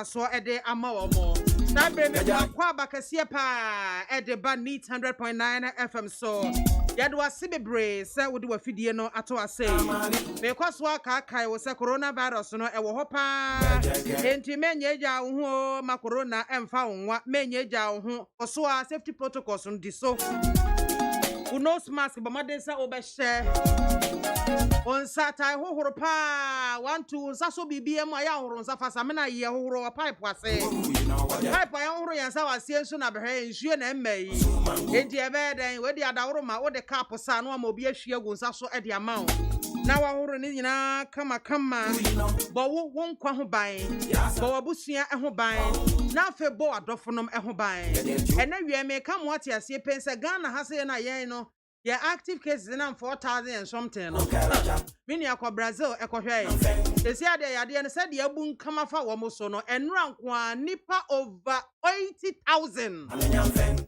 so ede ama omo sabre me kwa bakasie pa ede ba neat 100.9 FM so yadwa sibebre se wode wafidie no ato ase me kwaso aka kai wo se coronavirus no ewo ho pa enti menye agya wo ho ma corona emfa wonwa menye agya wo ho oso a safety protocols no di so nose mask ba madensa obehye on satai hohoro pa 1 2 saso BBM aya horo nsa fasa me na ye hohoro pipe ase pipe aya horo yansa wase nso na behwe nsuo na emai enti ebe den we di adaworo ma wo de cap sa no ma obi ahwie agu nsa so e de ama na wa horo ni nyina kama bo wo nkwa ho ban bo wabusua ho ban na afe bo adofonom ho ban ena wie me ka mo ate ase pense Ghana ha se na yen no yeah, active cases in 4,000 and something. Mini akwa Brazil ekohwe. They say they said the abun kama fa womo so no and rank one nipa over 80,000.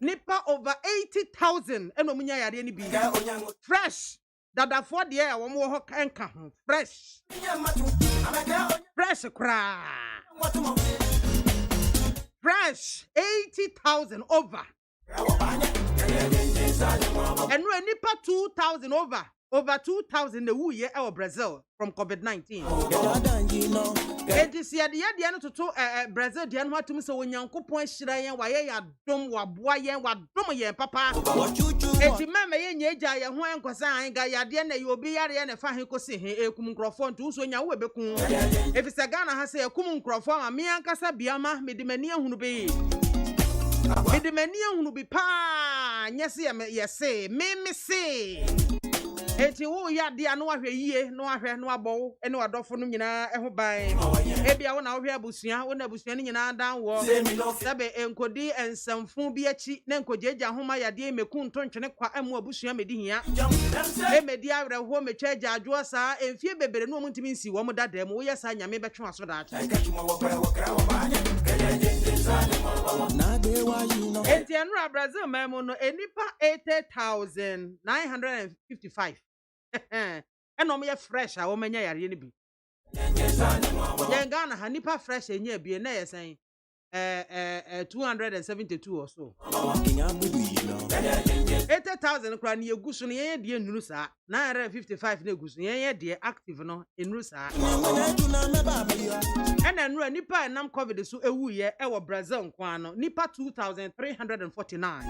Nipa over 80,000. Eno munya yade ni bi. Fresh. Dada for the air womo ho enka ho. Fresh. Fresh kra. Fresh 80,000 over. And we nipa 2,000 over 2,000 the woo ye our Brazil from COVID-19. And this year the no to Brazil the what to me so when Yankopon shira yen wa ye adom wa boa yen wa dom yen papa. Enti mama ye nyeja ye ho enkosa an ga yade na ye obi yare ye na fa he kosi he ekum nkrofo ntu so nya wo bekun. Efisa Ghana ha se ekum nkrofo ma me ankasa BIAMAH medimani ahunu be. Medimani ahunu bi pa nyese yese me se eti wo ya dia no ahwe yie no ahwe no abo ene wadofo no nyina eho ban ebia wo na ahwe abusua wo na abusua ni nyina dan wo sabe enkodi ensamfu bi achi na enkojeja homa yade meku ntontwene kwa amu abusua medi hia emedi awre ho metwaja adwo sa emfie bebere no mutimi nsi wo mo dada mu wo yesa nyame betwe aso da acha enti enra Brazil memo no enipa 80,955 eno me fresh a wo manya yare ni bi Ghana ha nipa fresh enya bi na yesen 272 or so 80,000 kra ni egusu no yen de enuru sa 955 na egusu yen de active no enuru sa ena enuru nipa enam covid so ewu ye e wo Brazil nkwa no nipa 2,349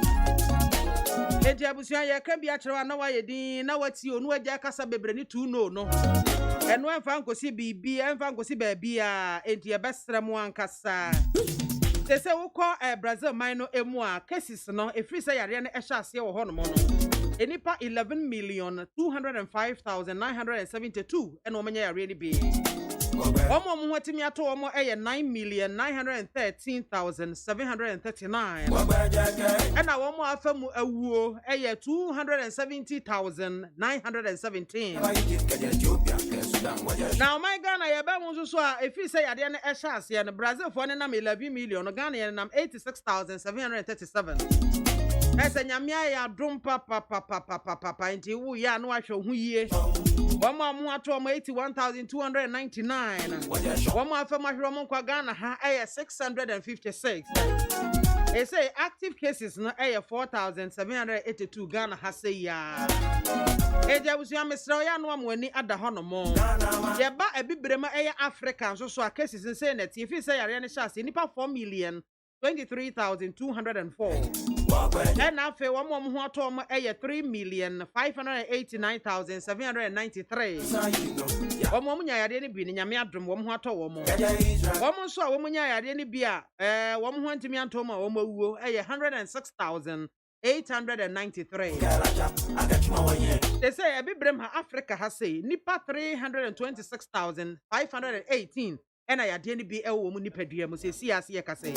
enti abusua ye ka bia kire wa na wa yedin na wati onu agya kasa bebre ni tu no eno emfa nkosi bibi emfa nkosi ba bia enti e besrem ankasa they say we call Brazil minor emua cases no efri say yare na ehya ase wo ho no mo no enipa 11,205,972 eno omanya yare ni bi omo mo hwatimi ato omo 9,913,739 ena omo afamu awuo 270,917 now my Ghana ye ba mo so a efri say yare na ehya ase no Brazil for ne nam 11 million Ghana ye nam 86,737 ese nyamia ya drum papa nti wu ya no ahwe hu yie wama mu ato mo 81,299 wama afama hwe mo kwa Ghana ha 656 they say active cases no 4,782 Ghana ha say ya eja busia mesra ya no amwani ada hono mo ye ba ebibrema African so cases say na ti fi say yare ne shase nipa 4,23,204 and afe wamo ho ato mo 3,589,793 wamo munya yade ne bi ne nyame adom wamo ho ato wamo nso a wamo nya yade ne bi a wamo ho antimi anto ma wamo awuo 106,893 they say ebibrem ha Africa ha say nipa 326,518 ena yade ne bi ewo mu nipa dua mu se siase ye kase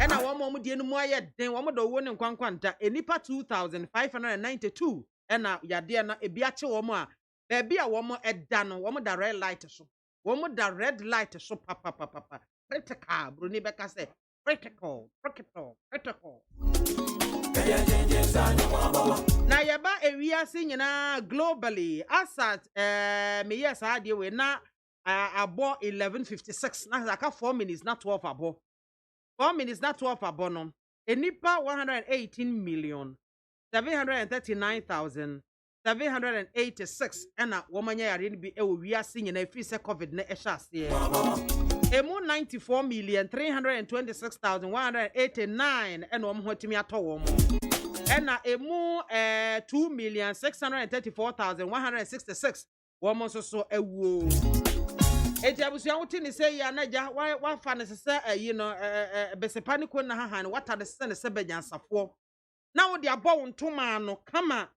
ena womo die no mu aye den womo do wo ne nkwankwanta enipa 2,592 ena yade na ebi ache womo a bebi a womo eda no womo da red light so womo da red light so papa critical bruni beka say critical na yaba ewia se nyina globally asat me yes ade we na abo 11:56 na aka 4 minutes na 12 abo 4 minutes na 12 abo no enipa 118 million 739,786 ena womanya yare ni bi ewo wiase nyina efi se covid na ehya ase emu 94 million 326,189 ena wom hotimi atọ wom ena emu 2 million 634,166 wom so ewuo eji abusuan wuti ni say ya naja wa fa ne sese ayi no besepa ni ko na hahan wata de sese ne se banyansafo na wo de abọ ntoma no kama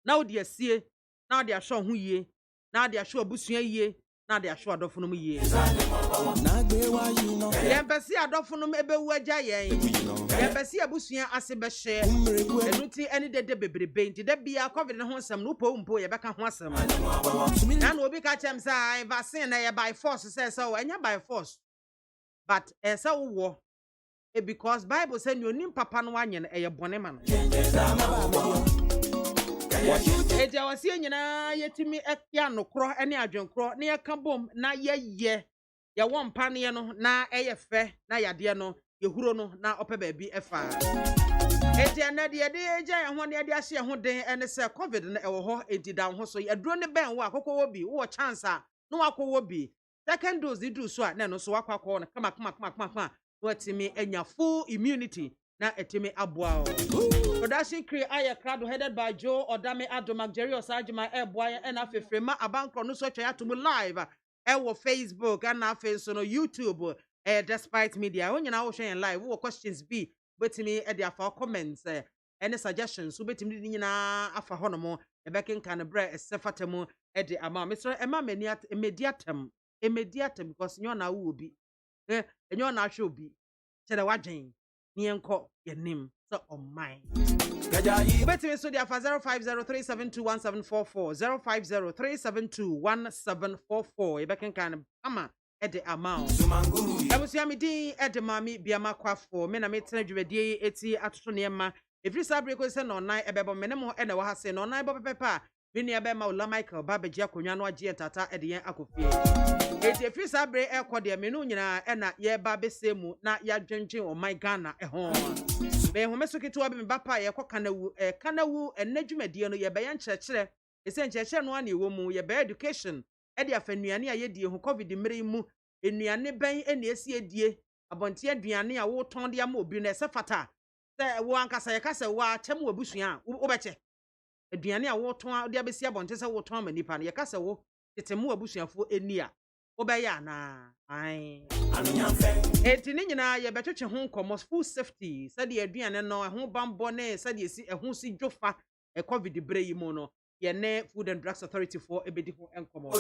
na wo de asie na wo de ahwe ho yie na wo de ahwe abusuan yie na wo de ahwe adofo no yie na gbe wa yi no ye besi adofo no ebewu agya yen ye besi abusuan ase be hye enuti eni dede bebrebe nti de bia covid ne ho nsem no pompo ye beka ho asem na no obi ka chem say vaccine na ye by force say so enya by force but esa wo because Bible say ni onim papa no anye no eye bone ma no eja wase nyina yetimi ya nokro ene adwenkro na yeka bom na ye wo mpane no na eye fe na yade no yehuro no na ope ba bi efa eja na de eja ye ho na de ahye ho den ene se covid na ewo ho edida ho so aduro ne ben wo akokọ wo bi wo chance a no akokọ bi second dose du so a na no so akokọ na kama watimi enya full immunity na etimi aboa production crew aya crowd headed by Joe Odame Adomak Jerry Osajima eboa and afefrema abankro no so twa to live wo Facebook and afen so no YouTube despite media onyina wo hwe live wo questions be betimi e dia for comments any suggestions so betimi nyina afa honomo e beken kan bre sefatemu e de ama Mr. Emma immediatem because nyo na wo obi enyo na ahwe obi chere wadwen ni enko yenim so on mine betimi so dia fa 0503721744 0503721744 ebeken kan ama e de amount ebusia mi din e de mami BIAMAH AKWAFO me na metena dwumadie eti atoto ne ma every sabre ko se no nan ebebo me ne mo e na wa ha se no nan bo pepa Bini ebe ma Ola Michael Babeji akonwa no agye tata ede yen akofie. Eti efiri sabre ekode menu nyina e na ye ba besemu na ya dwendwen o my Ghana ho. Be ho mesoketo abi me bapa ye kokanawu kanawu enadwumadie no ye be yan kyerɛkyerɛ ese nkyerɛkyerɛ no ana ewo mu ye be education e de afanuane a ye die ho covid mmere mu enuane ben e na esi edie abonte aduane a wo ton de ama obi na ese fata se wo ankasa ye kasa wo akyem wo busua wo beche aduane a wo ton de abesi abonte se wo ton ama nipa no ye kasa wo tetemu abusuafo eni a wo be ya na ai eti ni nyina ye betwetwe ho nkomo full safety se de aduane no ho bambo ne se de esi ho si dwofa covid bre yi mu no ye ne Food and Drugs Authority for ebedi ho enkomo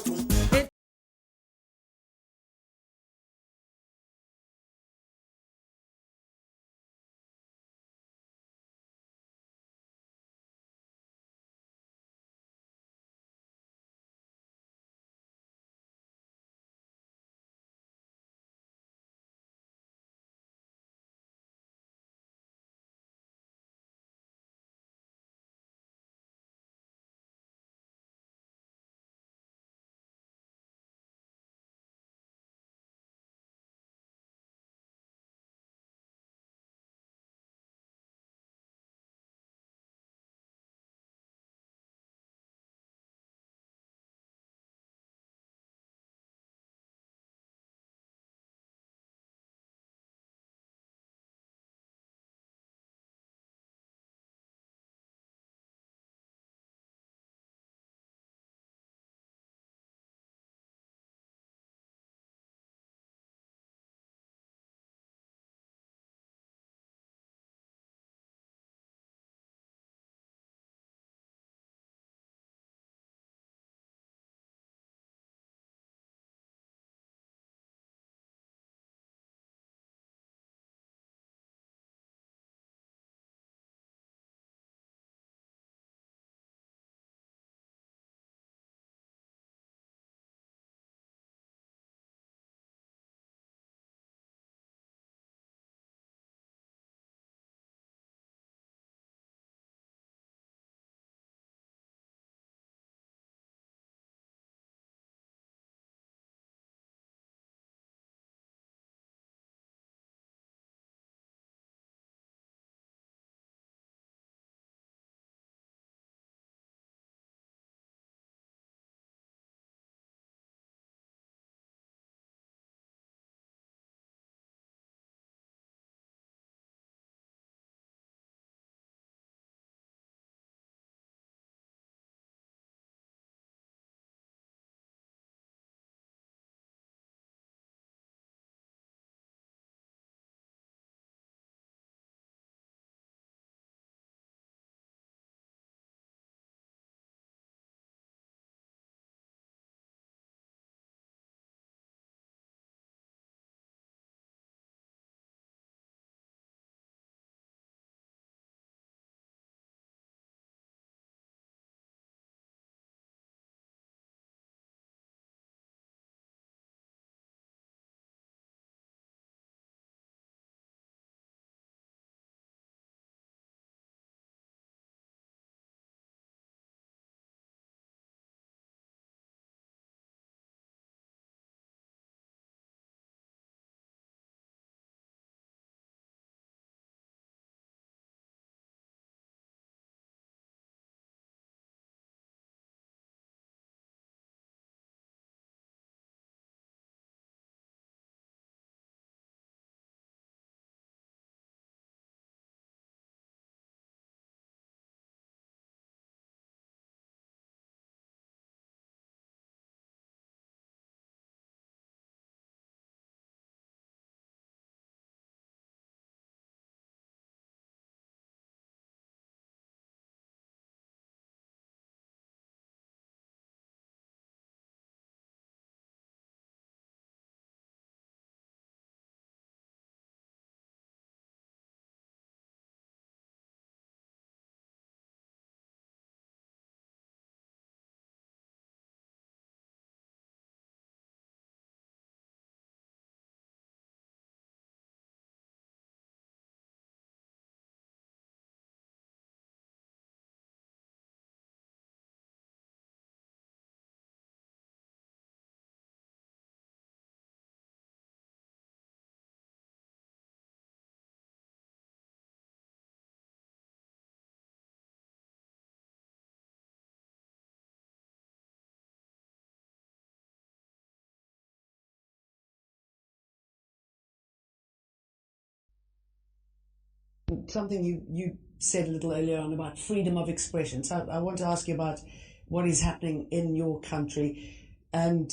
something you said a little earlier on about freedom of expression. So I want to ask you about what is happening in your country and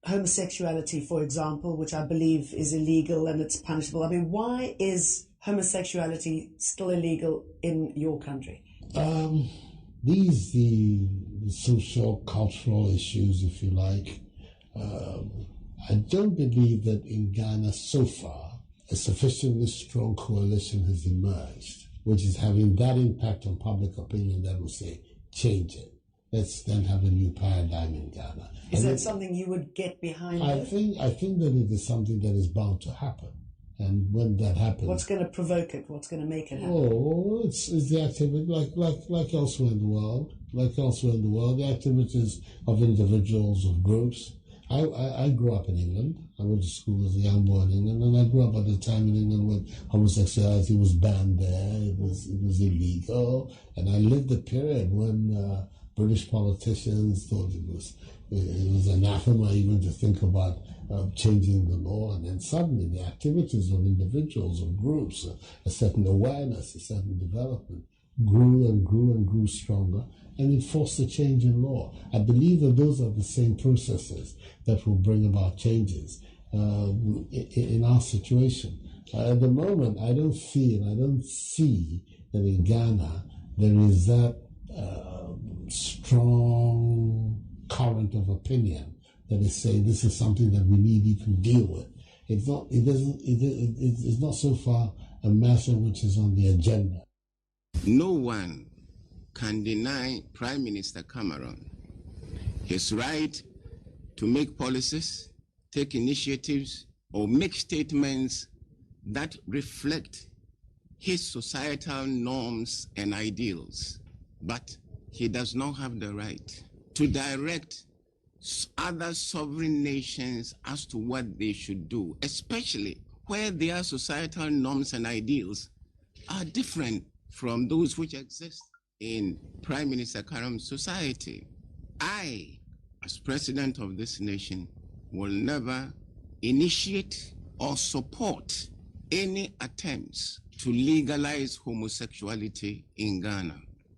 homosexuality, for example, which I believe is illegal and it's punishable. I mean, why is homosexuality still illegal in your country? These the social, cultural issues, if you like. I don't believe that in Ghana so far a sufficiently strong coalition has emerged, which is having that impact on public opinion that will say, change it. Let's then have a new paradigm in Ghana. Is that something you would get behind? I think that it is something that is bound to happen. And when that happens, what's going to provoke it? What's going to make it happen? Oh, it's the activity like elsewhere in the world. The activities of individuals, of groups. I grew up in England. I went to school as a young boy in England, and I grew up at a time in England when homosexuality was banned there. It was illegal, and I lived a period when British politicians thought it was anathema even to think about changing the law, and then suddenly the activities of individuals or groups, a certain awareness, a certain development, grew and grew and grew stronger, and it forced a change in law. I believe that those are the same processes that will bring about changes in our situation. At the moment, I don't see that in Ghana there is that strong current of opinion that is saying this is something that we need to deal with. It's not so far a matter which is on the agenda. No one can deny Prime Minister Cameron his right to make policies, take initiatives, or make statements that reflect his societal norms and ideals. But he does not have the right to direct other sovereign nations as to what they should do, especially where their societal norms and ideals are different from those which exist in Prime Minister Karam's society. I, as president of this nation, will never initiate or support any attempts to legalize homosexuality in Ghana.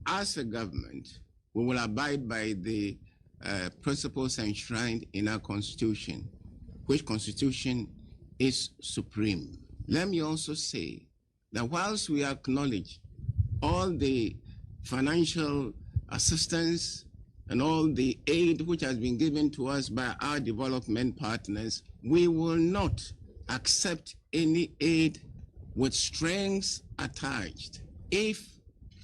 As a government, we will abide by the principles enshrined in our constitution, which constitution is supreme. Let me also say that whilst we acknowledge all the financial assistance and all the aid which has been given to us by our development partners, we will not accept any aid with strings attached if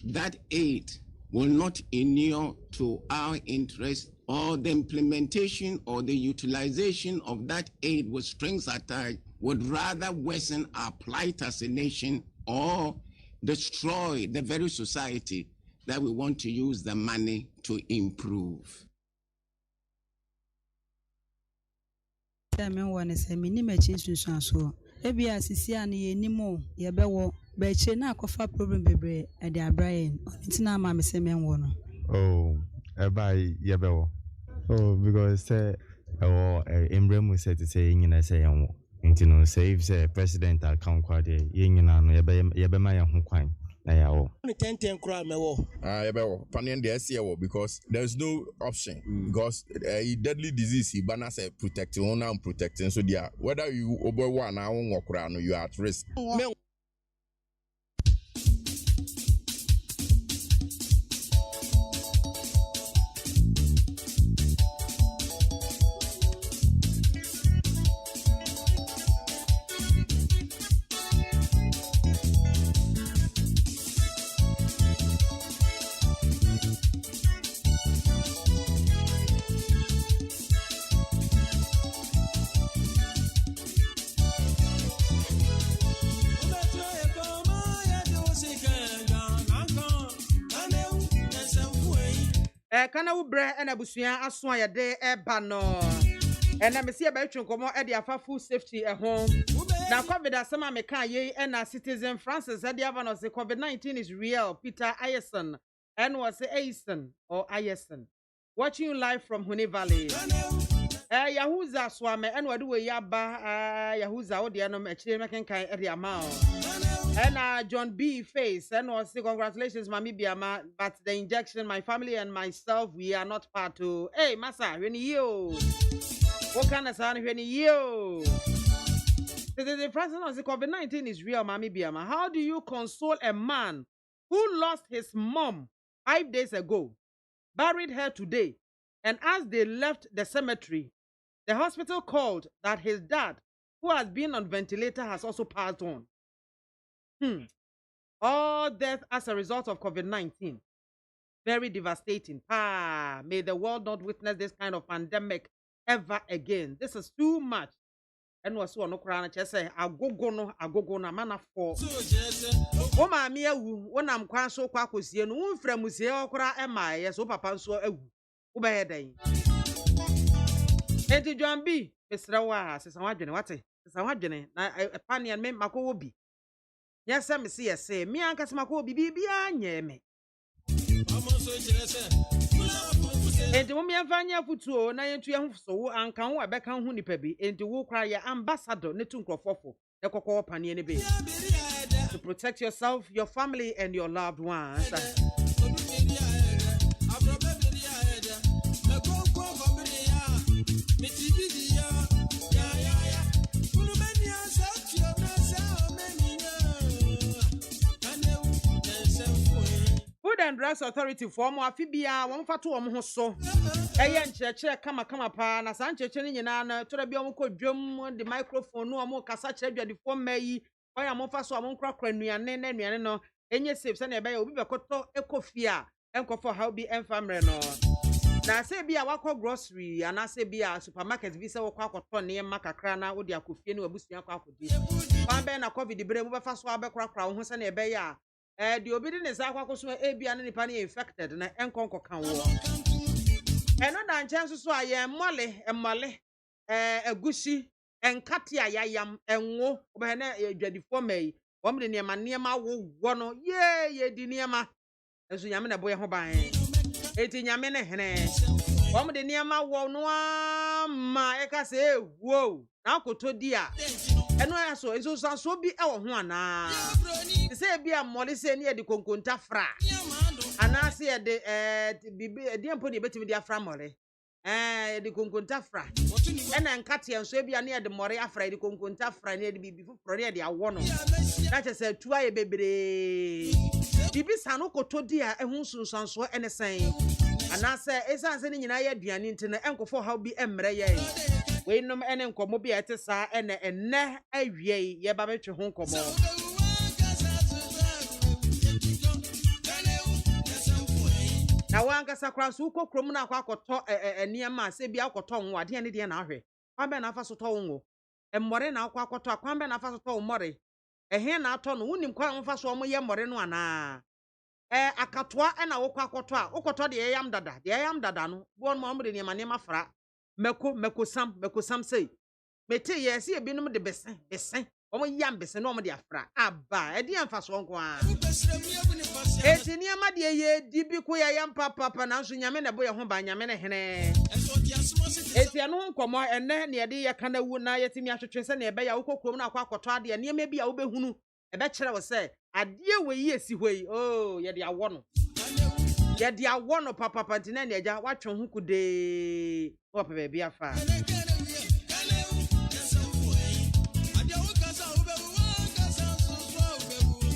that aid will not inure to our interest, or the implementation or the utilization of that aid with strings attached would rather worsen our plight as a nation or destroy the very society that we want to use the money to improve. Oh, oh, because Emblem said to say in a say, no save say president account quite yin and Yabema Huquine. Because there's no option. Because a deadly disease, he banners protecting one and protecting. So, yeah, whether you over one hour or crown, you are at risk. Kana ubre and abusia aswa ya de eba no. And I see about you come at the full safety at home. Now, COVID as some American ye and a citizen Francis said the Avanos the COVID-19 is real. Peter Ayerson and was Ayerson or Ayerson. Watching you live from Honey Valley. Yahuza swame and what do we yaba Yahuza odiano mechire mekenkan ede ama and John B face and was say congratulations mami BIAMAH, but the injection my family and myself we are not part to. Hey massa when you what kind of sound when you the president of the COVID-19 is real mami BIAMAH. How do you console a man who lost his mom 5 days ago, buried her today, and as they left the cemetery, the hospital called that his dad, who has been on ventilator, has also passed on? All death as a result of COVID-19. Very devastating. May the world not witness this kind of pandemic ever again. This is too much. And was one okra na say agogo na mana for. O ma me awu, wona am kwan so kwa kosie no, wonfra musie okra e ma ye so papa nso awu. Wo be hedan. Enti John B, mesra wa sesa wadwene wate. Sesa wadwene na panian me makowo bi. Yesa me se yese, me anka se makowo bi bia nye me. Enti wo miamfanya futuo na yentu ye hufso wo anka ho abeka ho nipa bi enti wo kra ya ambassador ne tu nkrofofo ne kokko panie ne be to protect yourself, your family and your loved ones. Food and Drugs Authority for mo afibia won fato wo ho so eye nkyerɛkyerɛ kama pa na san nkyerɛkyerɛ ni nyina na tora bia mo kodwom the microphone no mo kasa kyerɛ dwadifo mayi oya mo fa so mo nkrakra nuane na nuane no enye safe se na ebe ya obi bekoto ekofia enkofo how be enfamre no na se bia wakɔ grocery ana se bia supermarket bi se wokɔ akɔtɔ ne makakra na wo de akofie ne wabusua akɔ akɔdi kwa be na covid bre mo befa so abekrakra wo ho se na ebe ya the obidi ne sa akwa so ebia ne nipa ne infected na enkonko kan wo eno na nchen so aye mmale agushi enkate ayayam enwo obe na adwadifo mai wo mde niema wo no ye di niema enso nyame na boye ho ban eti nyame ne hene wo mde niema wo no ama eka se wo na akotodi a eno aso enso so bi e wo ho ana se bia mmole se ne de konkonta fra ana se de bibi de mpo ne betimi de afra mmole de konkonta fra ena nkate enso bia ne de mmore afra de konkonta fra ne de bibi fufro ne de awo no na chese tuwa ye bebre bibi sanu kotodi a ehun sunsanso ene san ana se esanse ne nyina ye aduane ntene enkofo ha bi emre ye we nom ene nkomo bi ete sa ene enne awie ye ba betwe ho nkomo na wanga sakra so kokrom na akwakoto niema se bia akoto nwo ade ne de na ahwe kwambe na afa so to nwo mmore na akwakoto kwambe na afa so to mmore ehe na ato no wunim kwa mfa so mo ye mmore no ana akatoa na wokwakoto a ukoto de yam dada no bon mo amre niema fra mekosam sei mete yes ye binom de besen omo yam besen no omo de afra aba e de amfa so nko a eti niema de ye di bi ko ya yam papa na nso nyame na boye ho ba nyame ne hene eti anu nkomo enne ne de ye kana wu na yetimi ahwetwe se na ebe ya wokokrom na akwakoto ade niema bi a wo behunu ebe kire wo se ade we yi esi hoi oh ye de awo no ya di awono papa ntina ne agya watwe ho kude wo pepe bia fa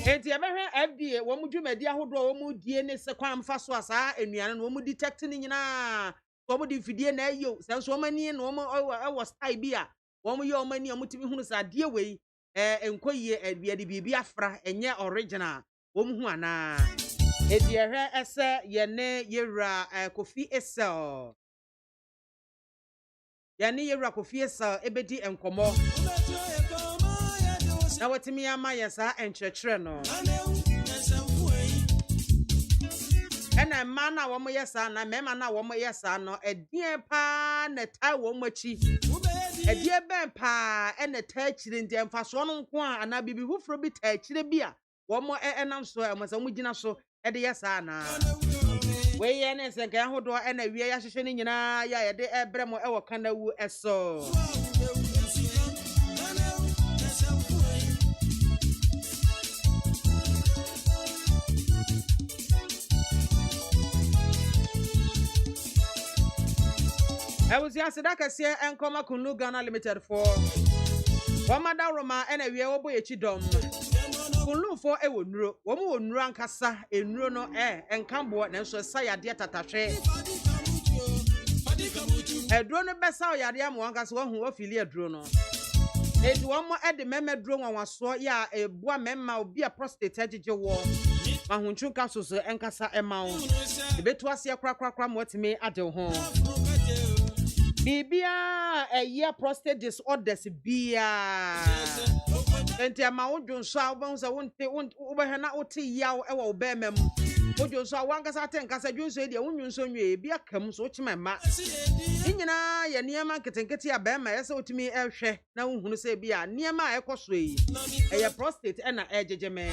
enti ebehwe FDA wo mu dwumadi ahodo wo mu die ne se kwan mfa so asa enuane no wo mu detect ni nyina wo mu di fidie na ayo senso wo mani no wo style bia wo mu ye wo mani wo timi hunu sa die wei enkoyie bia di bibia afra enye original wo mu hu ana Edierhe ese yene yera Kofi Esel. Yene yera Kofi Esel ebedi enkomo. Na watimi ama yesa enkyerkyere no. Ena mana wo mo yesa na mema na wo mo yesa no edien pa na tai wo mo achi. Edie ben pa ena tai kyire ndi emfa so no nko a na bibi hufro bi tai kyire bi a wo mo enam so amasa mo gina so e de yesa na we ye ne se nka hodo e na wie ya hwehwe ni nyina ya ye de ebre mo e wo kanawu eso I was yasidaka se enkoma kunu Ghana Limited for Wamada Roma ena wie obo echidom kunu for e wonuro womu wonuro ankasa enuro no enkambo na nso sa yade tatahwe eduro no besa yade am ankasa wo hu ofili eduro no edi womo ede meme duro nwanwaso ya ebua mema obi a prostate agege wo mahunchu kasoso enkasa emawo ebetu ase krakrakra motime ade ho Bibia a prostate disorders bia enti ama wodwonso a wobonza wonte wobehana oti yaw e wo be mem wodwonso a wankasa tenkasa dwonso e dia wonwonso nwe bia kam so chima ma nyina ya niema ketenkete a be ma yesa otimi ehwe na wohunu se bia niema a ekoso yi e prostate e na ejege me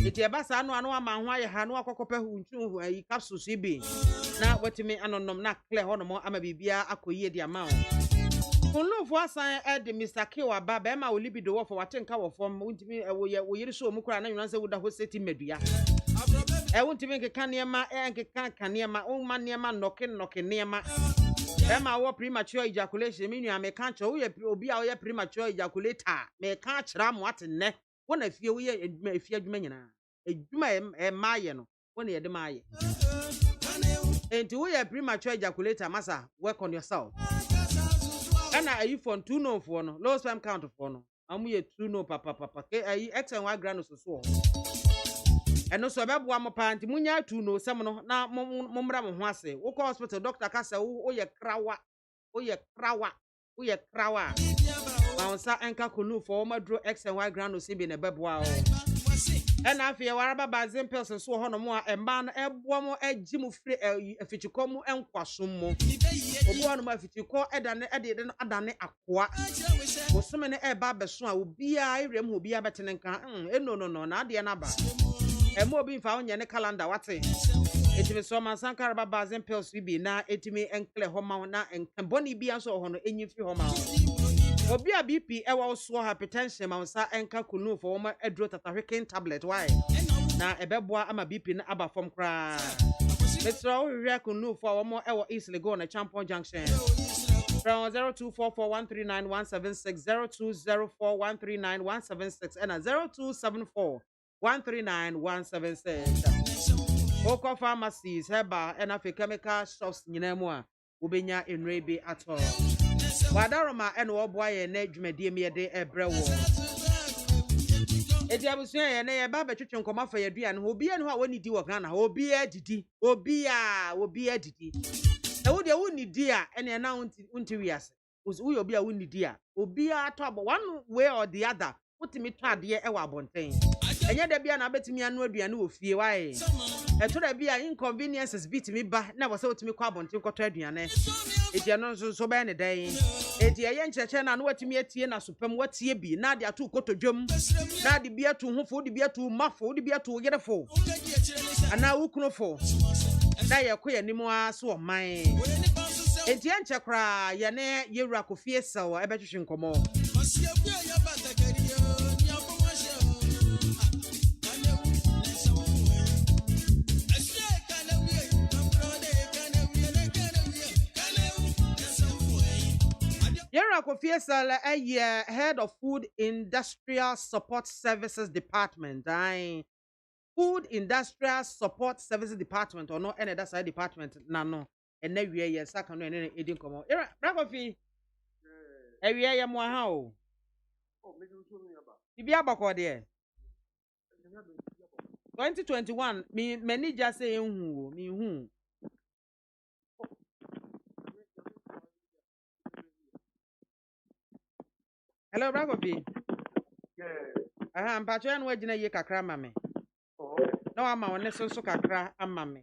eti eba sa anu ama ho aye ha no akokopa hunchu ayi capsules ibi na watimi anonom na clear hono mo ama bibia akoyie di ama kunlufo asan de Mr. Kiwa ba ma olibido wo for watenka wo fom untimi wo yiri so omukura na nwunanse woda ho seti medua untimi nkeka niema nkeka kaniema umma niema noke niema ma wo premature ejaculation minu ameka cho wo obi a wo premature ejaculator me ka kira mo atenne wona fie wo ye fie adwuma nyina adwuma maaye no wona ye de maaye enti wo ye premature ejaculator masa work on yourself ana ayi for 2 no for no low sperm count for no amu ye 2 no papa ke ayi x and y grano so eno so bebo am pa nti munya 2 no sem no na mummra mo ho ase wo ko hospital doctor ka se wo ye krawa Bouncer enka kunu for madro X and Y grano sibi ne beboa o. Ena afie waraba bazin person so ho no mo a emba no ebo mo agi mu firi afichiko mu enkwaso mu. Obo anu ma afichiko edane ede no adane akoa. Osome ne eba beso a obi a ewrem obi a betene nka no na ade na ba. Emo obi mfa onye ne calendar wate. Etimi so man sankara ba bazin pills bi na etimi enkle ho ma na enkamboni bi anso ho no enyi fi ho ma. Obi a BP ewa so hypertension ma nsa enka kunu for ma edro tatahweken tablet why na ebeboa ama BP na aba from kra Mr. Ohwe kunu for wo mo ewa easily go na Champion Junction from 0244139176 0204139176 and 0274139176 Oko pharmacies heba and afi chemical shops nyina mu a wobenya enrebe at all Wadaroma and Woboy and Nedjumedie me de ebrewo. Ediabusia and a baba chicken come off a dear and will be and what when you do a gun, will be a didi, will be a didi. I would a wounded dear and announce unterias. Was we will be a wounded dear, will be a top one way or the other. Put me to dear Ewa Bontain. And yet there be an abet me and would be a new fear why. I told there be an inconveniences beat me back, never so to me carbon to Cotradian. It ya no so bene day. It ya yen cheche na no watimi atie na supem watie bi na de ato kotodwom na de bia to ho fo de bia to mafo de bia to yerefo ana wukunofo na ye koye nimu aso oman enti enche kra ye ne yewura kofie sew ebetwehwe nkomo Yera Kofiesala head of Food Industrial Support Services Department. Food Industrial Support Services Department or no any that side department no and now we are second and edin come on. Yera Kofi. We are mo ha o. Oh, me do so me aba. Ibi abako there. 2021 me manager say hu me hu. Hello, Bragovi. Yeah. I'm patching what you kakra mame. Oh. No, I'm on so kakra amame.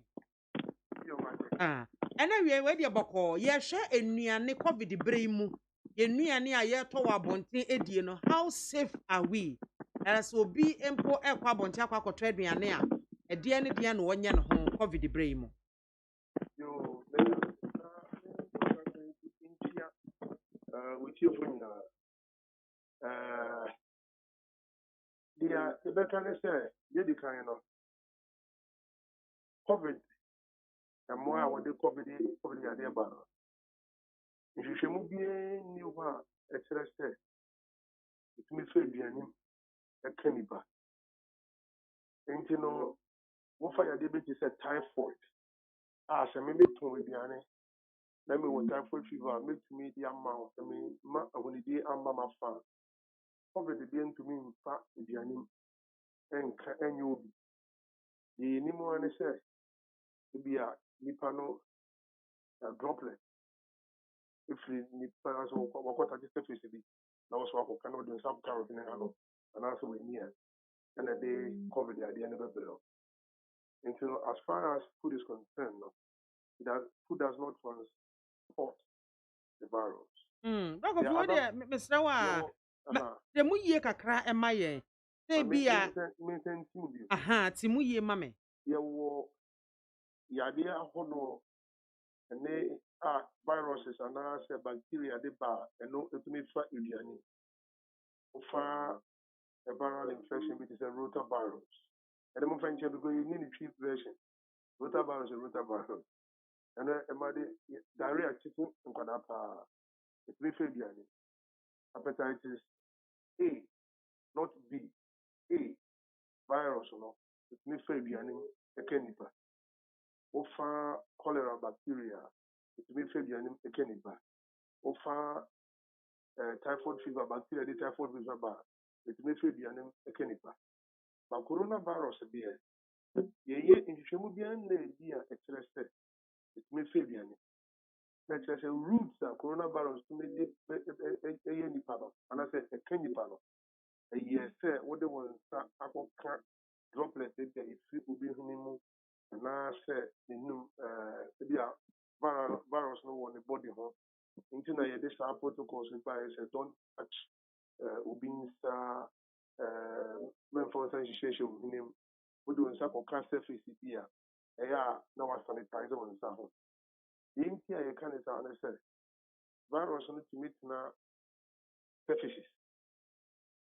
And anyway, where the boko, yes, share a near COVID bremu. Ye near a year to our bonte edino. How safe are we? As will be empo equa bontaco trade me near. ɛdeɛ ne deɛ na wɔnyɛ ne ho covid bere mu. Yo, with you from the better say, you kind of COVID, and more when the COVID are there, but if you should move new one, etc. It may fail be a cannibal. And you know, what fire debate is a typhoid. As a maybe to me, let me what typhoid fever make me the amount. I mean, when the day I'm my fan. COVID the day to me, in fact, the animal and you the animal and say, to be a nipano droplet. If the nipa so what I just said to be, now so I cannot do some carrot in the hand, and also we near, and a day COVID the idea never below. Until as far as food is concerned, food does not transport the virus. Dɔkɔ fi wo deɛ mesrɛ wo a sɛ mu yie kakra ɛma yɛn sɛ bi a aha ti mu yie ma me. Yɛwɔ yadeɛ ahodoɔ ɛne a viruses anaasɛ bacteria de ba ɛno ɛtumi fa aduane. Wofa a viral infection which is a rotavirus. And I'm going to because you need a cheap version. Rotavirus is rotavirus. And then diarrhea chicken and kadapa. It's aduane. Hepatitis A, not B. A virus or no. It's aduane. Ekenipa. Ofa cholera bacteria. It's aduane. Ekenipa. Ofa typhoid fever bacteria. The typhoid fever bar. It's aduane. Ekenipa. But coronavirus beer. Yeye nhwehwɛmu bia na ebi a ɛkyerɛ sɛ ɛtumi fɛ aduane. Na kyerɛ sɛ roots a coronavirus tumi de ɛyɛ nipa no anaasɛ ɛka nipa no ɛyɛ sɛ wode wɔn nsa akɔka droplet bi a ɛfiri obi hwene mu anaasɛ n'enum ebi a virus no wɔ ne body ho nti na yɛde saa protocols ba yɛ sɛ don't touch obi nsa mɛmfa nsa nhyehyɛ ohwene mu. We do not have surface here. Now I sanitize on some. The entire can is an virus on to meet now surfaces.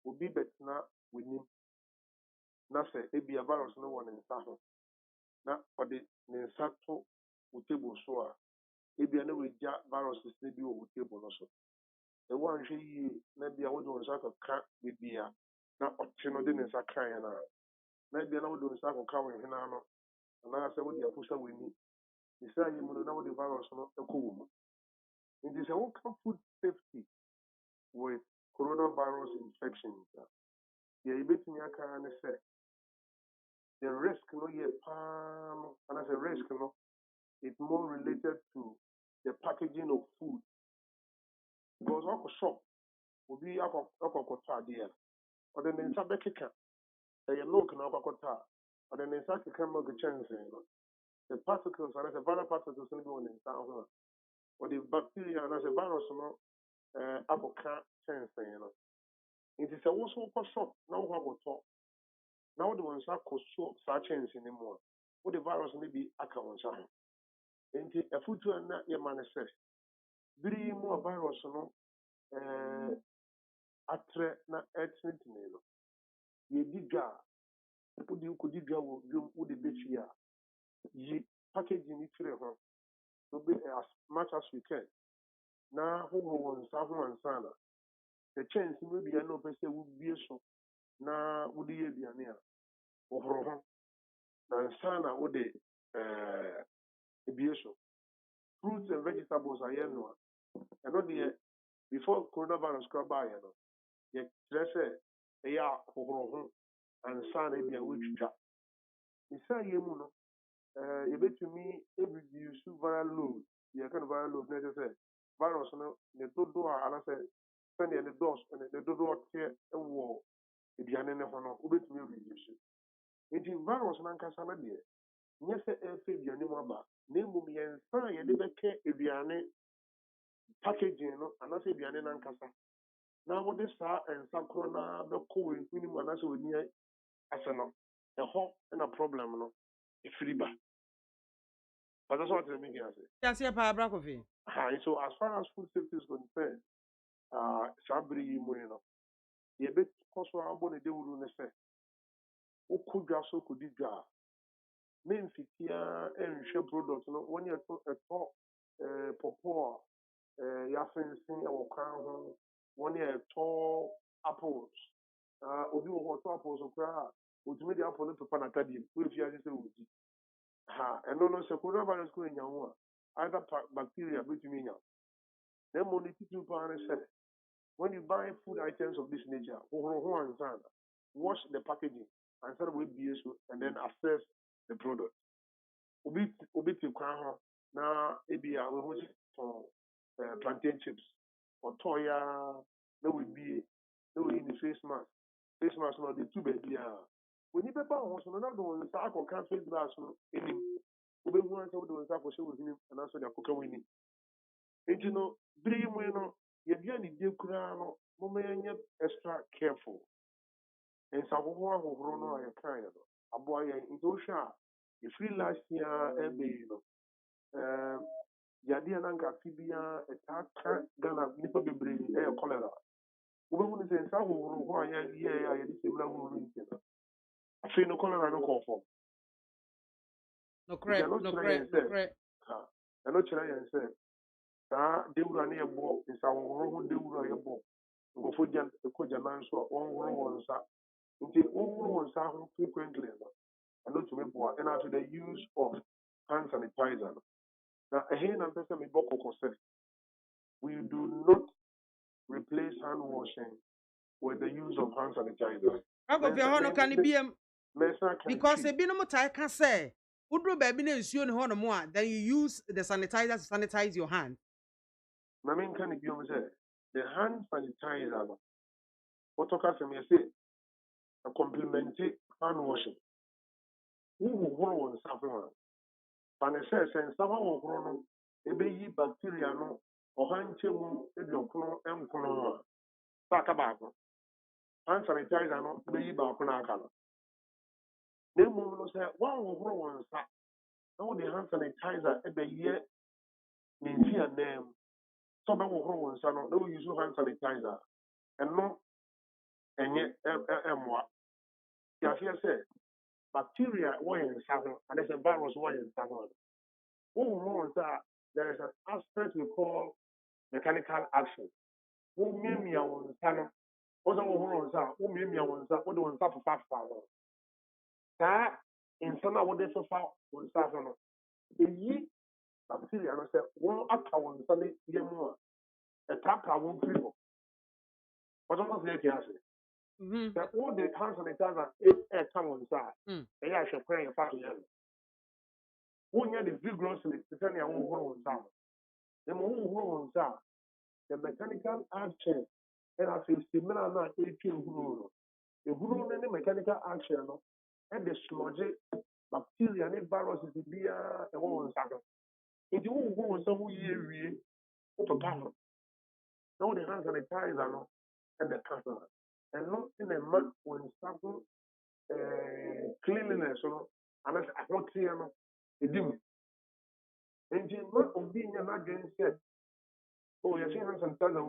Will be better now with him. Now say it be a virus no one in Saho. Now for the Nensato with table soa. It be another viruses maybe over table also. The one she maybe I would do a cat with beer. Now or chino didn't say crying. Maybe I would do a sack of cow in Hinano, and I said, what you push away me. He said, you will know the virus not a cool. It is a whole food safety with coronavirus infections. Yeah, you bet me I can say the risk no yet palm, and as a risk, no, it's more related to the packaging of food. Because our shop will be our idea, or the Sabeka. They look now, or then they start to come up with chance. The particles, and as a viral particles, in the or the bacteria, and as a virus, apple can't chance. It is a also shop. Now, what we talk. Now, the ones are so such chance anymore. What the virus may be a common sign. And a food to not your manifest. Very more virus, atre na ethnic name. Ye diga. You could go with the beach here. Ye packaging it to be as much as we can. Now, who wants someone sana? The chance maybe I know person would be so. Now, would be near or sana would be so. Fruits and vegetables are here. And not the before coronavirus come by, you dress a ya and sana be a witch trap. You say, you bet to me every use viral load. You can viral load necessary. Virus no the dodo and I say send the doors and the dodo here a war. If you are in a honor, ubet me reduce it. It is virus and cancel idea. Yes, a failure your name about. Name me and sign a little care if you are packaging and I say the and casa. Now what they start and some corona the cool in minimum and that's what near as a no. ɛhɔ na problem no ɛfiri ba but that's what I'm making say That's your power, Brakofi. so as far as food safety is concerned saa bere yi mu yi no yɛbɛkɔ so abɔ ne dawuro ne sɛ wokɔ dwa so kɔdi dwa a memfitia nhwɛ product no wɔn yɛ ɛtɔ pɔpɔ a yɛafensen wɔ kwan ho wɔn yɛ ɛtɔ apples obi wɔ hɔ ɔtɔ apples koraa a otumi de apple no pepa n'atadeɛ mu wɔrefi ase sɛ wɔdi ɛno no sɛ coronavirus kɔ anya ho a either bacteria bɛtumi nya na mmom ne titiri paa ne sɛ when you buy food items of this nature hohoro ansa na wash the packaging and send away BSO and then assess the product. Obi ti kwan ho na ebi a we host for plantain chips or toya na we be na we in the face mask no the two baby when you pepper ho so na do nsa akọ face glass no enim obi hu ansa do nsa akọ hye woni and also the akọka woni enti no biri mu no ye bia ni die kura no mo me extra careful and so ahohoro no a yɛkaeɛ no aboa yɛn nti wohwɛ a ɛfiri last year ɛbɛyi no yadeɛ na nka afe biara ɛtaa ka ghana nnipa bebree ɛyɛ cholera wobɛhu no sɛ nsa ahohoro ho a yɛyɛ a yɛde sɛmina ahohoro no nti no afei no cholera no kɔɔ fam ɛno kyerɛ yɛn sɛ saa dawuro a ne yɛbɔ nsa ahohoro ho dawuro a yɛbɔ nkɔfo ɛkɔ gyanan so a wɔnhoro wɔn nsa nti wɔn nsa ho frequently no ɛno tumi boa and after the use of hand sanitizer no na ɛhe na mpɛ sɛ mebɔ kɔkɔ sɛ we do not replace hand washing with the use of hand sanitizer. Because ebi no mutai ka say udru baby na nsuo ne ho no mo a then you use the sanitizer to sanitize your hand. Na men kan bi o say the hand sanitizer no what oka say me say a complementary hand washing. Who won something and it says and some of no ebe bacteria no ohanche mu ebi okono enkono saka baako hand sanitizer no ebe baako na aka no na mu no say one wo won sa na the hand sanitizer ebe ye ne ntia nam so be wo won sa no na we use hand sanitizer and no enye emwa ya say bacteria in something and there's a virus in something. There is an aspect we call mechanical action. Who me on sana? Also, who me on sa? What do on sa for fast power? That in sana what they so far on sa no. The ye bacteria no say one up on Sunday yemu a tap won't people. What almost like you say. That all the hand sanitizer is a come on side. And I shall pray a fast yellow. Who the vigorously depending on who on sound. The more on sound, the mechanical action, and I feel similar now 18 huru. The huru and mechanical action, and the sludge, bacteria, and viruses, the beer, and one on sound. If you who on some year, open power. Now the hand sanitizer and the customer. And not in a month when something cleanliness, and that's a hot here, a dim. And the month of being an against said, oh, you're seeing hand sanitizer,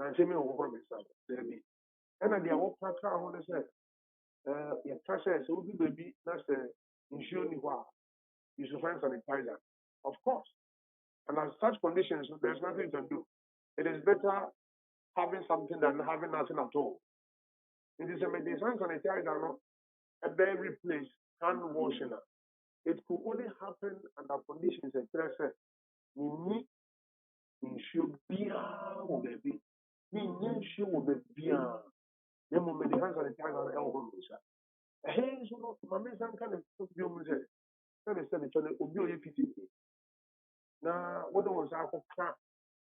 and say me over myself. And at the old pack, I want to say, your process will be baby, that's the insurance you should find sanitizer. Of course. And as such conditions, there's nothing you can do. It is better having something than having nothing at all. It is a medicine sanitizer, a very place, hand washing. It could only happen under conditions that pressure. We need ensure beer or baby. We need ensure the beer. The moment the hand sanitizer elbow. Hey, so my man kind of be on the let me say the channel Obio PTT. Now, what was our crap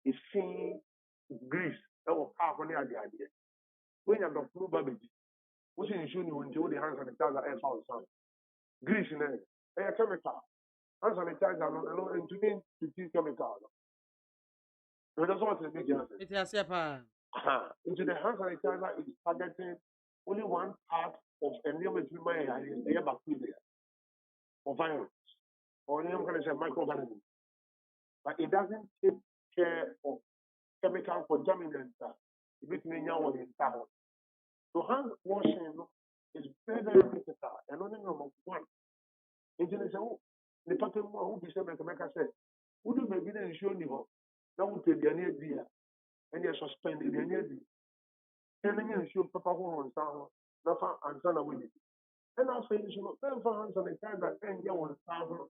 is seeing Greece that was half on the idea. When you have the flu baby, what's in issue when you the hand sanitizer air foul sound? Greece in it, a chemical. Hand sanitizer alone into the chemical. So that's what the big answer. It has a Into the hand sanitizer is targeting only one part of a name is a bacteria or virus or name can say microorganism. But it doesn't take care of chemical contaminants. It means in town. So hand washing is very, very critical. And only number one. Engineer say, oh, the pattern who be said, make say, who do maybe then show you now would take the idea and you suspend the idea. Telling you show papa who on sound, nothing and son away. And I say, you know, then for hands on the time that 10 year 1,000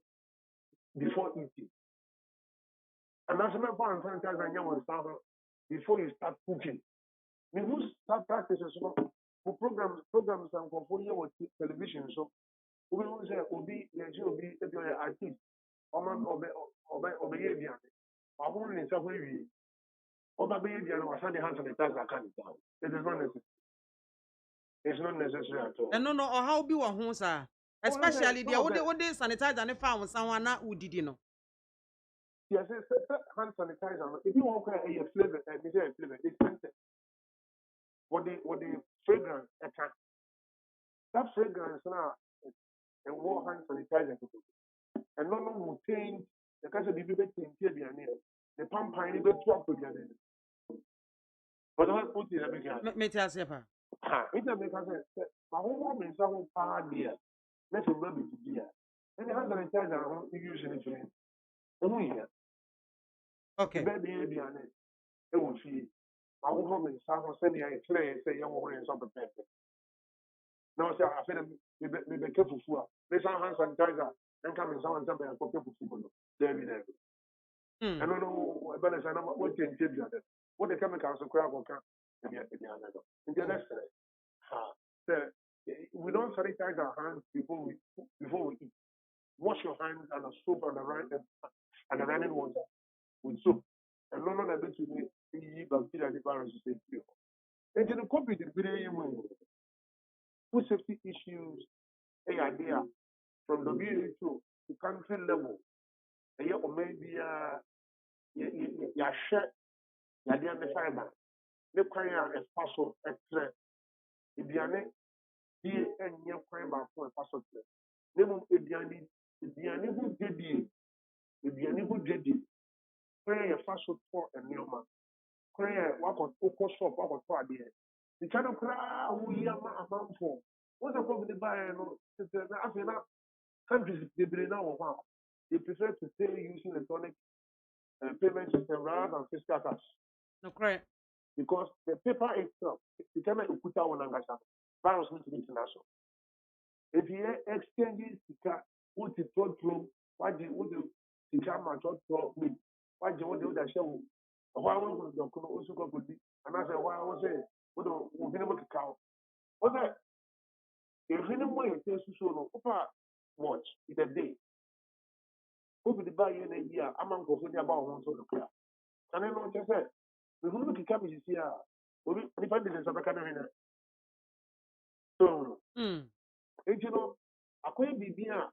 before eating. And that's not for hands on 1,000 before you start cooking. We who start practices, for programs and for 4 year television. So we will say, Obi, Obi, artist, Oman, Obey, I won't in some way. Obey, was Sunday hands on the task I can't down. It is not necessary. It's not necessary at all. And no, or how be one home, sir. Especially the old days sanitizer and found someone that would did know. Yes, hand sanitizer. If you want to a flavor, it's scented. What the fragrance attack. That fragrance now and more hand sanitizer to do. And no one will change the kind of the people in the pump pine go to up to the other. But I put it again. Metia sepa. It makes sense. My whole woman is some power dear. Let's remember to be here. And the hand sanitizer usually train. Okay. Baby, it will see. My whole woman is some sending a tray say young woman is something perfect. Now, sir, I feel me careful for. This hand sanitizer and come in someone something and careful for. There. I don't know, but I know what can tell you that. What the chemicals of crab will come. We don't sanitize our hands before we eat. Wash your hands and a soap and the running water with soap. And none of that to be bacteria and viruses. And the COVID is very food safety issues, idea from the WHO to country level. Or maybe share the fiber. The kind of passport extra. Ibiane, be a new crime by for a passport. Nemo Ibiane who did it. Ibiane who did it. Prayer a passport for a new man. Prayer what on focus shop, what on for a day. The kind of crowd who you amount for. What's the problem with the buyer? After that, countries they bring now. They prefer to pay using electronic payment system rather than physical cash. No, correct. Because the paper itself, it cannot put out on Angasa. Virus needs to be international. If you exchange Sika, what the third room, what the Sika Macho me, what the show, why was the also go with it? And I said, why I was saying, we've been able to count. What's that? If any more you take so watch it's a day. Who will buy in a year? I'm going to go about one sort of clear. And I know what you said. The woman can come is here. If I didn't have a camera. So, you know, I couldn't be here.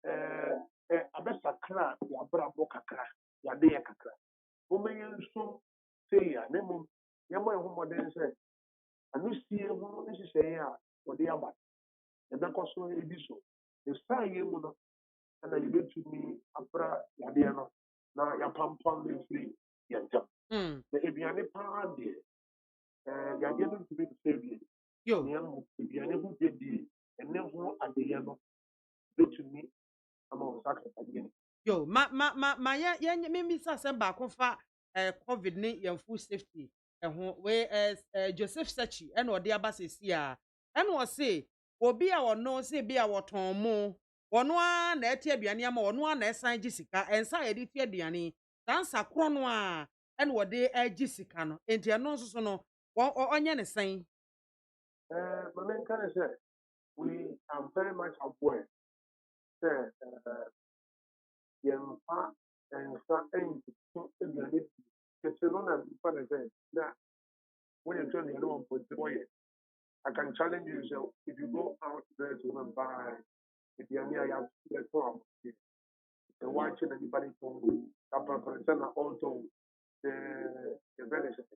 A best crack, your brother crack, your day crack. Women so say, Nemo, Yama, whom I say, and you see a woman is saying, or the other. And that was so easy. The star you and then you go to me, Abra, Yadiano, now your pump free, Yanta. The Abiani power there. They are getting to be the same. Yo, if you are able to get the and then who at the yellow, to me, I'm on sacrifice again. Yo, yeah, maybe some back of COVID and food safety. And where Joseph Sachi and what the abbas is here. And was say, or be our no say be our tomo. One na bianiama, one na sign Jessica, and say editia diani, dance a cronwa, and what they Jessica no, and your nose no, or onion is saying. My main kind of said, we are very much aware. Yampa and start aiming to it's a long and fun event. Now, when you're trying to know for the boy, I can challenge you. So if you go out there to buy, if you're near your platform, and watching anybody from Capricorn, also the benefit.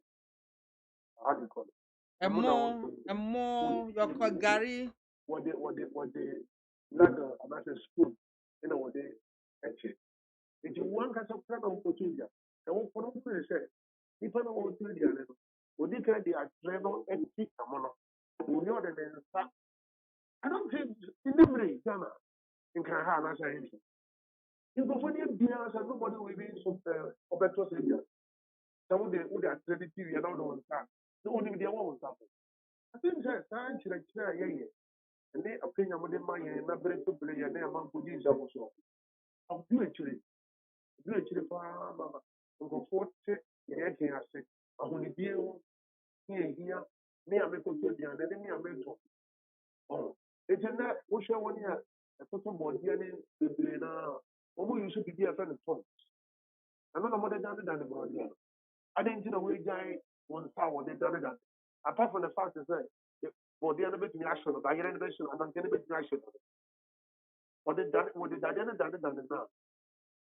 How do you call it? Emo, your Gary. What the lager and as a spoon, what they etch. If you want to plan on Potulia, I won't put on to say, if I know to the other, would you carry the travel and keep a mono? Who know that I don't think in the brain, Ghana, in Kahana, as I am. You go for the beers and nobody will be so better. Some of the Trinity, you don't know that. No one in the one was happening. I think that time should I and they opinion with the money and not very to play and they among police also. I'll do it for go forth, the head here, I say, I will be here, me, I make a good deal, and then me, I make it. Oh, it's in that, what's your 1 year? A total body, the brain, you should be a friend of Tom. I'm not more than the body. I didn't know where guy one power they done that. Apart from the fact that for the other bit reaction, by your innovation, I'm not getting a bit reaction. What they done, what they done it now.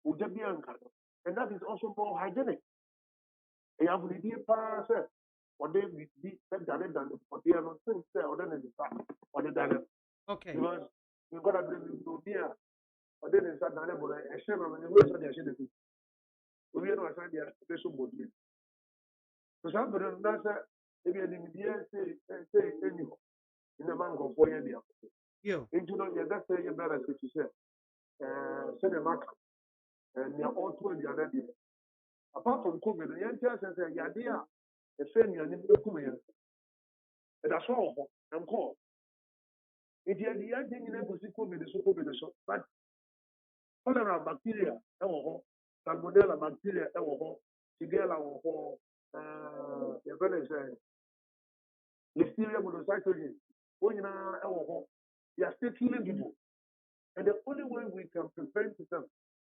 Would there be uncut? And that is also more hygienic. A young lady pass what they be done it, but they are not saying, or then in the fact, what they done it. Okay. Because you've got to bring it to near, or then it's not done it, but I share on the way of their shit. We are not assigning their special body. For some reason, that's maybe an immediate say anyhow in the man of 4 years. You. Into that's your brother, as you said, send a mark, and you're all 2 the other day. Apart from COVID, the entire sense of the idea, the same you need to come here. And that's all, I'm called. If you are the idea in a COVID, the so, but cholera bacteria, salmonella bacteria, Shigella, the very Listeria monocytosis. When you know, they are still killing people. And the only way we can prevent them,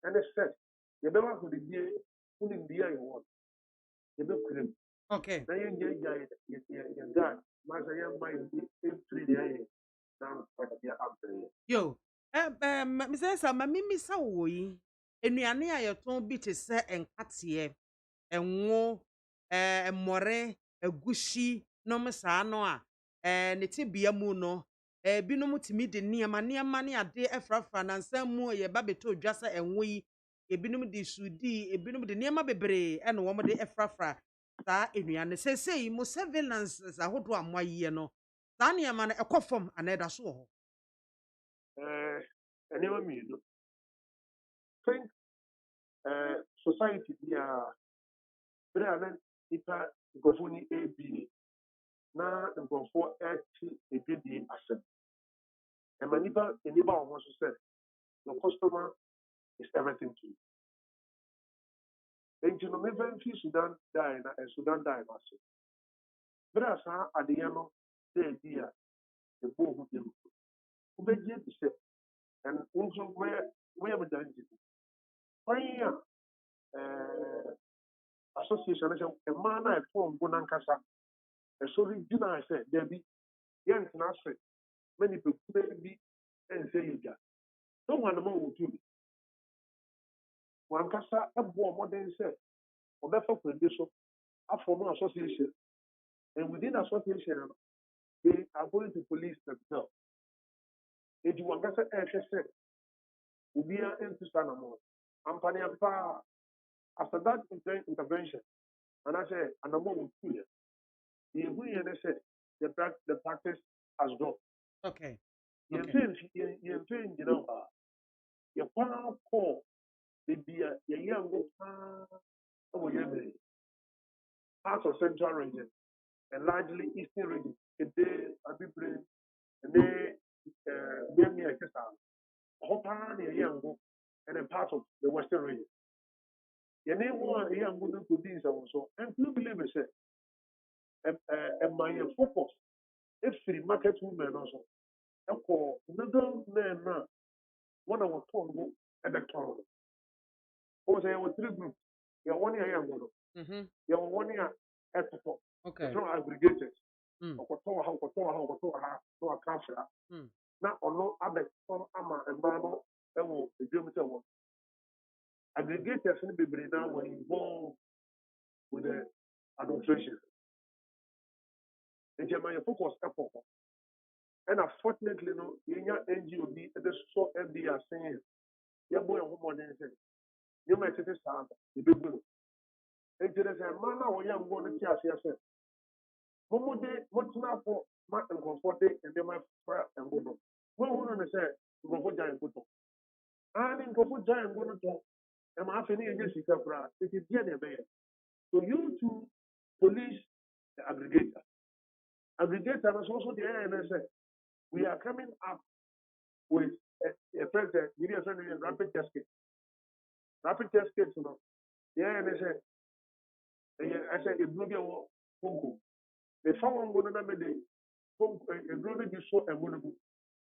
and it's said, you never have to be putting the air you want. You don't claim. Okay. Now you get that. Masaya might be 3 days. Now, they are after you. Yo. Mr. Sama, Mimi Sawoyi. Enuane a yɛtɔn bi te sɛ nkateɛ, ɛnwo, mmɔre, egusi, nom saa no a, ne te bia mu no, binom timi de nneɛma ne ade ɛfrafra nansa mu yɛba beto dwa sɛ ɛnwo yi, ebinom de sudi, ebinom de nneɛma bebree ɛna wɔn de ɛfrafra saa enuane. Sesei mo surveillance ahodoɔ a mo ayɛ no, saa nneɛma no ɛkɔ fam ana ɛda so wɔ hɔ. Anyway, me think society here, but I mean, if I go for the AB, now the go for a good asset. And my neighbor wants to say, the customer is everything to you. And you know, me very few Sudan die and Sudan die also. But as at the end of the idea, the boy who did who be here to say, and also where we done it. Why association is a man I form Bonankasa. And so we do not say, there be young nurse, many people be and say you got. No one more will do. One casa a boy more than say, or therefore, this a formal association. And within association, they are going to police themselves. If you want to say, will be an anti-sanamon. After that intervention, and I say, and the moment will kill you. The say the practice has dropped. Okay. You think, you know, your power call, they be a young part of Central region and largely Eastern region. They are people, and they made me a kiss out. Hopan, a young and a part of the Western region. Your name was a young woman to these also, and you believe it, and my focus, if the market women also, and for another man, one of our tongue at the town. Oh, there were 3 groups. You are 1 year young, you are 1 year at the top. Okay. It's not aggregated. No account for that. Now, or no other some ama and Bible, that will be doing so. Aggregators in the Bible now were involved with the administration. And my focus effort. And unfortunately, no, you NGO be the so FDR saying, "Your boy more than say, you might say this time, the big blue." And there is a man now, young one, the chair, yes, Momo de, what's now for Mark and comfort and then my prayer and go. Well, one say, go for giant photo. And in go for giant go to, and my afternoon against the camera, it is the bear. So you to police the aggregator. Aggregator was also the ANSA. We are coming up with a president, rapid test kit. Rapid test kits, you know. Yeah, and I said, it blew your phone. The phone one going to be a global so and one of them.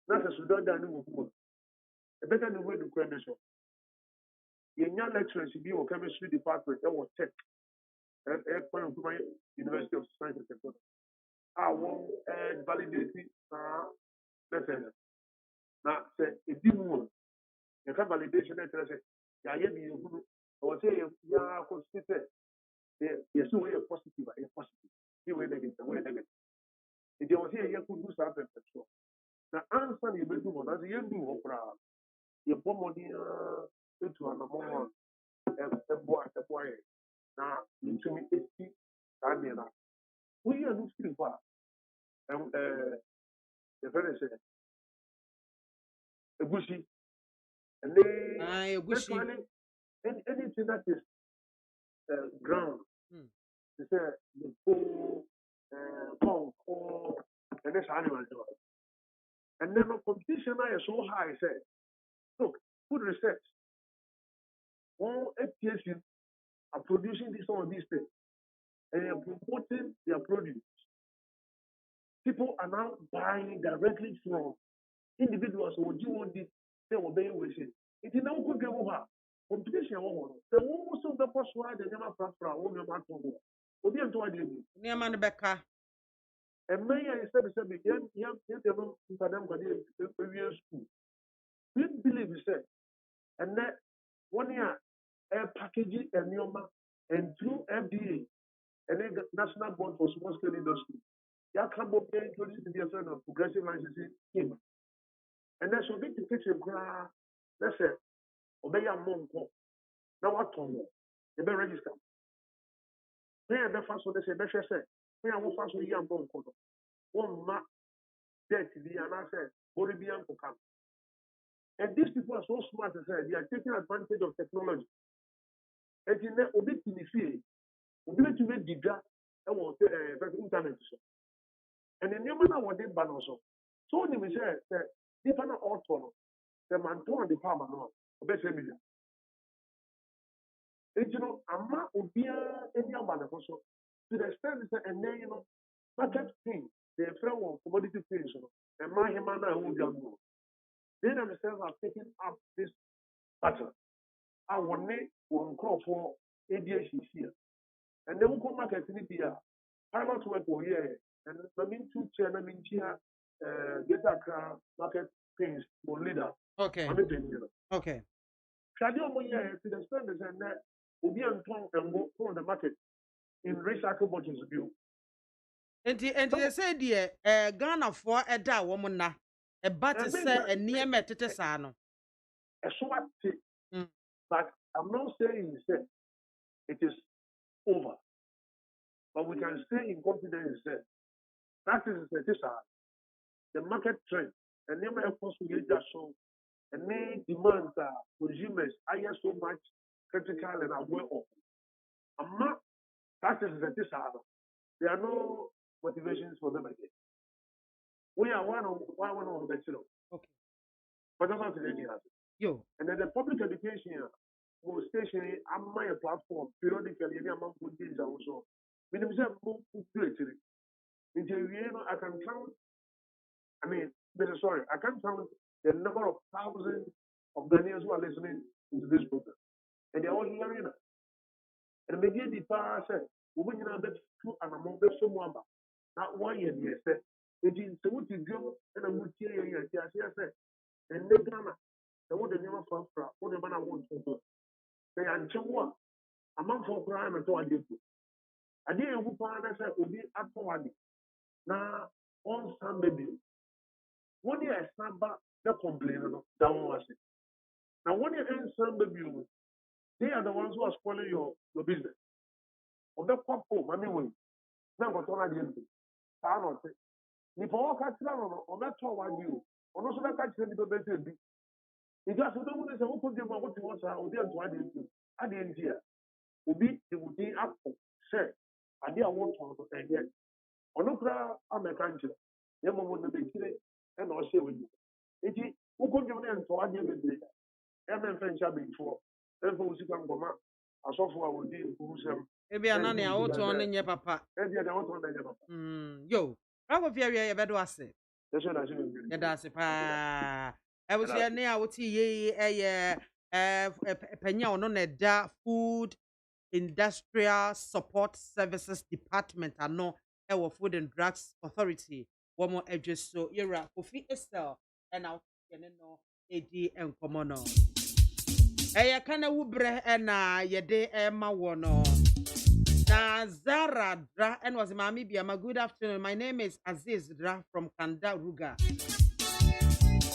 That's a Sudan dining with one. A better way to question. Young lecturers in your chemistry department, that was tech and point of my University of Science and Technology. I want validity. Let's say, now, say, it didn't work. You have validation, and say, yeah, I was saying, yeah, consider. Yes, way positive, a positive. You were negative, way negative. If you was here, you could do something. Now, answer you will do one as you do, your bomb into an amount a boy. Now, into me, it's we are looking for, and the very say, a bushy, and they Bushi. anything that is ground. They say the bull, and this animal. And then the competition is so high, say, look, food research, all FTSs are producing this all these things, and they are promoting their produce. People are now buying directly from individuals who do want this, they will be wishing. It is now good over. Competition, the also the first one, the Yama Prafra, or Yama Togo. Will be into idea. Nearman Becca. And may I say, young for them, school. We believe, you say, and that 1 year, packaging and Yoma, and through FDA, and then the National Board for Small Scale Industry. Ya come up there introduced to be a friend of progressive licensing scheme. And then so big to fix a gra, let's say, obey a monk. Now what Tom? They be register. They are the first one they say, they say, they are first one young monk. One mark debt the answer, or be young to come. And these people are so smart to say they are taking advantage of technology. And in that obey to the field, obey to make the gra, and what internet. And the new man what they ban also. So when we say if I'm not all for the man to the farmer no, obey million. And you know, I'm not obia any other also. To the extent that and then you know, market thing, the friend of commodity things, you know, and my man who go. They themselves are taking up this battle. I want it one call for ADHD here. And then we come market in the pilot work for here. And I mean to chair, I mean here, data market things for leader. Okay. I mean, Okay. Shadio Moya to the standards and that will be on tongue and go on the market in recycle bottles of you. And they say, dear, Ghana for a da woman na a butter say a near metasano. A swat, but I'm not saying it is over. But we can stay in confidence that is the market trend. And then of course we get that so and then demands consumers are so much critical and aware of. I'm not that is there are no motivations for them again. We are one of the children. Okay. But that's not the idea. Yo. And then the public education will station on my platform periodically any amount of days also. We don't have to do it. I can count. I mean, I can't count the number of thousands of Ghanaians who are listening to this program. And they're all hearing it. And maybe the power said, we will not be true and among the someone. Not 1 year, yes. It is so to go and I would hear you. Yes, and the Ghana, the one the never found for what the man I want to do. They are one among for crime and to a duty. I didn't who found us will be up for one. na on some baby. When you are snapper, the complain down was it. Now when you end some baby, they are the ones who are spoiling your business. Of the couple, mommy will. Now what on the end? I don't say. If all catch on that tour one you, or also that catch the baby. If you have to do this, I will put them on what you want to have to add the end here. Obi the would be up share. I did want to and yet. Onokra American. Yamma would be killed and I'll share with you. It is who could you then to add the every friend shall be for. Therefore, you can come out. I saw for our deal who some. Ebi anani a woto on nye papa. Ebi ada woto on nye papa. Yo, rago fia bedo ase. That's what I say. Ya da ase pa. E wo se ne a woti ye penya ono na da Food Industrial Support Services Department ano e wo Food and Drugs Authority. Wo mo edweso yera Kofi Estel and out yene no edi enkomo no. Eya kana wubre na yede ma wono. Na Zara Dra and was Mami Biama. Good afternoon. My name is Aziz Dra from Kandaruga.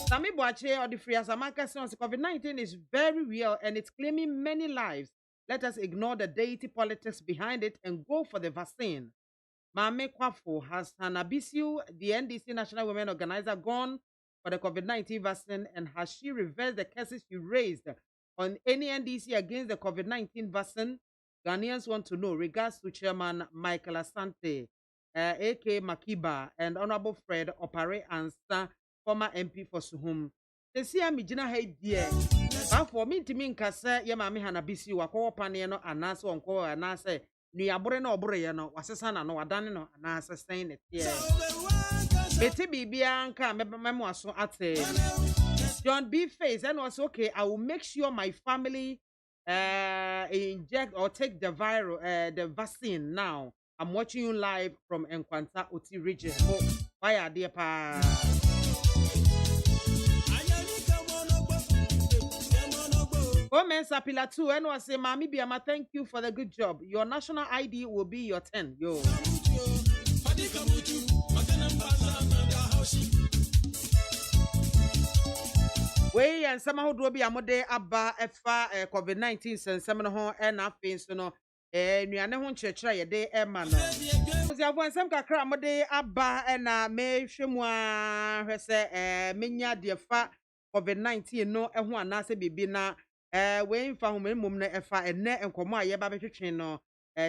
Sami Boache or the free Asamaka says COVID-19 is very real and it's claiming many lives. Let us ignore the deity politics behind it and go for the vaccine. MAAME AKWAFO has Hanabisiu, the NDC National Women Organizer, gone for the COVID-19 vaccine, and has she reversed the cases she raised on any NDC against the COVID-19 vaccine? Ghanaians want to know. Regards to Chairman Michael Asante, A.K. Makiba, and Honorable Fred Opare Ansa, former MP for Suhum. They see me jina hey dear. But for me to mean kasa ya mami Hanabisi wako pane no anaso onko anase ni abure no obure no wasesa na no wadane no anase saying it here. Beti bibia nka memo aso ate. John B. Face and was okay. I will make sure my family inject or take the the vaccine now. I'm watching you live from Enkwanta Oti region. Oh, why are they pa? Women Sapila 2 and was say, Mami Biama, thank you for the good job. Your national ID will be your 10. Yo. We and somehow do be a mode abba efa COVID-19 since some ho and afin so no nuane ho chechra ye de e ma no. Osi afon sam kakra mode abba na me hwemu a hwese menya de fa COVID-19 no e ho anase bibi na we mfa ho mum na efa enne enkomo a ye ba betwetwen no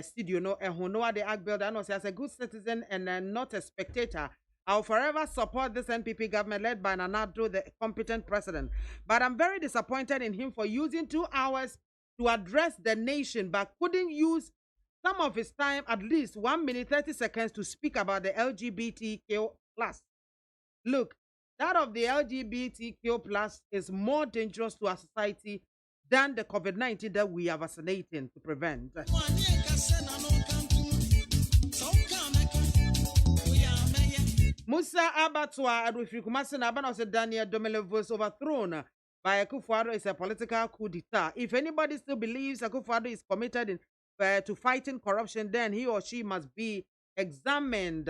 studio no e ho no ade agbuild and say as a good citizen and not a spectator. I'll forever support this NPP government led by Nanado, the competent president. But I'm very disappointed in him for using 2 hours to address the nation, but couldn't use some of his time, at least 1 minute 30 seconds, to speak about the LGBTQ+. Look, that of the LGBTQ+ is more dangerous to our society than the COVID-19 that we are vaccinating to prevent. Musa Abatwa Adolfi Kumasi Nabana said Daniel Domele was overthrown by Akufo-Addo is a political coup d'etat. If anybody still believes Akufo-Addo is committed to fighting corruption, then he or she must be examined.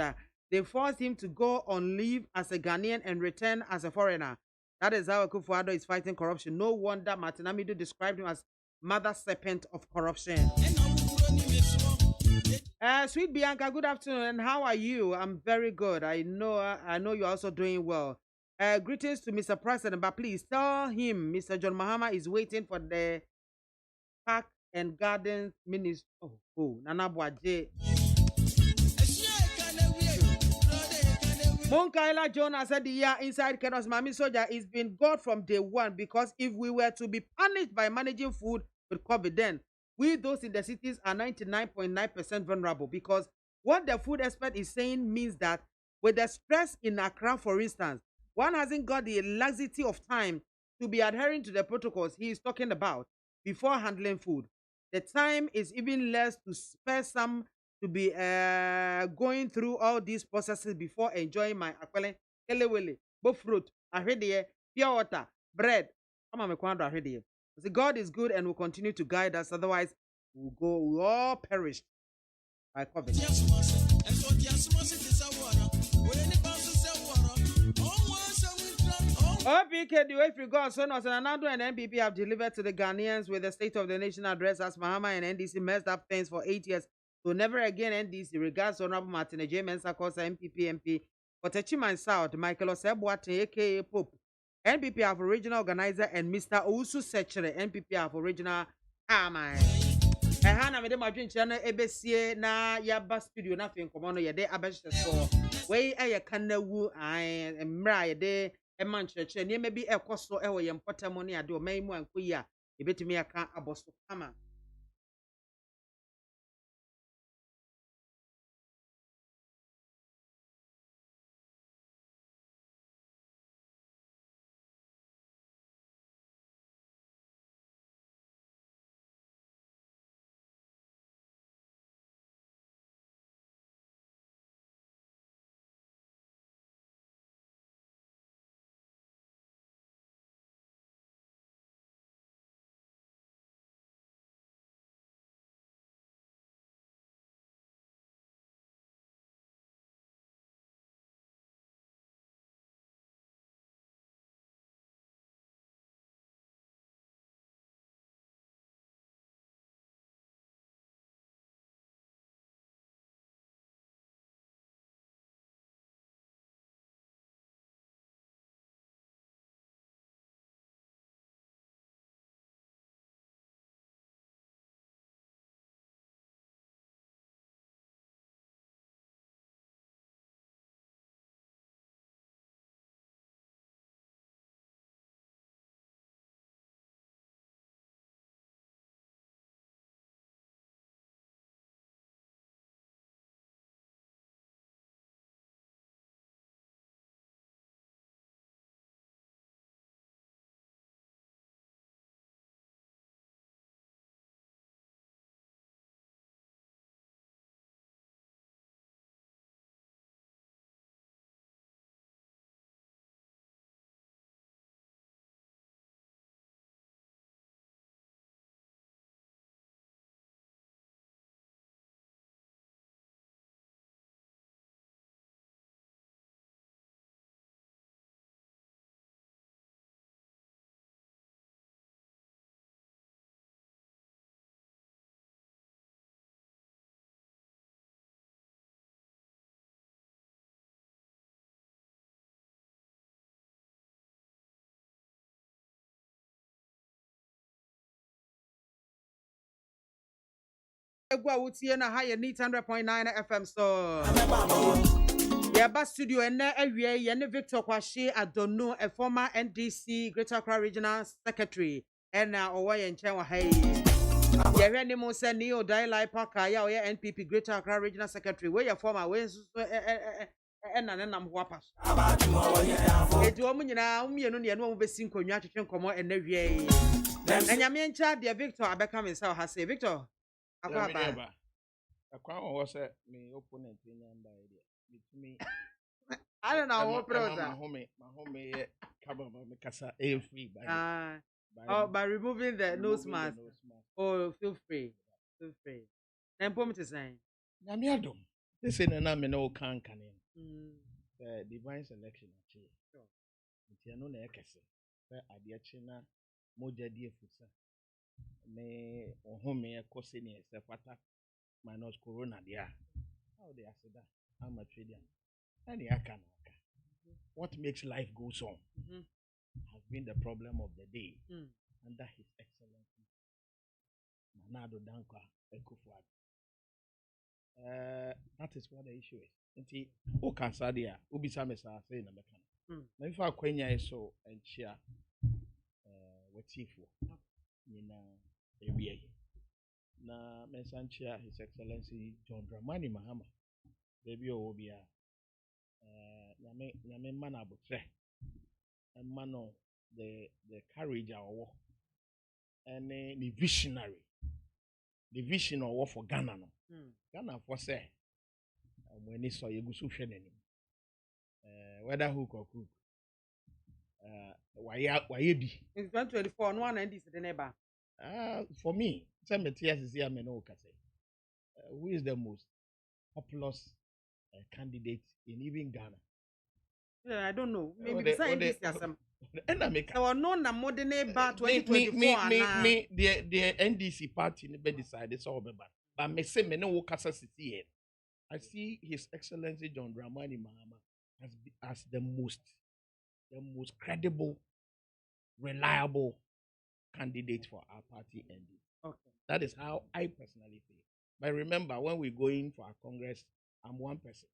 They forced him to go on leave as a Ghanaian and return as a foreigner. That is how Akufo-Addo is fighting corruption. No wonder Martin Amidu described him as mother serpent of corruption. Sweet Bianca, good afternoon, and how are you? I'm very good. I know you're also doing well. Greetings to Mr. President, but please tell him Mr. John Mahama is waiting for the Park and Gardens Ministry. Nana Boaje. Monkaila Jonah said the year inside Kenos Mami Soja is been God from day one, because if we were to be punished by managing food with COVID, then we, those in the cities, are 99.9% vulnerable, because what the food expert is saying means that with the stress in Accra, for instance, one hasn't got the laxity of time to be adhering to the protocols he is talking about before handling food. The time is even less to spare some to be going through all these processes before enjoying my akwele, kelewele, both fruit, ahedie, pure water, bread. God is good and will continue to guide us. Otherwise, we'll all perish by COVID. OPK, the way if you go, so not another and NPP have delivered to the Ghanaians with the State of the Nation address as MAAME and NDC messed up things for 8 years. So never again NDC regards Honorable Martin J. Mensah MPP MP for Techiman South, Michael Osebwate, aka Pope. NPP have original organizer and Mr. Ousu Sechere, NPP have original Amai. Hana mede madwen kire no ebesie na yaba studio na fe nkomo no yede abehye so we kanawu mra yede man church ne bi ekoso ewo ye mpotamo ne ade o man mu ankoyi a ebetumi aka aboso kama. Egwa wutie na ha ye 100.9 FM so yaba studio ene awie ye ne Victor Kwashe Adonu, a former NDC Greater Accra Regional Secretary and owo ye nchen wa ha ye hwe ni mo se ni Odai Parker ya oye NPP Greater Accra Regional Secretary we ye former we so na ne nam ho apas edu omu nyina umienu ne no besi nkonwa twetwe nkomo ene wie na nyame ncha de Victor abeka me sa ha say Victor Akwaba. Akwa was me opponent in number me. I don't know what brother. My home cover me kasa free by removing the nose mask. Oh, feel free. Feel free. Then put me to say. Nyame adom. This is na me no kan divine selection actually. Nti no na ekese. Ade achi na moja die fusa. Me ohome ekose ni esefata minus corona dia. How they say that? I'm a trader. Any aka. What makes life go on has been the problem of the day under His Excellency Manado Dankwa Ekufuad. That is what the issue is. Nti o kasa dia obisa me say na meka. Na ifa kwanya so enchia watifo. Nina ewie. Na mensanchia His Excellency John Dramani Mahama. Baby obia nyame man abotre and man of the courage our and the visionary the vision of for Ghana no Ghana for say when he saw you go so whether hook or crook why be in 2024 no one and this the neighbor for me some tears is here me no say who is the most populous candidates in even Ghana. Yeah, I don't know. Maybe What beside they- this, some. And I make So no na modern ba me 2024 na. the NDC party be decided so be bad. But me say me no wo kasa sisi here. I see His Excellency John Dramani Mahama as the most credible, reliable candidate for our party NDC. Okay. That is how I personally feel. But remember, when we go in for our Congress, I'm one person.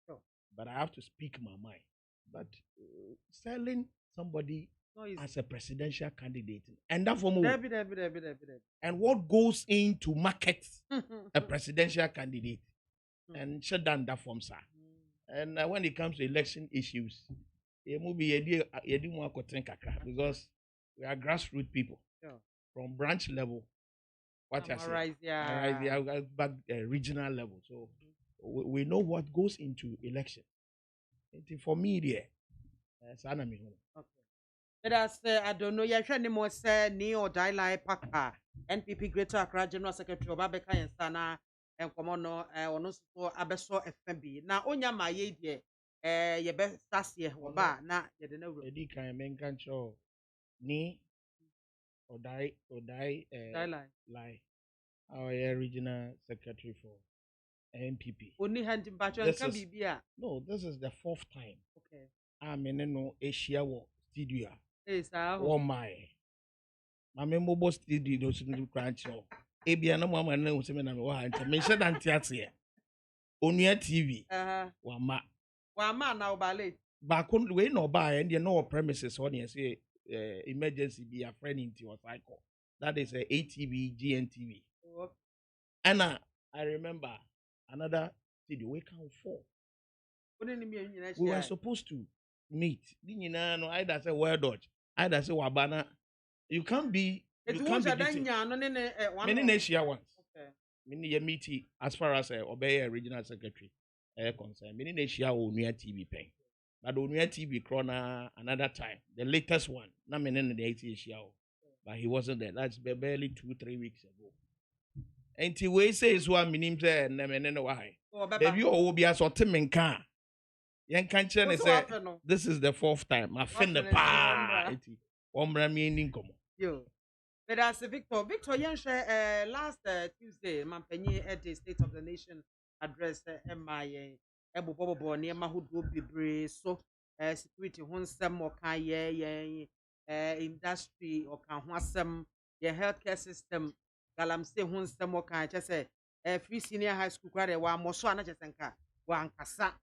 Sure. But I have to speak my mind. But selling somebody No, it's as a presidential candidate, and that for me, Debbie. and what goes into market a presidential candidate, and shut down that form, sir. And when it comes to election issues, because we are grassroots people Yeah. from branch level. What I say, Summarize, back regional level. So we know what goes into election. For me, there, Okay. Let us I don't know. Yeah, any more say ni or die like Paka NPP Greater Accra General Secretary Obabeka and Sana and Comono ono so abeso FMB. Na onya ma ye die ye be start here oba na ye de na Edi kan men kan cho ni or die die like. lie our regional secretary for NPP. Oni hand bacho This nka is- bibia. No, this is the fourth time. Okay. I'm in no Asia war studio. Eh sa ho. One my. My mobile studio those new crunch. Ebia na mama na useme na me wa nta. Me sheda ntiate ye. Onua TV. Wama. Wa ma na obale. Back on we no buy and you know premises on you say emergency be a friend into your cycle. That is a ATV, GNTV. Okay. And I remember another studio we count four. Oni ni me nyina We were share. supposed to meet. No, either say well dodge, either say wabana. You can't be It you won't can't be dan meeting. nya no ne one. Many Asia once. Okay. Many meeting as far as obey a regional secretary concerned. Many Asia will near TV pay. But on near TV corner another time. The latest one, not many the Asia. But he wasn't there. That's barely 2-3 weeks ago. And he says one minim say and why. Oh The baba. view will be a sort of car. Yan can't say this is the fourth time. My friend the pa. Ombra meaning come. Yo. But as Victor yen share last Tuesday mampanyi at the State of the Nation address MIA ebobobo ne mahodo bebre so security ho nsem o kan ye industry o kan ho asem ye healthcare system galamsey ho nsem o kan che free senior high school kware wa moso ana che senka wa ankasa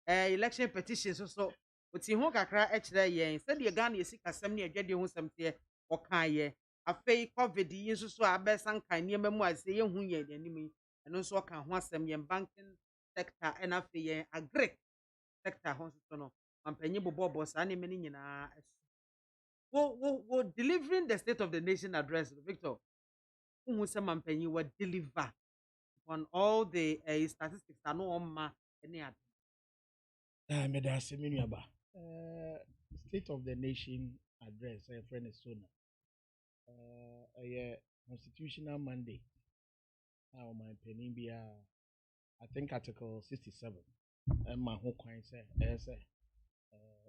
election petitions so oti ho kakra e kire yen se de Ghana yesi kasem ne adwade ho nsem te o kan ye afei covid yi nso so abesan kan niema mu ase ye hu ye anim eno nso kan ho asem ye banking sector and afei ye agric sector ho nso no mampanyi bobo sa ne meni nyina wo delivering the State of the Nation address Victor who say mampanyi will deliver on all the statistics no on ma any other Me da se menu aba. State of the Nation address friend is sona. A constitutional mandate. Now my penibia, I think Article 67. And my whole coin say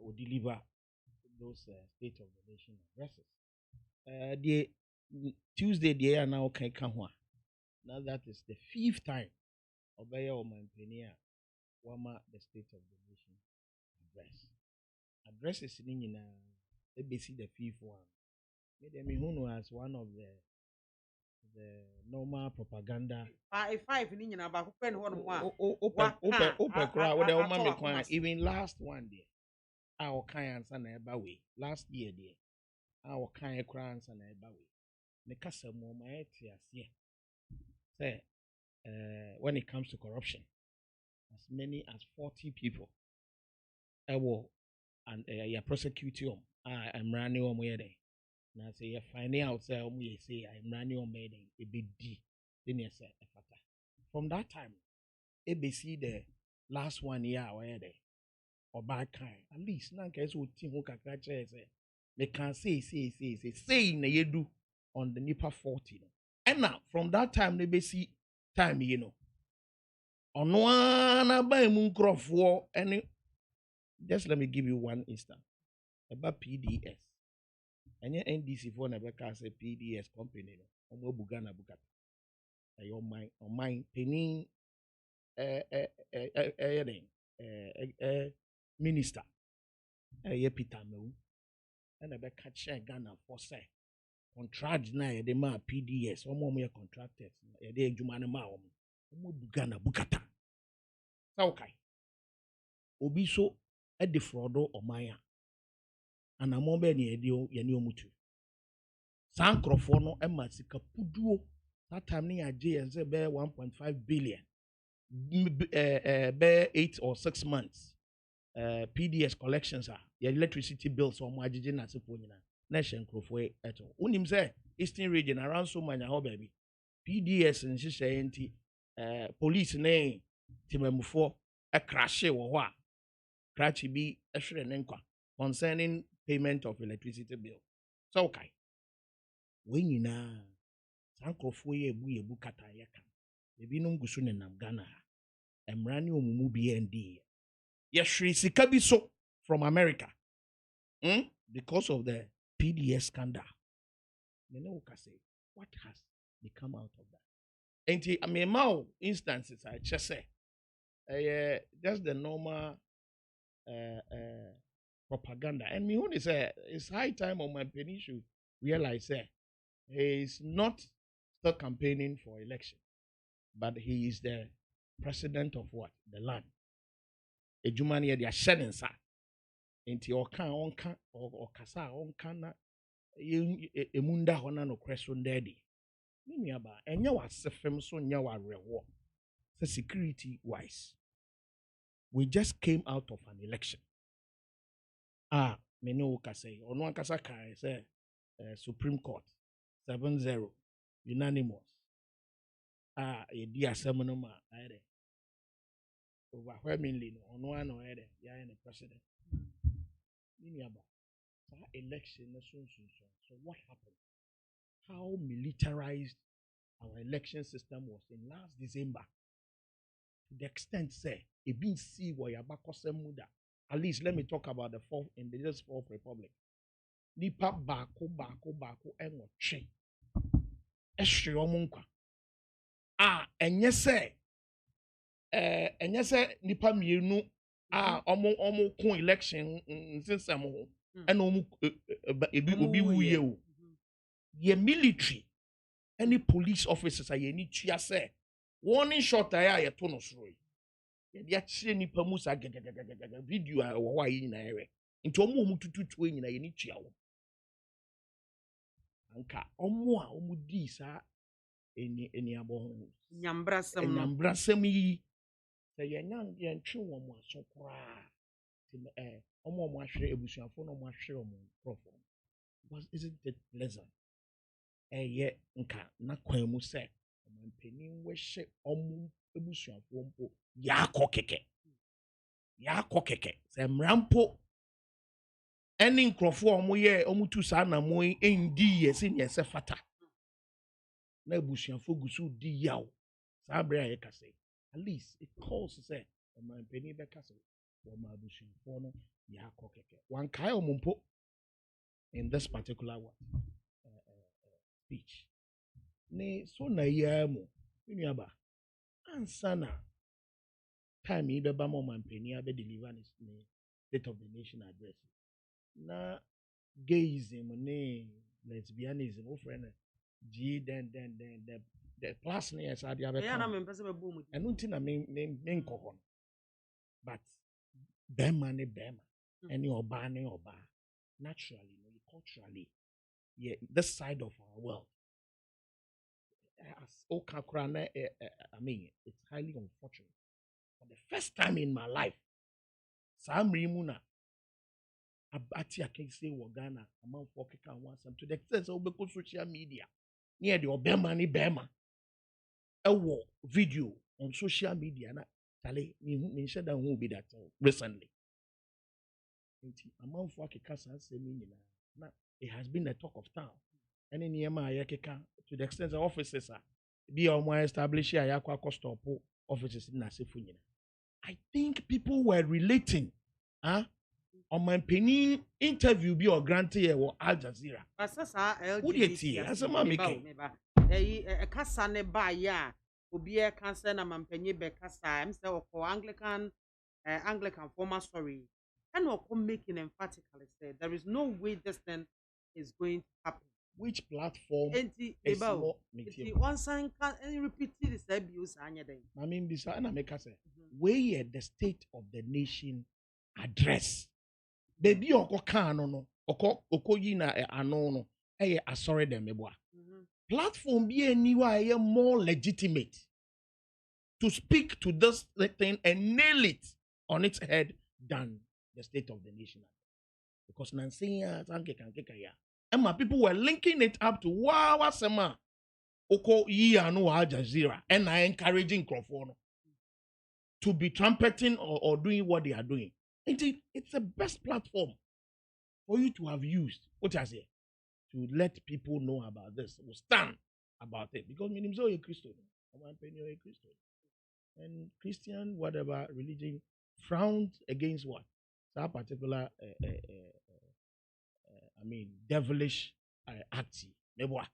will deliver those State of the Nation addresses. The Tuesday they are now can come. Now that is the 5th time obey or my penia wama the State of the Nation address. Addresses in ABC the 5th one. Maybe who as one of the normal propaganda. Five ni nyina ba ko pen ho no a Open crowd with the mama kwan even last one day. Our clients and eba way last year there. Our client crowds and eba way. Me kasa mo ma etiasie. Say when it comes to corruption, as many as 40 people and you prosecute them. I'm running on where they. Now say you're finding out say I'm running on where they be D. Then you say from that time, ABC the last 1 year where they or back kind at least now case who team who can catch say they can say in the do on the NIPA 40. And now from that time they see time Ono ana ba mu nkrofo any. Just let me give you one instance about PDS. Any NDC for never cast a PDS company. Omo bugana bugata. Your mind penny minister Peter Mewu and I catch Ghana for say contract na the ma PDS omo me contractors de adwuma ne ma omo bugana bugata. Okay. Obi so e defraudo omanya ana mo be ne ye ne omutu sankrofo no e ma sika puduo that time ne age yen say be 1.5 billion be 8 or 6 months PDS collections are your electricity bills or agege na sepo nyina na hye nkrofo eto unim say eastern region around so manya ho baby PDS nhyehyɛ enti police ne timamufo e crashe wo ho a crash bi ehwere ne nkwa concerning payment of electricity bill so okay we nyina sankrofo ye ebu kata ye kan ebi no ngusu ne nam Ghana emra ne omumu BND ye hwere sika bi so from America because of the PDS scandal me no ka say what has become out of that enti I mean mau instances I just say just the normal propaganda and me only say it's high time on my penny should realize he is not still campaigning for election but he is the president of what the land ejumani they are shedding sa enti onka okasa onka na emunda hona no kreso ndedi nini aba enye wasefem so nya warewo so security wise we just came out of an election me no ka say ono ankasa kai say Supreme Court 7-0 unanimous e di asem no ma ayre overwhelmingly no ono ano ayre ya the president nini aba that election no so what happened how militarized our election system was in last December to the extent say e bin see where yabakosem muda at least let me talk about the fourth in the just fourth republic nipa bako enwotwe ehwe omunkwa enye se nipa mienu omo kun election system ho ena omo obi wuye o ye military any police officers are ye ni tua se warning shot ya to no soro ye akire nipa musa video a wo wa yi na ere nti omo tututu nyina ye ni tua wo anka omo di sa eni abo nyambrasem yi se ye nyang ye ntwe wo mo asokora ti omo ahwere ebusuafo no mo ahwere omo profo was isn't it pleasant ye nka na kwan mu se omanpenin we hye omo ebusuafo mpo yakọ keke se mrampo eni nkrofo omo ye omo tu sa na mo endi ye se ne se fata na ebusuafo gusu di yaw sa bra ye kase at least it calls say omanpenin be kase o ma ebusuafo no yakọ keke wan kai omo mpo in this particular one speech ne so na yamu nuaba ansana time yi beba mo mampenia be deliver ni state of the nation address na gayism ne lesbianism o friend g then the class ne yes adia be ya na me pese be bo mu enu nti na me nkoko but bema any oba ne oba naturally no culturally yeah this side of our world as Okakrana, I mean, it's highly unfortunate. For the first time in my life, Sam Rimuna, Abati Akense Wagana, among Fokeka and some to the extent of social media, near the Obama, a war video on social media, and Tale, mentioned that won't be that recently. Among Fokeka, it has been the talk of town. And in Yama Yakeka, to the extent of offices are be on my establish a yakwa stop offices in Nasifunyina. I think people were relating. On my penny interview be or grantee or Al Jazeera. Who did he? As a mammy came. A casa ne ba ya. Obi a cancer na mampenye be casa. I'm still for Anglican former story. And we're making emphatically said there is no way this thing is going to happen. Which platform is not one sign can repeat this abuse? I mean, this I make us say, where the state of the nation address. Baby oko kan no oko yi na ano no eh asore dem eboa. Platform be anywhere more legitimate to speak to this thing and nail it on its head than the state of the nation. Because Nancy and people were linking it up to wow sema oko yi anu Al Jazeera and I encouraging Crawford to be trumpeting or doing what they are doing. It's the best platform for you to have used. What I say? To let people know about this, to stand about it. Because meaning so a Christian. And Christian, whatever religion, frowned against what? That particular, devilish act. Another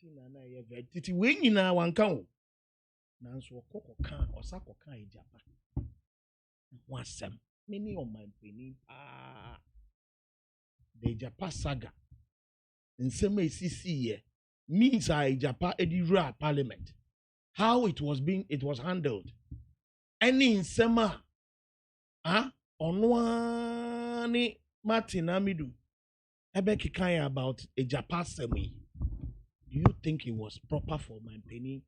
thing, and when you know one count, Nanso Koko kan, Osako kan Ejapa. Wasem, many on my penny, the Ejapa saga. In some CC means Ejapa Edira Parliament. How it was handled. Any in Sema, Onwani Martin Amidu, Ebeki Kaya about Ejapa Semi. Do you think it was proper for my penny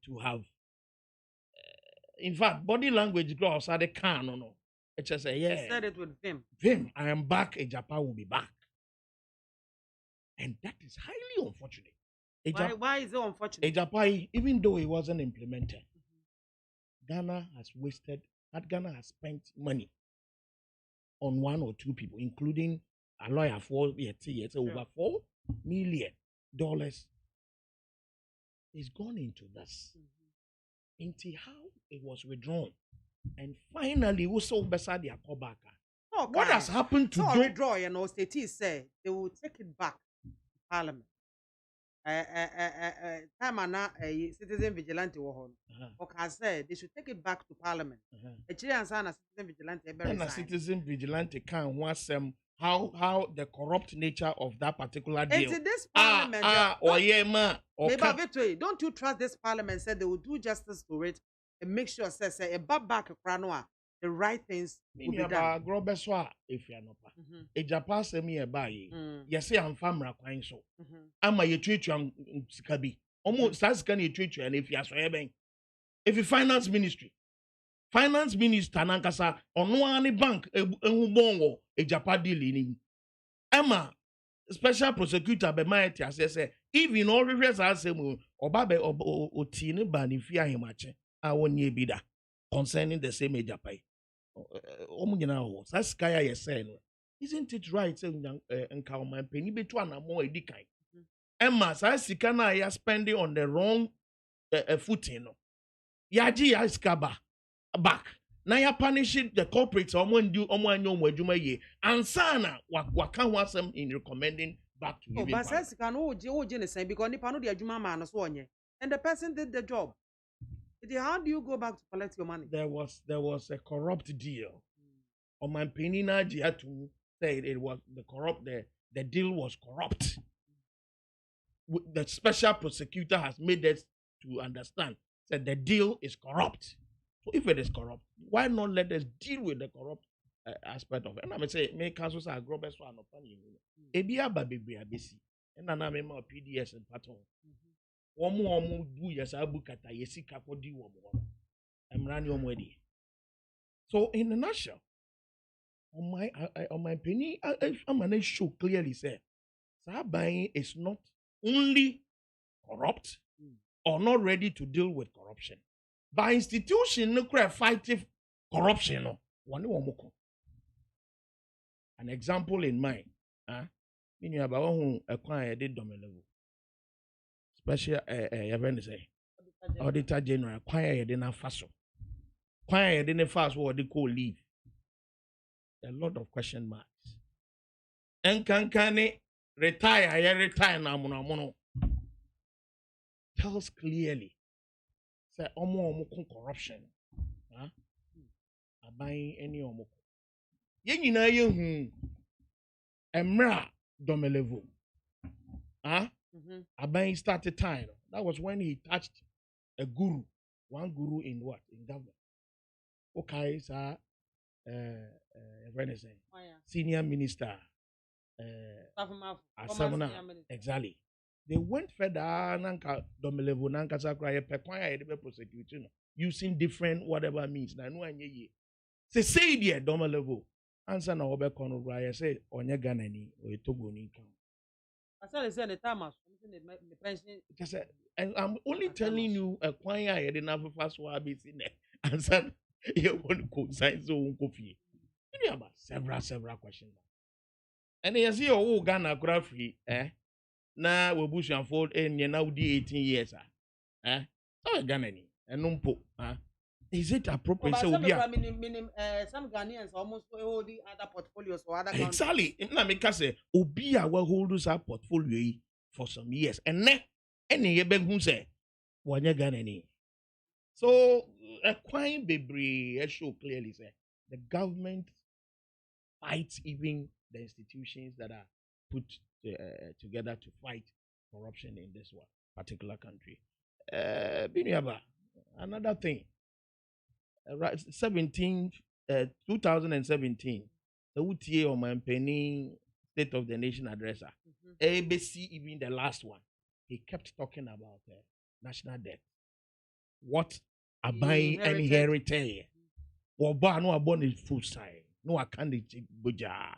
to have? In fact, body language gloves are the can or no. It's just a yeah. He said it with Vim. Vim, I am back. Ejapa will be back. And that is highly unfortunate. Why is it unfortunate? Ejapa, even though it wasn't implemented, Ghana has spent money on one or two people, including a lawyer for over $4 million is gone into this. Into how it was withdrawn. And finally, also beside the Akobaka. What has happened to do withdraw, you know, state say they will take it back to Parliament. Time and citizen vigilante war. Okay, said they should take it back to Parliament. A Chilean son as citizen vigilante. And a citizen vigilante can want how the corrupt nature of that particular deal. It's this Parliament. Don't you trust this Parliament? Said they will do justice to it and make sure say a back the right things will be done. If you are not, a Japan semi a buy. Yes, I'm family quine so. I'm a treat you sikabi. Almost that's can you treat you and if you are so if you finance minister nankasa on one bank bongo a Japan deal in him. Emma special prosecutor be mighty as say even all reverse as say or babe or tini bani fear him match. I won't ye be that concerning the same Japan. That's Kaya is saying. Isn't it right saying and count my penny between a more edikai? Emma says Sikana ya spending on the wrong footing. Yaji iskaba back. Now you punishing the corporates and sana wakan was them in recommending back to you. But says can say because Nipano the Juma man and the person did the job. How do you go back to collect your money? There was a corrupt deal. On my penina had to say it was the deal was corrupt. The special prosecutor has made us to understand that the deal is corrupt. So if it is corrupt, why not let us deal with the corrupt aspect of it? And I may say, make councils are grow best one upon you. Ebia baby abisi. And I may more PDS and pattern. One more do yes, I book at a yesika for D one more. I'm running on wedding. So in a nutshell, on my penny, I'm gonna show clearly say Sabain is not only corrupt or not ready to deal with corruption. By institution, no fighting corruption. An example in mind, meaning about who acquired it dominable. Special event say Auditor General, quiet in a faso. Quiet in a fast what they call leave. A lot of question marks. And can retire? I retire now, mono. Tells clearly. Say, omo corruption. Huh? I buy any omo. Yen na ye emra domelevo. Huh? I buy started time. That was when he touched a guru. One guru in what? In government. Okay, sir. Senior minister. Exactly. They went further nanka domelevo nanka sakra pekwanya ebe prosecution using different whatever means. Na no anye ye. Say there domelevo. Answer na obe kono bra say onye Ghana ni o Togo ni kan. I said say the time the pension. And I'm only telling you a kwanya I didn't have first one be seen there. Answer you want to sign so unko fie. You about several questions. And you see oh Ghana kura free na we bush and fold and you now di 18 years so Ghana ni enumpo is it appropriate so be some Ghanaians almost hold the other portfolios or other exactly na me ka say obi a we hold this portfolio for some years and any ebe hu say wanya Ghana ni so a crime bebre show clearly say the government fights even the institutions that are put together to fight corruption in this one particular country. Biniaba, another thing. 2017, the UTA or my penny State of the Nation addresser, ABC, even the last one, he kept talking about national debt. What a buying and inherited. Well, no abon full side. No, I can't buja.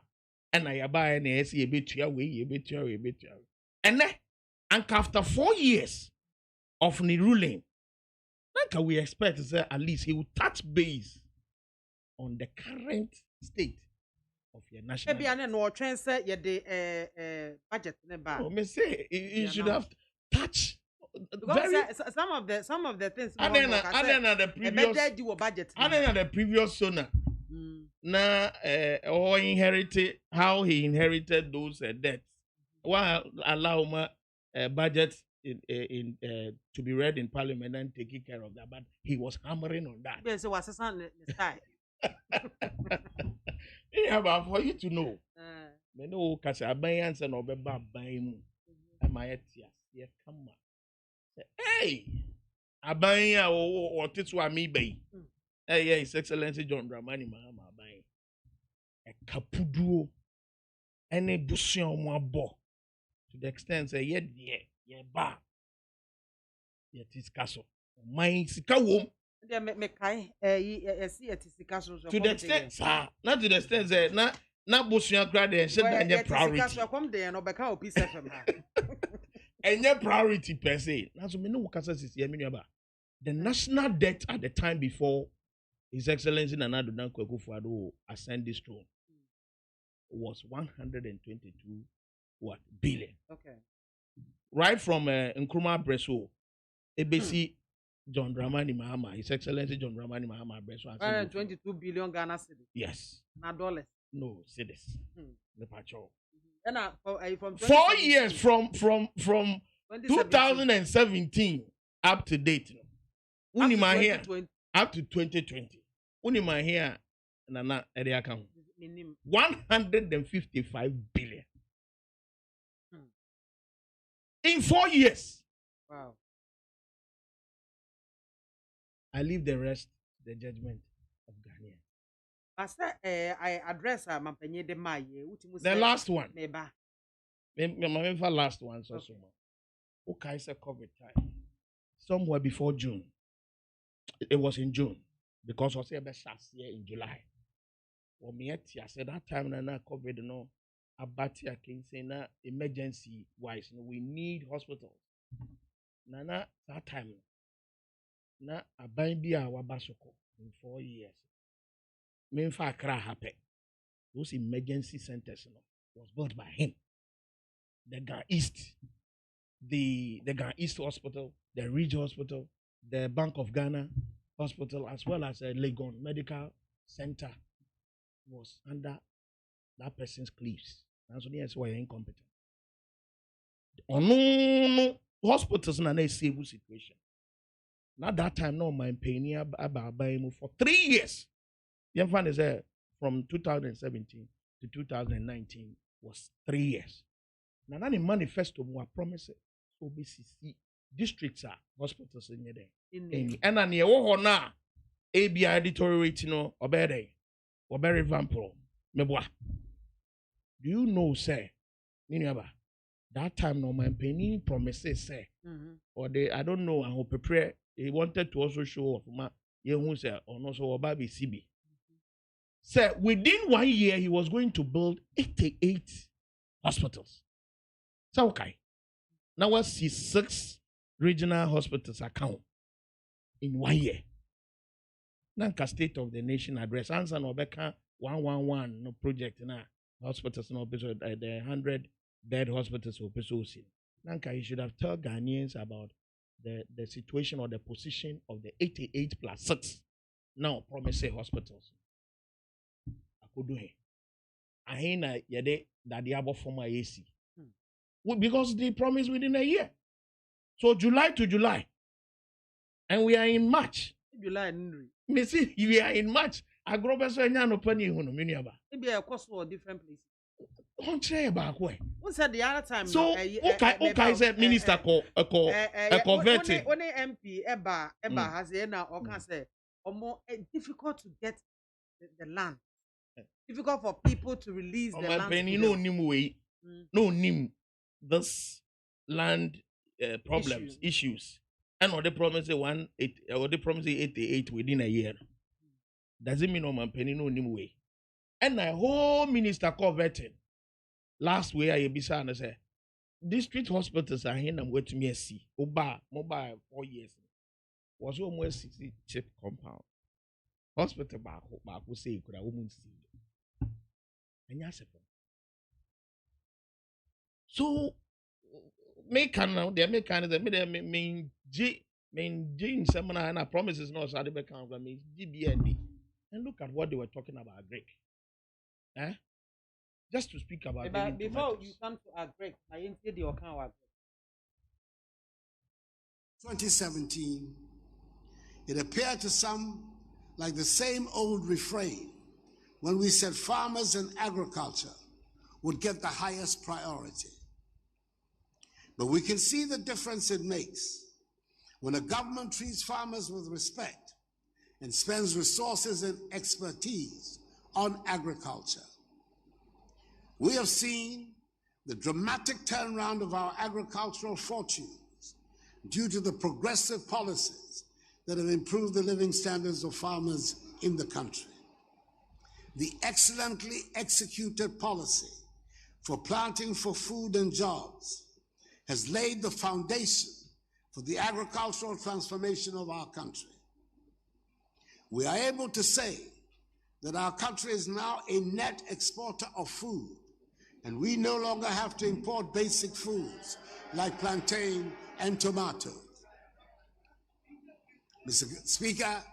And I buy an AC a bit away. And then, and after 4 years of the ruling, like we expect to say at least he will touch base on the current state of your national. Maybe I know transfer the budget. No, me say you should have touched. Some of the things. And then the previous sona. Na or inherited how he inherited those debts. Why allow my budget in to be read in Parliament and taking care of that? But he was hammering on that. Yes, it was a son. Yeah, for you to know. Me know because Abayans and Obeba Baymu. Am I yes, come on. Hey, Abaya or Titswa me bay. Hey, His Excellency John Dramani Mahama Bay. A capuduo and a bushon wabo to the extent say, yeah, ba. Yet is castle. My Sikawum. To the extent, sir, not to the extent that not bushon crowd and said that priority. And your priority per se. That's what we know. The national debt at the time before His Excellency Nana Addo Dankwa Akufo-Addo ascend this throne was 122 billion. Okay. Right from Nkrumah Bresso, ABC John Dramani Mahama, His Excellency John Dramani Mahama Bresso. 122 billion Ghana cedis. Yes. Not dollars. No cedis. The patrol. From 4 years from 2017 up to date. Up to 2020. Unima here Nana area account. 155 billion. In 4 years. Wow. I leave the rest to the judgment of Ghanaian. Pastor, I address Mampenye de Maye. The last one. Neba. My last one. So okay, it's a COVID time. Somewhere before June. It was in June. Because I was here in July. Well, I said that time na COVID no abati can say na emergency wise. No, we need hospitals. Nana that time na aban bi a wabasoko in 4 years. Memfa Accra happen. Those emergency centers was built by him. The Ghana East, the Ghana East Hospital, the Ridge Hospital, the Bank of Ghana Hospital, as well as a Legon Medical Center, was under that person's cliffs. That's why you're incompetent. No hospitals in a stable situation. Not that time, no, my penny about for 3 years. The fund is from 2017 to 2019 was 3 years. Now, that manifesto more promise OBCC districts are hospitals in there. And then you na ABI editorial rating no obey vampro meboa. Do you know, sir? That time no my penny promises say or they I don't know, I hope prepare. He wanted to also show off ma who say or no so obabi CB. Sir, within 1 year he was going to build 88 hospitals. So okay. Now what's 6 regional hospitals account in 1 year? Nanka State of the Nation address answer no beka 111 no project na hospitals no episode the 100-bed hospitals or episode. Nanka you should have told Ghanaians about the situation or the position of the 88 plus 6 now promise hospitals. I could do it. I ain't yede that the above for my AC. Because they promised within a year. So July to July. And we are in March. July, me see, we are in March. I grow better than no penny who no miniaba. Maybe a cost for different places. Don't say about way. Who said the other time? So, okay, said minister call converted. When MP Eba has now, or can say, or more difficult to get the land. Difficult for people to release the land. Penny, no nim way, no nim. This land problems, issues. And what they promise 88 within a year. Doesn't mean no man penny no nim way. And a whole minister converted. Last way I be saying say district hospitals are here and wait me see. Oba mobile 4 years. Was almost 60 cheap compound. Hospital back who say you could have woman see. And yes, so make now they make kind of the main G seminar and promises no so they become GBND. And look at what they were talking about Greek. Just to speak about before you come to our Greek, I ain't the account. 2017, it appeared to some like the same old refrain when we said farmers and agriculture would get the highest priority. But we can see the difference it makes when a government treats farmers with respect and spends resources and expertise on agriculture. We have seen the dramatic turnaround of our agricultural fortunes due to the progressive policies that have improved the living standards of farmers in the country. The excellently executed policy for planting for food and jobs has laid the foundation for the agricultural transformation of our country. We are able to say that our country is now a net exporter of food, and we no longer have to import basic foods like plantain and tomatoes. Mr. Speaker,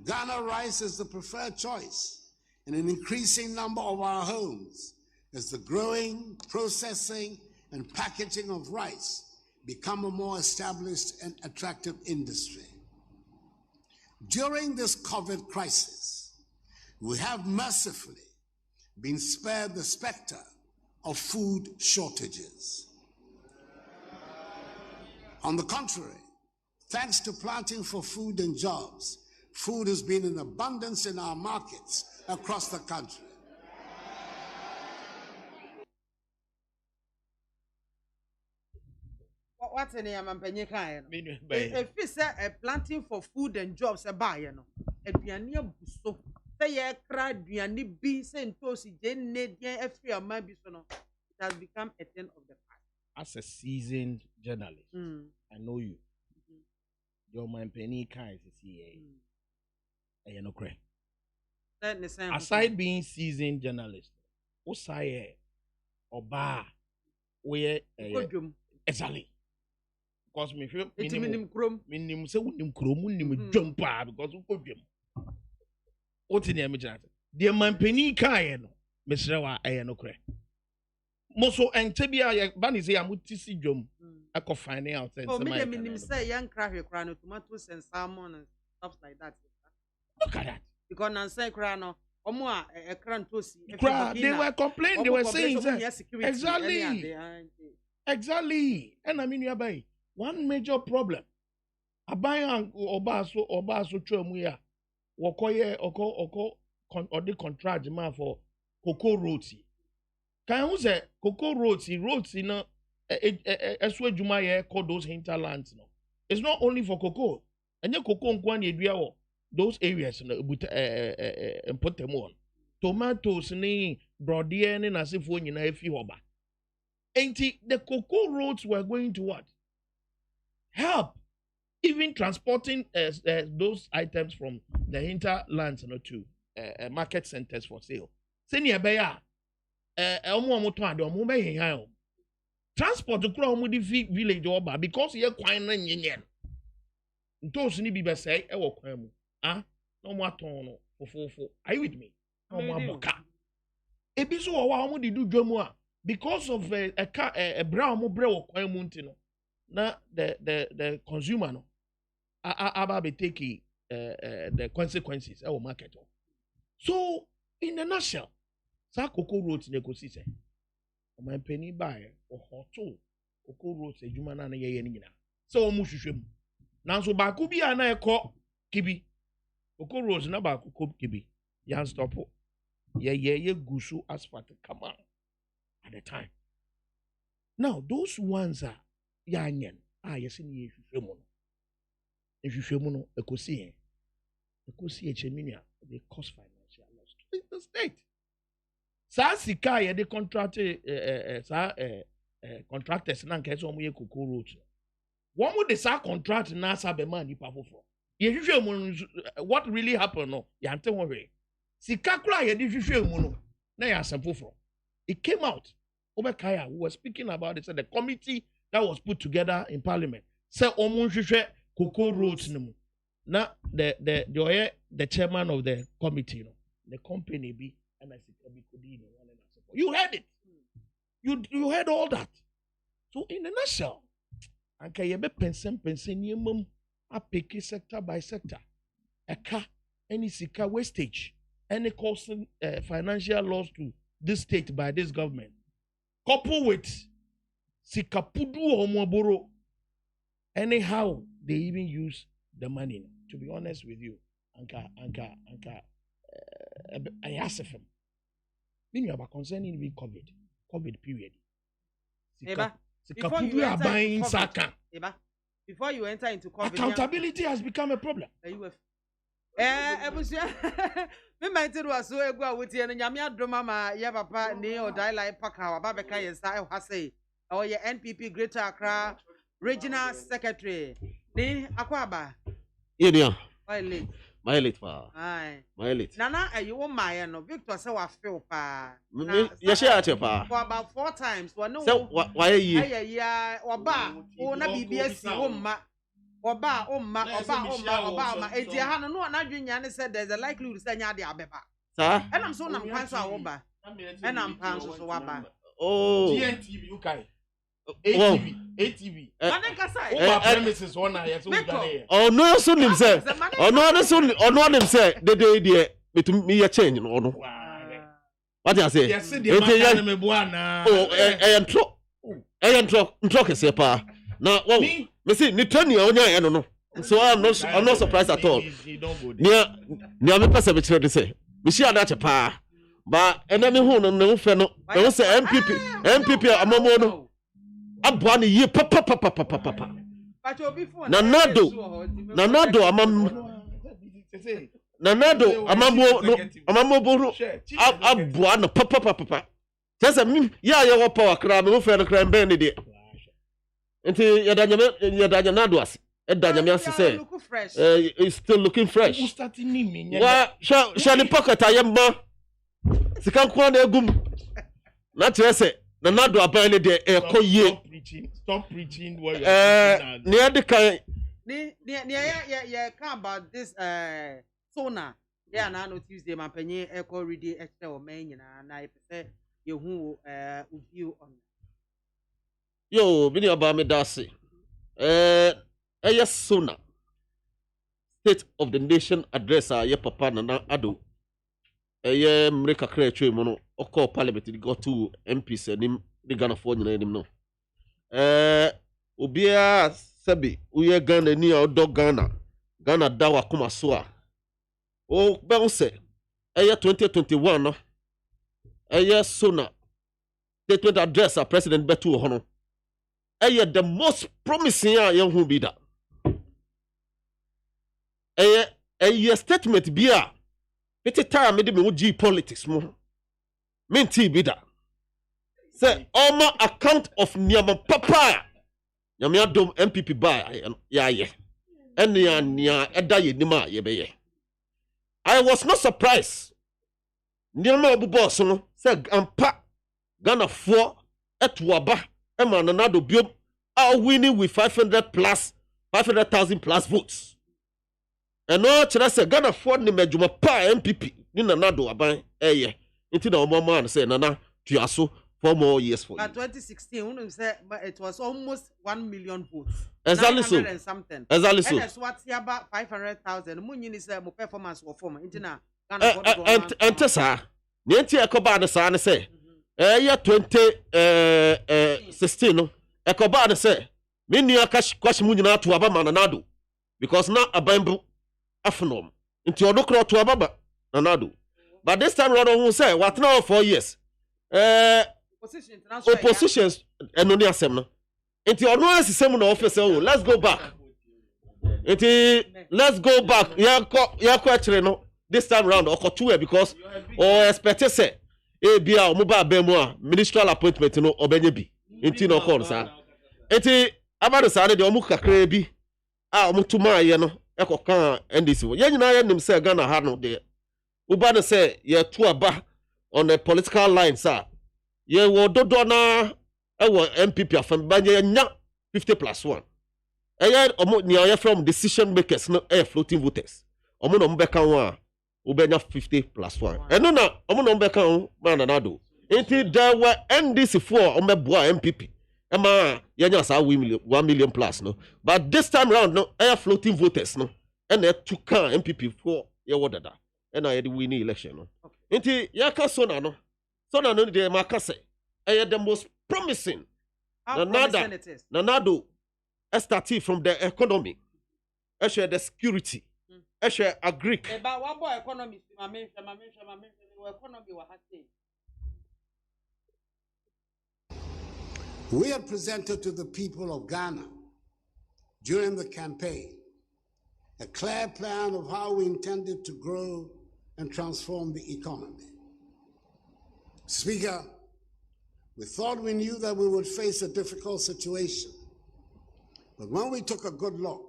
Ghana rice is the preferred choice in an increasing number of our homes as the growing, processing, and packaging of rice become a more established and attractive industry. During this COVID crisis, we have mercifully been spared the specter of food shortages. On the contrary, thanks to planting for food and jobs, food has been in abundance in our markets across the country. What's in your mampenye kind? If you say planting for food and jobs, a buyer, no, a piano busto, say a crowd, piani be sent to see Jane Nadia, a free of my bisono. It has become a thing of the past. As a seasoned journalist, I know you. Your mampenye kind is here. I know correct. Aside being seasoned journalist, Osaye, Oba, where exactly. because me feel minimum krom. Minimum say unim krom unim dwom pa because uko dwom. Oti ne amejana. The man penny kae no. Mesre wa aye no kre. Moso ente bia ya bani say amutisi dwom. Akọ find out and say minimum say young craft no tomatoes and salmon and stuff like that. Look at that. Because Nancy Crano, Omo a crantosi. They were complaining, they were saying exactly. And I mean, you buy one major problem. I buy obaso chomuya. Wokoye oko or the contract man for cocoa roti. Can you say cocoa roti no eswe juma ye call those hinterlands no. It's not only for cocoa. And your cocoa nkwani eduawo. Those areas and put them on. Tomatoes ni brodier ni nasifo nyina efi hoba. Ain't the cocoa roads were going to what? Help even transporting those items from the hinterlands to market centers for sale. Senior beya omo to ade omo be yan. Transport to omo di village oba because ye kwan na nyenyen. Ntos ni bi be say e wo kwan mu. No more ton fofofo. Are you with me? No more boka. Ebiso wa omo di do dwamu a because of a brown mo bre wo kwan mu ntino. Na the consumer no aba be take the consequences e market. So in a nutshell, sa cocoa road ne ko si se. O man penny buy o hoto cocoa road ejuma na ye ni nyina. So o mu hwehwem. Nanso ba ko bi ana ekọ kibi Cocoa Rose na ba cocoa kibi. Yan stop. Ye gusu asphalt come on at the time. Now those ones are yanyen. Yes in ye femono. If you femono ekosi echeminia they cause financial loss to the state. Sa sika ye de contractors na nke so mo ye Cocoa Rose. One would the sa contract na sa be man nipa foforo. What really happened? No, you can't worry. Sikakura ye di hwehwe mu no na ya asempofro. It came out. Obekaya, we were speaking about it. So the committee that was put together in Parliament said omo hwehwe cocoa roads no mu. Na the chairman of the committee, no, the company be and I said you heard it. You heard all that. So in a nutshell, anka ye be pensen yemum apeke sector by sector. Eka, any sika wastage, any causing financial loss to this state by this government. Coupled with sika pudu homoboro. Anyhow, they even use the money. To be honest with you, anka, I asked him. Meaning about concerning even COVID period. Sika pudu are buying saka. Before you enter into COVID, accountability has become a problem. Me might was so a go with you and Yamia Droma, Yavapa, Neo, Daylight Paka, Babaka, and Sai Hase, or your NPP Greater Accra Regional Secretary. Ne Akwaba. Yeah, Violet. Violet, pa. Aye. Violet. Nana, you won't my no Victor, so I feel pa. Yes, pa. For about 4 times. So, why are you? Yeah, Oba, oh, na BBS, Oma. Oba, Eti Hano, no, and I said there's a likelihood to send Yadi Abeba. Sir? And I'm so I'm Panso Oba. And I'm Panso Waba. Oh, GNTV, UK. ATV. Premises one oh, no, soon himself. Oh, no, soon, or not himself. The day, between me a change. Oh, no. What I say? Oh, and truck is a pa. Now, well, me see, Nitania, I don't know. So I'm not surprised at all. Near me person to say, we share that a pa. But and then who no fellow, I will say MPP, I'm a mono. I'm born a year, papa. Nanado, I'm born a papa. Just a me, yeah, your power crab, no fair crime, Benedict. Until Yadanaduas, and Danyamias say, it's still looking fresh. Well, shall the pocket I am ba? The can't gum. Not to say, the Nadu abandoned a co ye. preaching. Stop preaching what you're preaching. Near the kind. Yeah, come about this sona. Yeah, now no Tuesday, my penny echo ready extra or main and I say you who view on. Yo, Bini Obama Dasi. Yes, sona. State of the Nation address ye papa nana ado. Mreka kreature mono oko parliament go to MPs nim the Ghana for nyina nim no. Obia sabi uye Ghana ni odo Ghana. Ghana dawa kuma so a. O bounce 2021 no. Sona statement address a President Betu Hono. The most promising young who be that. A statement be a pity time me me G politics mo. Minti be that. Say all my account of Nyama Papa. Nyama dom MPP buy ya. Enya eda ye nima ye be ye. I was not surprised. Nyama obu boss no say ampa Ghana 4 etwaba ema nanado biom are winning with 500,000 plus votes. And no chere say Ghana 4 ni medjuma pa MPP ni nanado aban eye. Inti na omo man say nana tuaso 4 more years for you. But 2016 it was almost 1 million votes. Exactly so. And something. Exactly so. And that's what about 500,000. Munyi is mo performance or form. Inti na and tesa nienti ekoba na sa ne say year 2016 no ekoba na say me nua kwashi mu nyina to aba mananado because na abambu afnom nti odokro to aba nanado but this time round who say what now 4 years oppositions eno ni asem no nti ono asem na office oh let's go back yakọ akire no this time round okotuwe because expect say bia omuba abemu a ministerial appointment no obenye bi nti no call sa enti abado sa ne de omu kakra bi a omutuma ye no ekoka NDC ye nyina ye nim say Ghana ha no de uba ne say ye to aba on a political line sa ye wo dodo na ewo MPP afam banye nya 50+1 omu ni ye from decision makers no floating voters omu no mbeka wa ubenya 50+1 eno na omu no mbeka ho mananado enti there were NDC for omeboa MPP ema yenya sa 1 million plus no but this time round no floating voters no and to can MPP for ye wodada and I the winning election no enti yaka sona no de makase the most promising nanado starting from the economy the security agric about one boy economy economy wa hate. We had presented to the people of Ghana during the campaign a clear plan of how we intended to grow and transform the economy. Speaker, we thought we knew that we would face a difficult situation. But when we took a good look,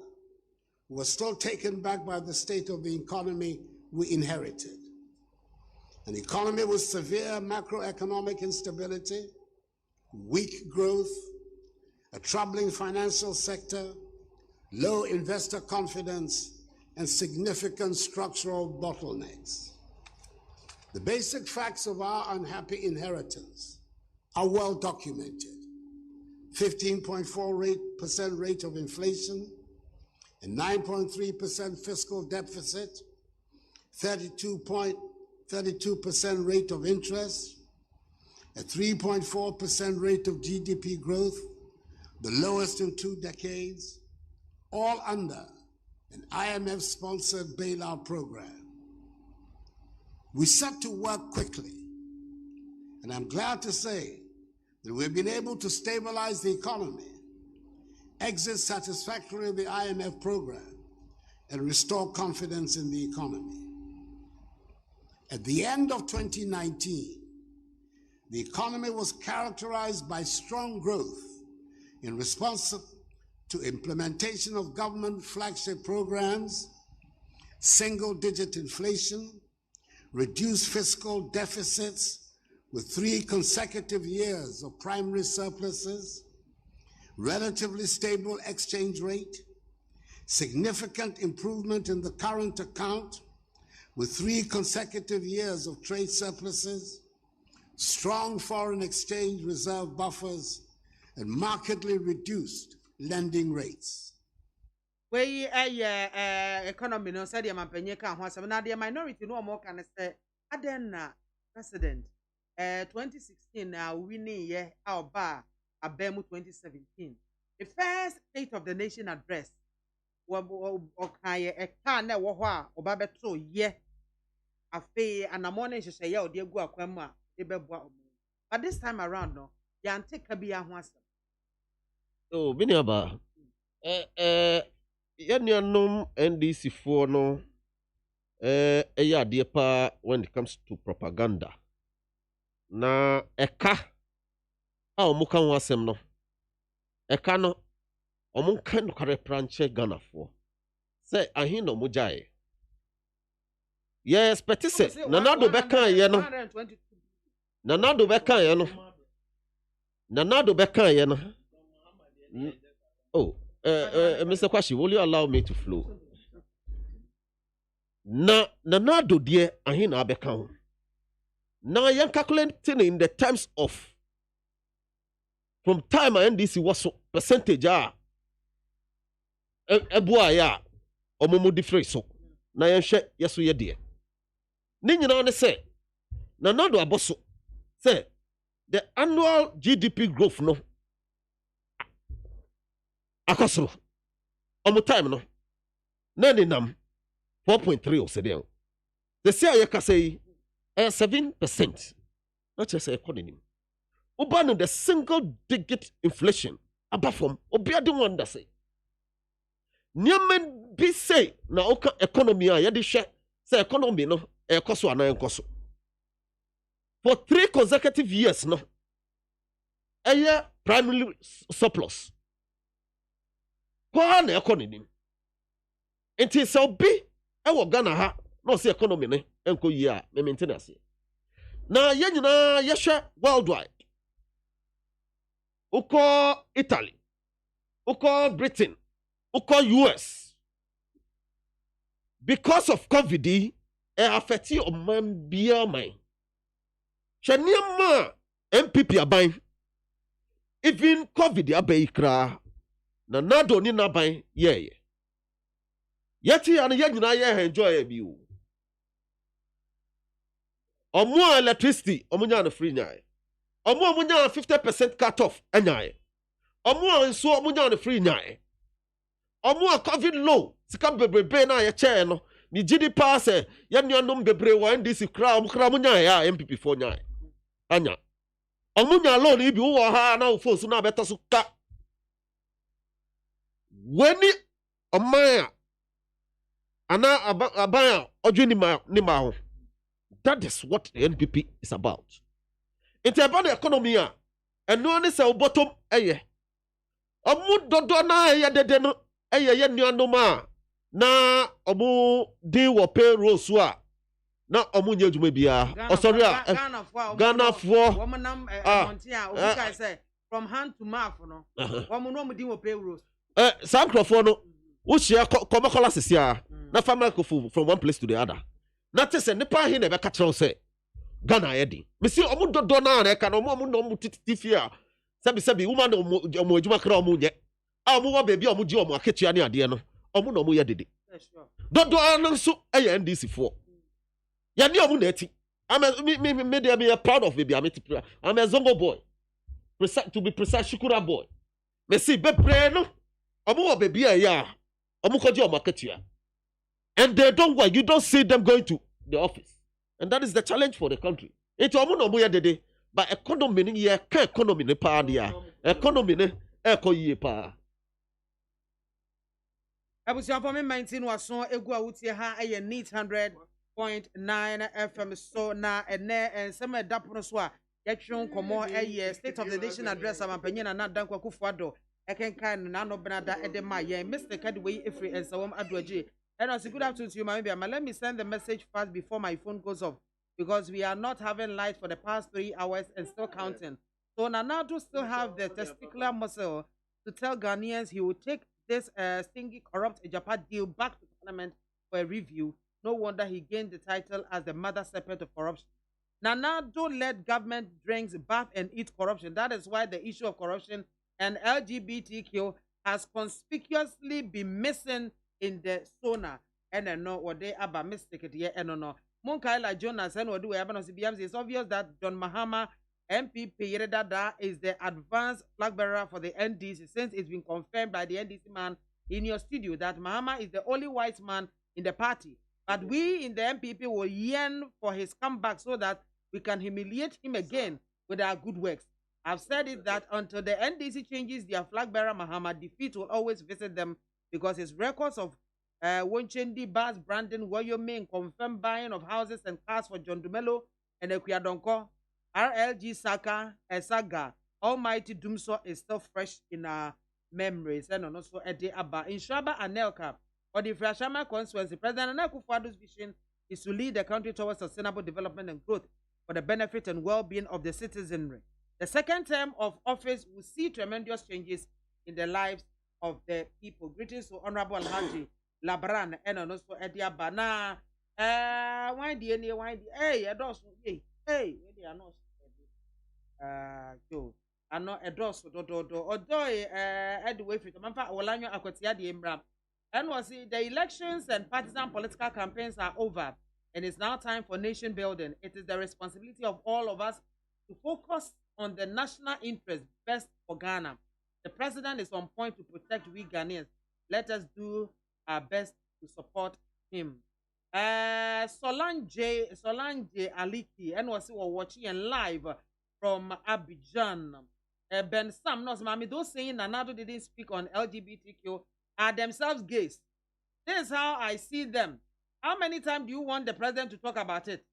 we were still taken back by the state of the economy we inherited. An economy with severe macroeconomic instability, weak growth, a troubling financial sector, low investor confidence, and significant structural bottlenecks. The basic facts of our unhappy inheritance are well documented. 15.4% rate of inflation, a 9.3% fiscal deficit, 32% rate of interest, a 3.4% rate of GDP growth, the lowest in 2 decades, all under an IMF-sponsored bailout program. We set to work quickly, and I'm glad to say that we've been able to stabilize the economy, exit satisfactorily the IMF program, and restore confidence in the economy. At the end of 2019, the economy was characterized by strong growth in response to implementation of government flagship programs, single-digit inflation, reduced fiscal deficits with 3 consecutive years of primary surpluses, relatively stable exchange rate, significant improvement in the current account with 3 consecutive years of trade surpluses, strong foreign exchange reserve buffers, and markedly reduced lending rates. We economy no said the mampenye ka ho asem na the minority no more can say aden president 2016 na winning ye oba abemu 2017 the first state of the nation address okaye eka na wo ho a oba beto ye afi anamone hyehyɛ ye ode agu akwam a de beboa omo but this time around no ya anteka bi ya ho asem oh biniaba Yanuanum NDC for no adepa when it comes to propaganda. Na eka a omuka ho asem no. Eka no omuka no kare pranche Ghana for. Say ahin no mujae. Yes, petit se nanado beka ye no. Nanado beka ye no. Nanado beka ye no. Oh Mr. Kwashi, will you allow me to flow? Na do dear ahin abeka. Now I am calculating in the terms of from time I NDC was percentage ebua ya omomo different so na yen hwe yeso ye de ni nyina ne say na do aboso say the annual GDP growth no akosoro omo time no na ni nam 4.3 o se de the say ye ka say 7%. Not just economy. Ubano the single digit inflation above from obiadi wonder say. Nyamen be say na oka economy a yedi share say economy no ekoso ana enkoso. For 3 consecutive years no. Eye primary surplus. Kwa na economy. Enti se obi ewo Ghana ha no say economy ne enko yi a me maintenance na ye nyina ye hwe worldwide uko Italy uko Britain uko US because of COVID e affect o man BIAMAH hweniama MPP aban even COVID abai kra na nado ni naban ye yeti an ye nyina ye enjoy bi o omo electricity omo nya no free nyae omo nya 50% cut off anyae omo nso omo nya no free nyae omo COVID low sika bebrebe na ye che no ni gidi pass ye nuanom bebre wa NDC kra omo kra omo nyae ya MPP for nyae anya omo nya low ni bi wo ha na wo so na beta so ka weni omaya ana abaya odwini ma ho. That is what the NPP is about. It's about the economy, and no one is our bottom. Omu dodo na dede no ye nuanoma na omu di wo payroll so a na omu nya adwuma bia. Oh sorry Ghana for woman montia obi say from hand to mouth no. Womu no mu di wo payroll. Sankrofo no wo hia komakola sesia na farmer from one place to the other. Not say nipa hi na be katro say Ghana yedi me si omu dodo na na ka no omu no mu titifi a sebi woman omu adwuma kra omu nye a omu wo baby omu di omu aketua ne ade no omu no omu ye dede dodo no so eye NDC for ya ni omu na ati me dey be proud of baby I'm a zongo boy to be precise shukura boy me si bebre no omu wo baby ya omu ko di omu aketua. And they don't work. You don't see them going to the office. And that is the challenge for the country. It's almost no dede, but economy ni ye ka economy ne pa dia. Economy ne eko ye pa. Abusia for me 19 waso egu awutie ha eye neat 100.9 FM so na ene some dapono so a yetwon komo eye state of the nation address ampanyin na dankwa kufuado ekenkan na no benada edema ye Mr. Kadway Efri ensawom adoaje. And also good afternoon to you, MAAME. Let me send the message fast before my phone goes off because we are not having light for the past 3 hours and still counting. So Nanado still have the testicular muscle to tell Ghanaians he will take this stingy, corrupt Japan deal back to Parliament for a review. No wonder he gained the title as the mother serpent of corruption. Now, don't let government drinks bath and eat corruption. That is why the issue of corruption and LGBTQ has conspicuously been missing in the SONA. And I know what they about mistake it here. And no. Munkaila Jonas and what do we have? It's obvious that John Mahama MPP Yeredada is the advanced flag bearer for the NDC, since it's been confirmed by the NDC man in your studio that Mahama is the only white man in the party. But we in the MPP will yearn for his comeback so that we can humiliate him again with our good works. I've said it that until the NDC changes their flag bearer, Mahama, defeat will always visit them, because his records of Wonchendi, Bas, Brandon, Wyoming, confirmed buying of houses and cars for John Dumelo and Ekuyadonko, RLG Saga, Almighty Dumso is still fresh in our memories. And also Ede Abba in Shaba and Nelka, or the Frashama constituency, President Akwafo's vision is to lead the country towards sustainable development and growth for the benefit and well-being of the citizenry. The second term of office will see tremendous changes in the lives of the people. Greetings to Honorable Alhaji Labran and also Ede Abba. Now, why the hey, hey, where they are not. I know a dos although anyway, Olanyo Akwatia the Imbram. And was the elections and partisan political campaigns are over, and it's now time for nation building. It is the responsibility of all of us to focus on the national interest best for Ghana. The president is on point to protect we Ghanaians. Let us do our best to support him. Solange Aliki, and was watching live from Abidjan. Ben Sam knows, Mami, those saying Nanado didn't speak on LGBTQ are themselves gays. This is how I see them. How many times do you want the president to talk about it?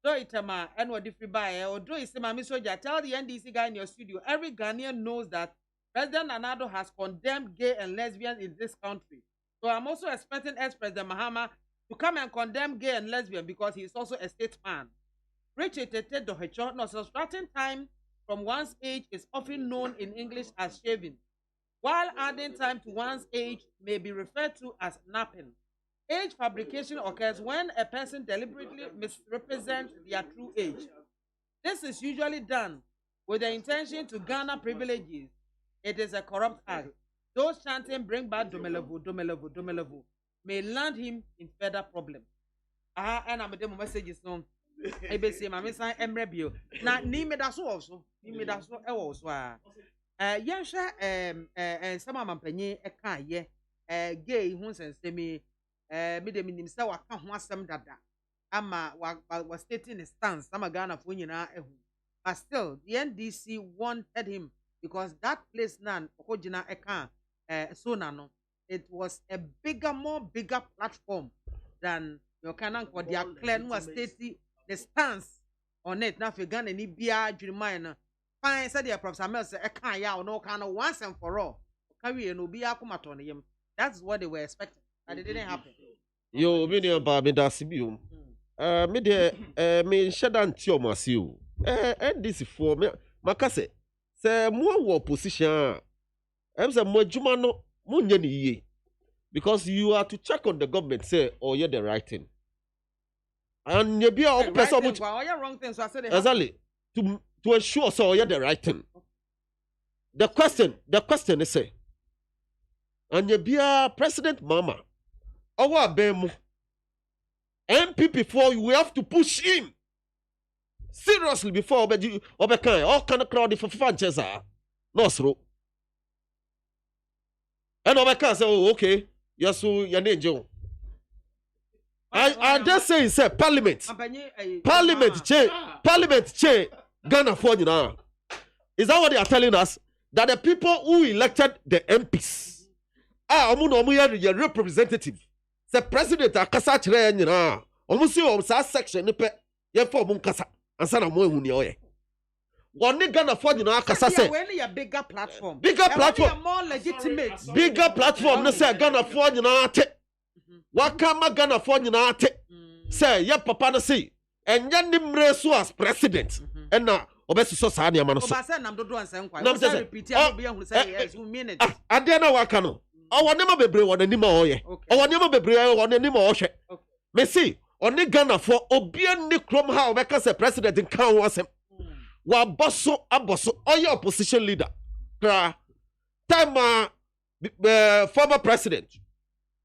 So itama and what if you buy or do is Mami Soja, tell the NDC guy in your studio. Every Ghanaian knows that President Nanado has condemned gay and lesbians in this country. So I'm also expecting ex-President Mahama to come and condemn gay and lesbian, because he is also a statesman. Richard Tete Dohecho, no, subtracting time from one's age is often known in English as shaving, while adding time to one's age may be referred to as napping. Age fabrication occurs when a person deliberately misrepresents their true age. This is usually done with the intention to garner privileges. It is a corrupt act. Those chanting bring back Domelevu may land him in further problems. And I'm a messages no. ABC, my miss, I'm rebel. Now, name it also. Yansha, and some of my penny a car, ye, gay, who's and semi, medium in himself, I can't want some dada. Ama was stating his stance, some Ghana for you now. But still, the NDC wanted him because that place, none, Okojina Eka, so nano. It was a bigger platform than your canon for their clan was stating the stance on it. Now, if you Ghana, any beer, Jeremiah, fine, said the Prof. Samuel said, I can't ya or no kind of once and for all. Carry no be akumaton him. That's what they were expecting, but it didn't happen. Yo, million baby dasibio. Me shadan tio masio. And this for me, Makase. Say more position. I'm say more jumano. Because you are to check on the government, say, oh, you're the right thing. And you be a person which wrong thing, so I said exactly to ensure so you're the right thing. The question is say, and you be a president mama, our bemu MPP before we have to push him seriously before you all kind of crowd for franchise no so. And I can't say, oh, okay, yes, so your name, Joe. I just say, sir, Parliament change, Ghana for you now. Is that what they are telling us? That the people who elected the MPs are your representative. The president, Akasa Chre, you know, almost you section, you for Kasa, and Sana Moy. One Ghana for you know, Kasa say, a bigger platform, more legitimate, bigger platform. No say Ghana for you know, what come Ghana for you know, say, yeah, papa, no say, and Yandim Resu as president, and now obesuso saa ne amano so Obasa nam dodo ansen kwa. Nam Osa sɛ- repeat am be hu say yes, we mean it. ade na waka no ɔwɔ nneɛma bebree wɔ n'anim a ɔyɛ ɔwɔ nneɛma bebree wɔ n'anim a ɔhwɛ mesi ɔne Ghanafoɔ obia ne kurom ha ɔbɛka sɛ president nka ho asɛm wabɔ so abɔ so ɔyɛ opposition leader kra time former president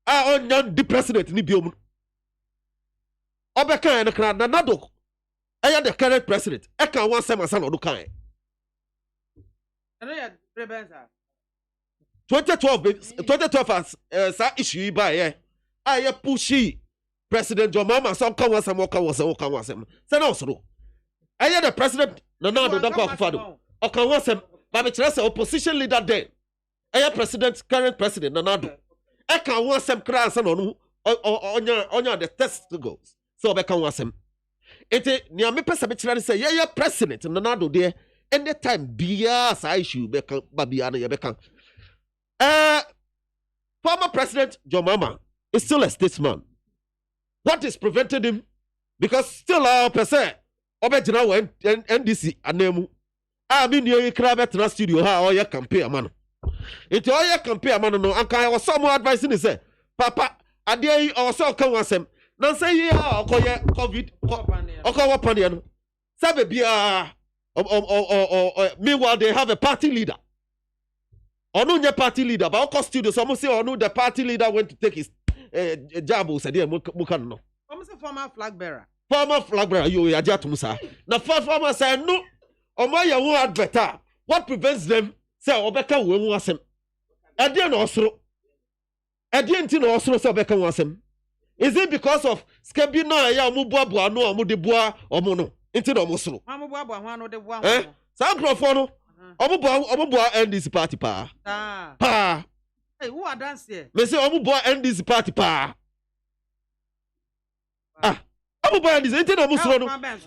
ɔnya di president ni biom ɔbɛka yɛn no kra Nanado ɛyɛ the current president ɛka ho asɛm asa na ɔdo kan 2012 as saa issue yi ba yɛ a yɛ pushi president John Mahama sɛ ɔka ho asɛm ɔka ho asɛm sɛ na ɔsoro ɛyɛ the president Nanado Dankwa Akufo-Addo ɔka ho asɛm ba mekyerɛ sɛ opposition leader then ɛyɛ president current president Nanado ɛka ho asɛm kra ansa na ɔno ɔnya the testicles sɛ ɔbɛka ho asɛm enti nea mepɛ sɛ mekyerɛ ne sɛ yɛyɛ president Nanado deɛ anytime biara saa issue bɛka ba biara no yɛbɛka former president John Mahama is still a statesman. What is preventing him? Because still per se obejina wo NDC anemu a me nua kra betena studio ha oye campaign amano enti oye campaign amano no anka was some advice ni say papa ade yi also kan wasem na say yi ha okoye covid okowa pande no sabe bia meanwhile they have a party leader onu nye party leader but oko studio some say onu the party leader went to take his job o said mukan no Some say former flag bearer yo yaja tum sa na former say no omo ye ho adverta what prevents them say obeka wo hu asem ade na osoro ade nti na osoro say obeka hu asem is it because of skebi na ya omubuabua no omude bua omo no nti na omo soro amubuabua ho no de bua sa crofo no omubua NDC party pa hey who are dance here me say omubua NDC party pa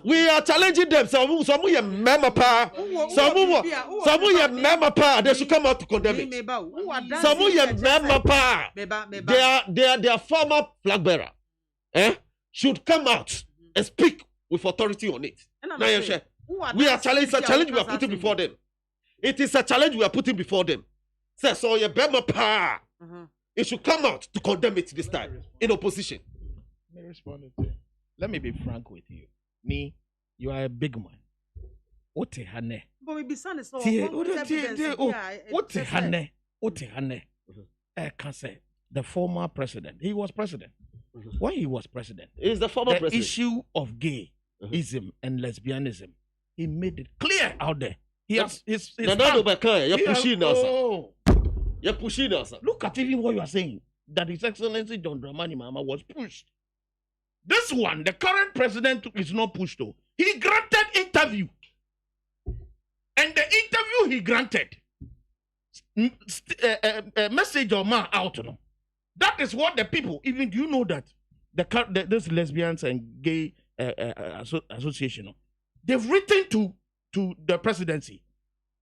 we are challenging them. Some ye member pa. Some ye member pa. They should come out to condemn it. Some ye member pa. They are former flag bearer. Should come out and speak with authority on it. We are challenging. It's a challenge we are putting before them. It is a challenge we are putting before them. So ye member pa. It should come out to condemn it this time in opposition. Let me be frank with you. Me, you are a big man. What hane? But we be son so. What hane? I can say the former president. He was president. When he was president, he's the former president. The issue of gayism and lesbianism, he made it clear out there. He has his pushing us. Look at even what you are saying. That His Excellency John Dramani Mahama was pushed. This one, the current president is not pushed though. He granted interview. And the interview he granted, message or man out. No? That is what the people, even do you know that this lesbians and gay association, they've written to the presidency.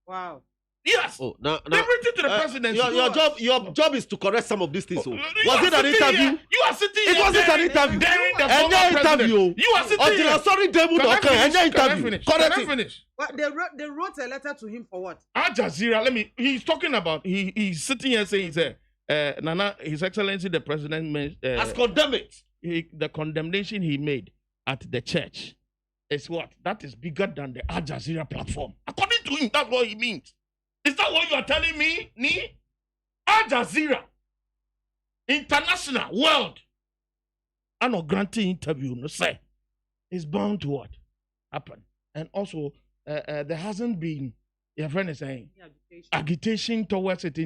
Wow. Yes. Oh, now, they've written to the presidency. Your job is to correct some of these things. Was it an interview? Here. You are sitting it wasn't an interview. Interview. You are sitting here. Sorry, Can I finish? What they wrote a letter to him for what? Al Jazeera. He's talking about. He's sitting here saying, Nana, His Excellency the President has condemned it. The condemnation he made at the church is what? That is bigger than the Al Jazeera platform. According to him, that's what he means. Is that what you are telling me? Al Jazeera, international, world, and a granting interview, no say, is bound to what? Happen. And also, there hasn't been, your friend is saying, agitation towards it,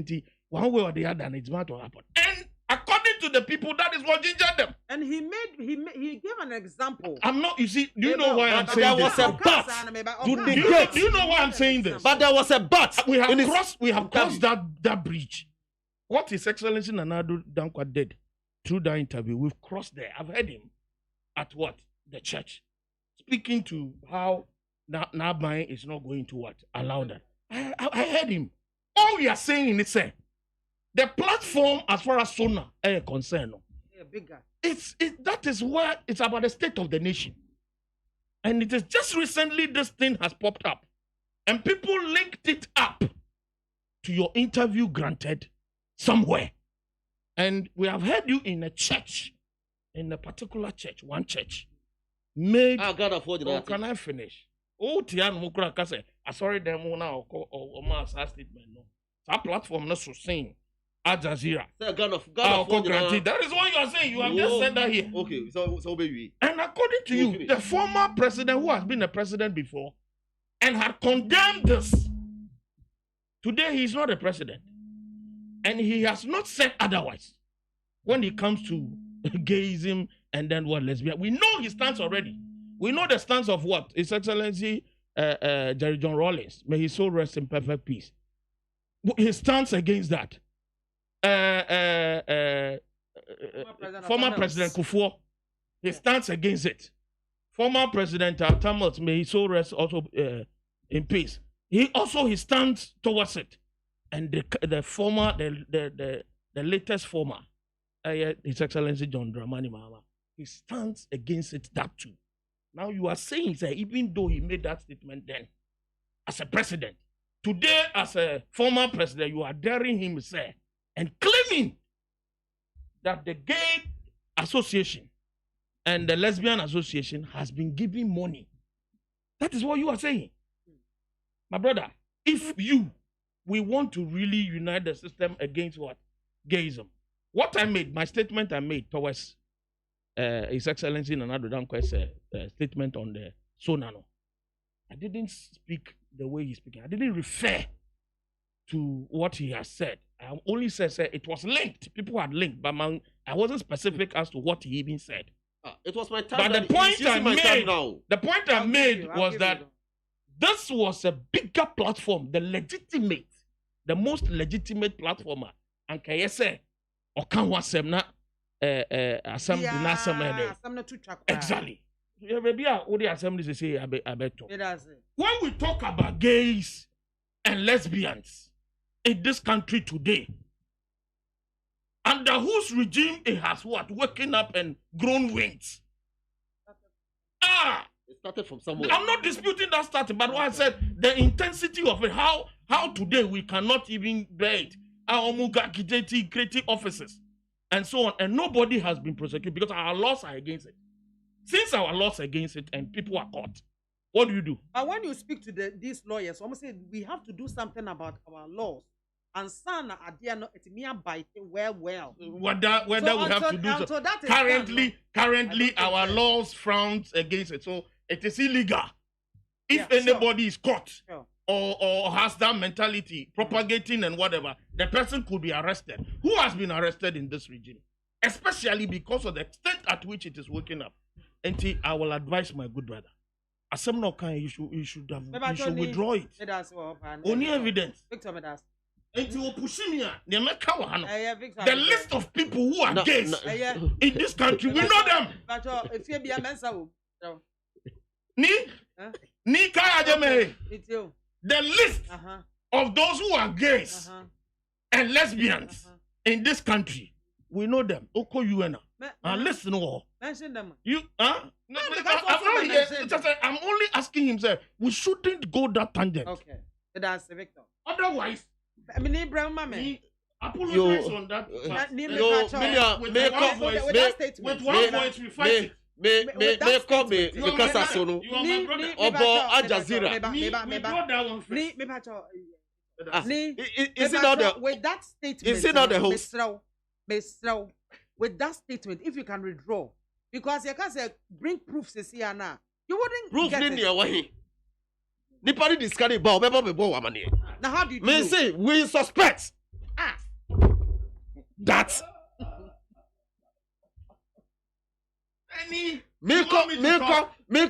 one way or the other, and it's bound to happen. And according to the people, that is what gingered them. And he gave an example. I'm not, you see, do you know why I'm saying there this? was a but. Do you know why I'm saying this? But there was a but. We have crossed that bridge. What His Excellency Nanado Dankwa did through that interview, we've crossed there. I've heard him at what? The church. Speaking to how MAAME is not going to what? Allow that. I heard him. All we are saying is the platform as far as SONA is concerned. Bigger. That is where it's about the state of the nation. And it is just recently this thing has popped up. And people linked it up to your interview granted somewhere. And we have heard you in a church, in a particular church, one church. Made. Can I finish? Oh, Tian Mukura Kase. I sorry them now or mass statement. No. That platform not so saying. Al Jazeera. That is what you are saying. You have just said that here. Okay, so baby. And according to you, finish. the former president who has been a president before and had condemned this, today he is not a president. And he has not said otherwise when it comes to gayism and then what, lesbian. We know his stance already. We know the stance of what? His Excellency Jerry John Rawlings. May his soul rest in perfect peace. His stance against that. Former President Kufuor, he stands against it. Former President Tamils, may his soul rest also in peace. He stands towards it. And the latest former, His Excellency John Dramani Mahama, he stands against it, that too. Now you are saying that even though he made that statement then, as a president, today as a former president, you are daring him, say, and claiming that the gay association and the lesbian association has been giving money. That is what you are saying. My brother, if we want to really unite the system against what? Gayism. What I made, my statement I made towards His Excellency Nana Dankwa's statement on the Sonano, I didn't speak the way he's speaking. I didn't refer to what he has said. I only said it was linked. People had linked, but I wasn't specific as to what he even said. It was my time. But the point I made was that this was a bigger platform, the most legitimate platform. And can you say, or can one say na assembly na assembly? Exactly. Maybe all the assemblies say when we talk about gays and lesbians in this country today, under whose regime it has what? Waking up and grown wings. It started from somewhere. I'm not disputing that starting, but what I said, the intensity of it, how today we cannot even bear it. Our Omuga creating offices and so on, and nobody has been prosecuted because our laws are against it. Since our laws are against it and people are caught, what do you do? But when you speak to these lawyers, almost say we have to do something about our laws. And sana adiano etimia bite well. Whether we have to do so. Currently our laws frowns against it. So it is illegal. If anybody is caught or has that mentality, propagating and whatever, the person could be arrested. Who has been arrested in this regime? Especially because of the extent at which it is waking up. And I will advise my good brother. As some no kind, you should withdraw it. Only evidence. The list of people who are gays in this country, we know them. The list of those who are gays and lesbians in this country, we know them. Oko Uena. And listen, mention them. I'm only asking him, sir. We shouldn't go that tangent. Okay, that's Victor. Otherwise, I mean, Ibrahim Mame. Apologize on that. With one voice, we fight it. May call me because I saw no. Obo Al Jazeera. Is it not the with that statement? Is it not the host? With that statement, if you can withdraw, because you can say bring proofs here now, you wouldn't proof get it. Proof Nipari discarded bow, now how do you do? Say we suspect that me come with him no. Me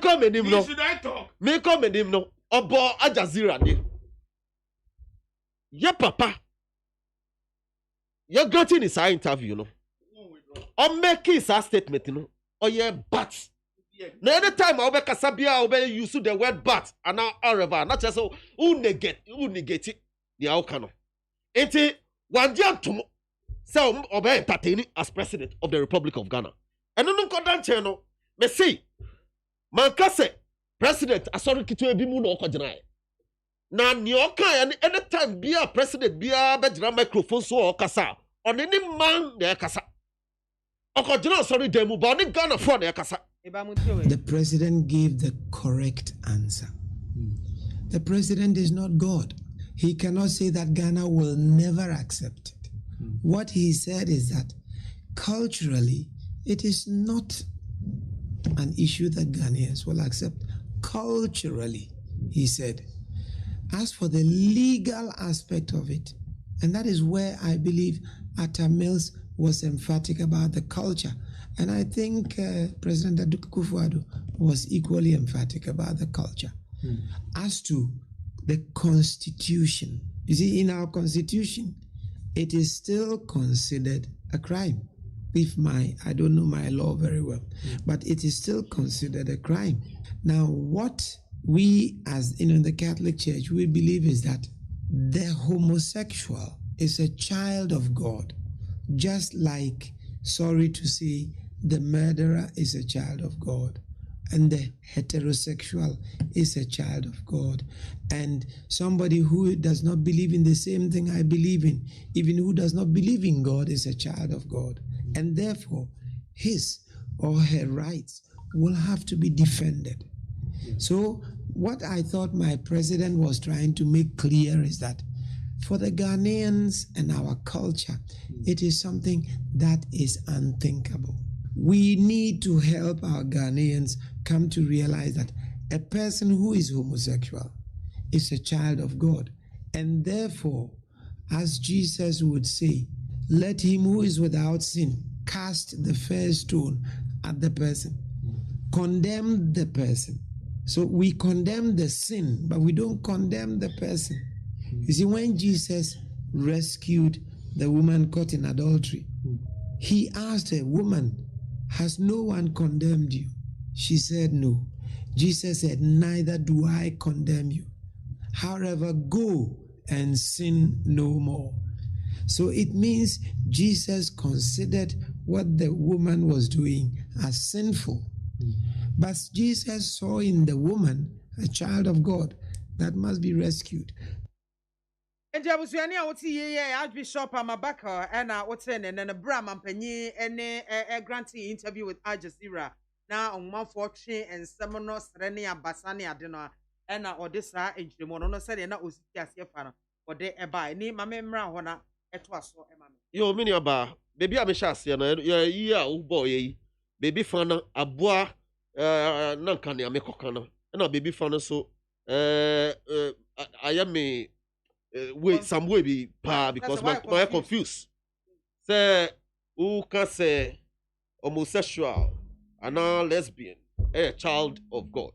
come with him no. Obo Al Jazeera ni. Your papa. You're getting his interview, no. Or making his statement, you know. Oh yeah, but. Now anytime I make a sabia, I use the word but and now however, not just so who negate it. The outcome. It's one day to so obey entertaining as president of the Republic of Ghana. And no content channel. Me see, man kase president asori kitu ebi mu no okojina. na nyoka anytime be a president be a bedra microphone so kasa on any man na kasa okodina sorry demu ba ni Ghana for na kasa. The president gave the correct answer. The president is not God. He cannot say that Ghana will never accept it. What he said is that culturally, it is not an issue that Ghanaians will accept. Culturally, he said. As for the legal aspect of it, and that is where I believe Atta Mills was emphatic about the culture. And I think President Akufo-Addo was equally emphatic about the culture. As to the constitution, you see, in our constitution, it is still considered a crime. I don't know my law very well, but it is still considered a crime. Now, what we as in the Catholic Church, we believe is that the homosexual is a child of God, just like, sorry to say, the murderer is a child of God, and the heterosexual is a child of God, and somebody who does not believe in the same thing I believe in, even who does not believe in God, is a child of God, and therefore his or her rights will have to be defended. So what I thought my president was trying to make clear is that for the Ghanaians and our culture, it is something that is unthinkable. We need to help our Ghanaians come to realize that a person who is homosexual is a child of God. And therefore, as Jesus would say, let him who is without sin cast the first stone at the person. Condemn the person. So we condemn the sin, but we don't condemn the person. You see, when Jesus rescued the woman caught in adultery, he asked her, woman, has no one condemned you? She said no. Jesus said, neither do I condemn you. However, go and sin no more. So it means Jesus considered what the woman was doing as sinful. But Jesus saw in the woman a child of God that must be rescued. Njabusuani a woti ye Archbishop Amabaka na wote ne na bra mampanyi ene grantee interview with Al Jazeera na onmanfo twe ensem no sere ne abasa ne ade no na odisa enjiremo no sere na ositi asefa no ode eba ni mamemra ho na eto aso emame Yo mini aba baby amesha ase na yi a ubo yi baby fan na aboa na nka ne amekoka no na baby fan so ayame wait, some way be pa because my confused. Say who can say homosexual and a lesbian, a child of God.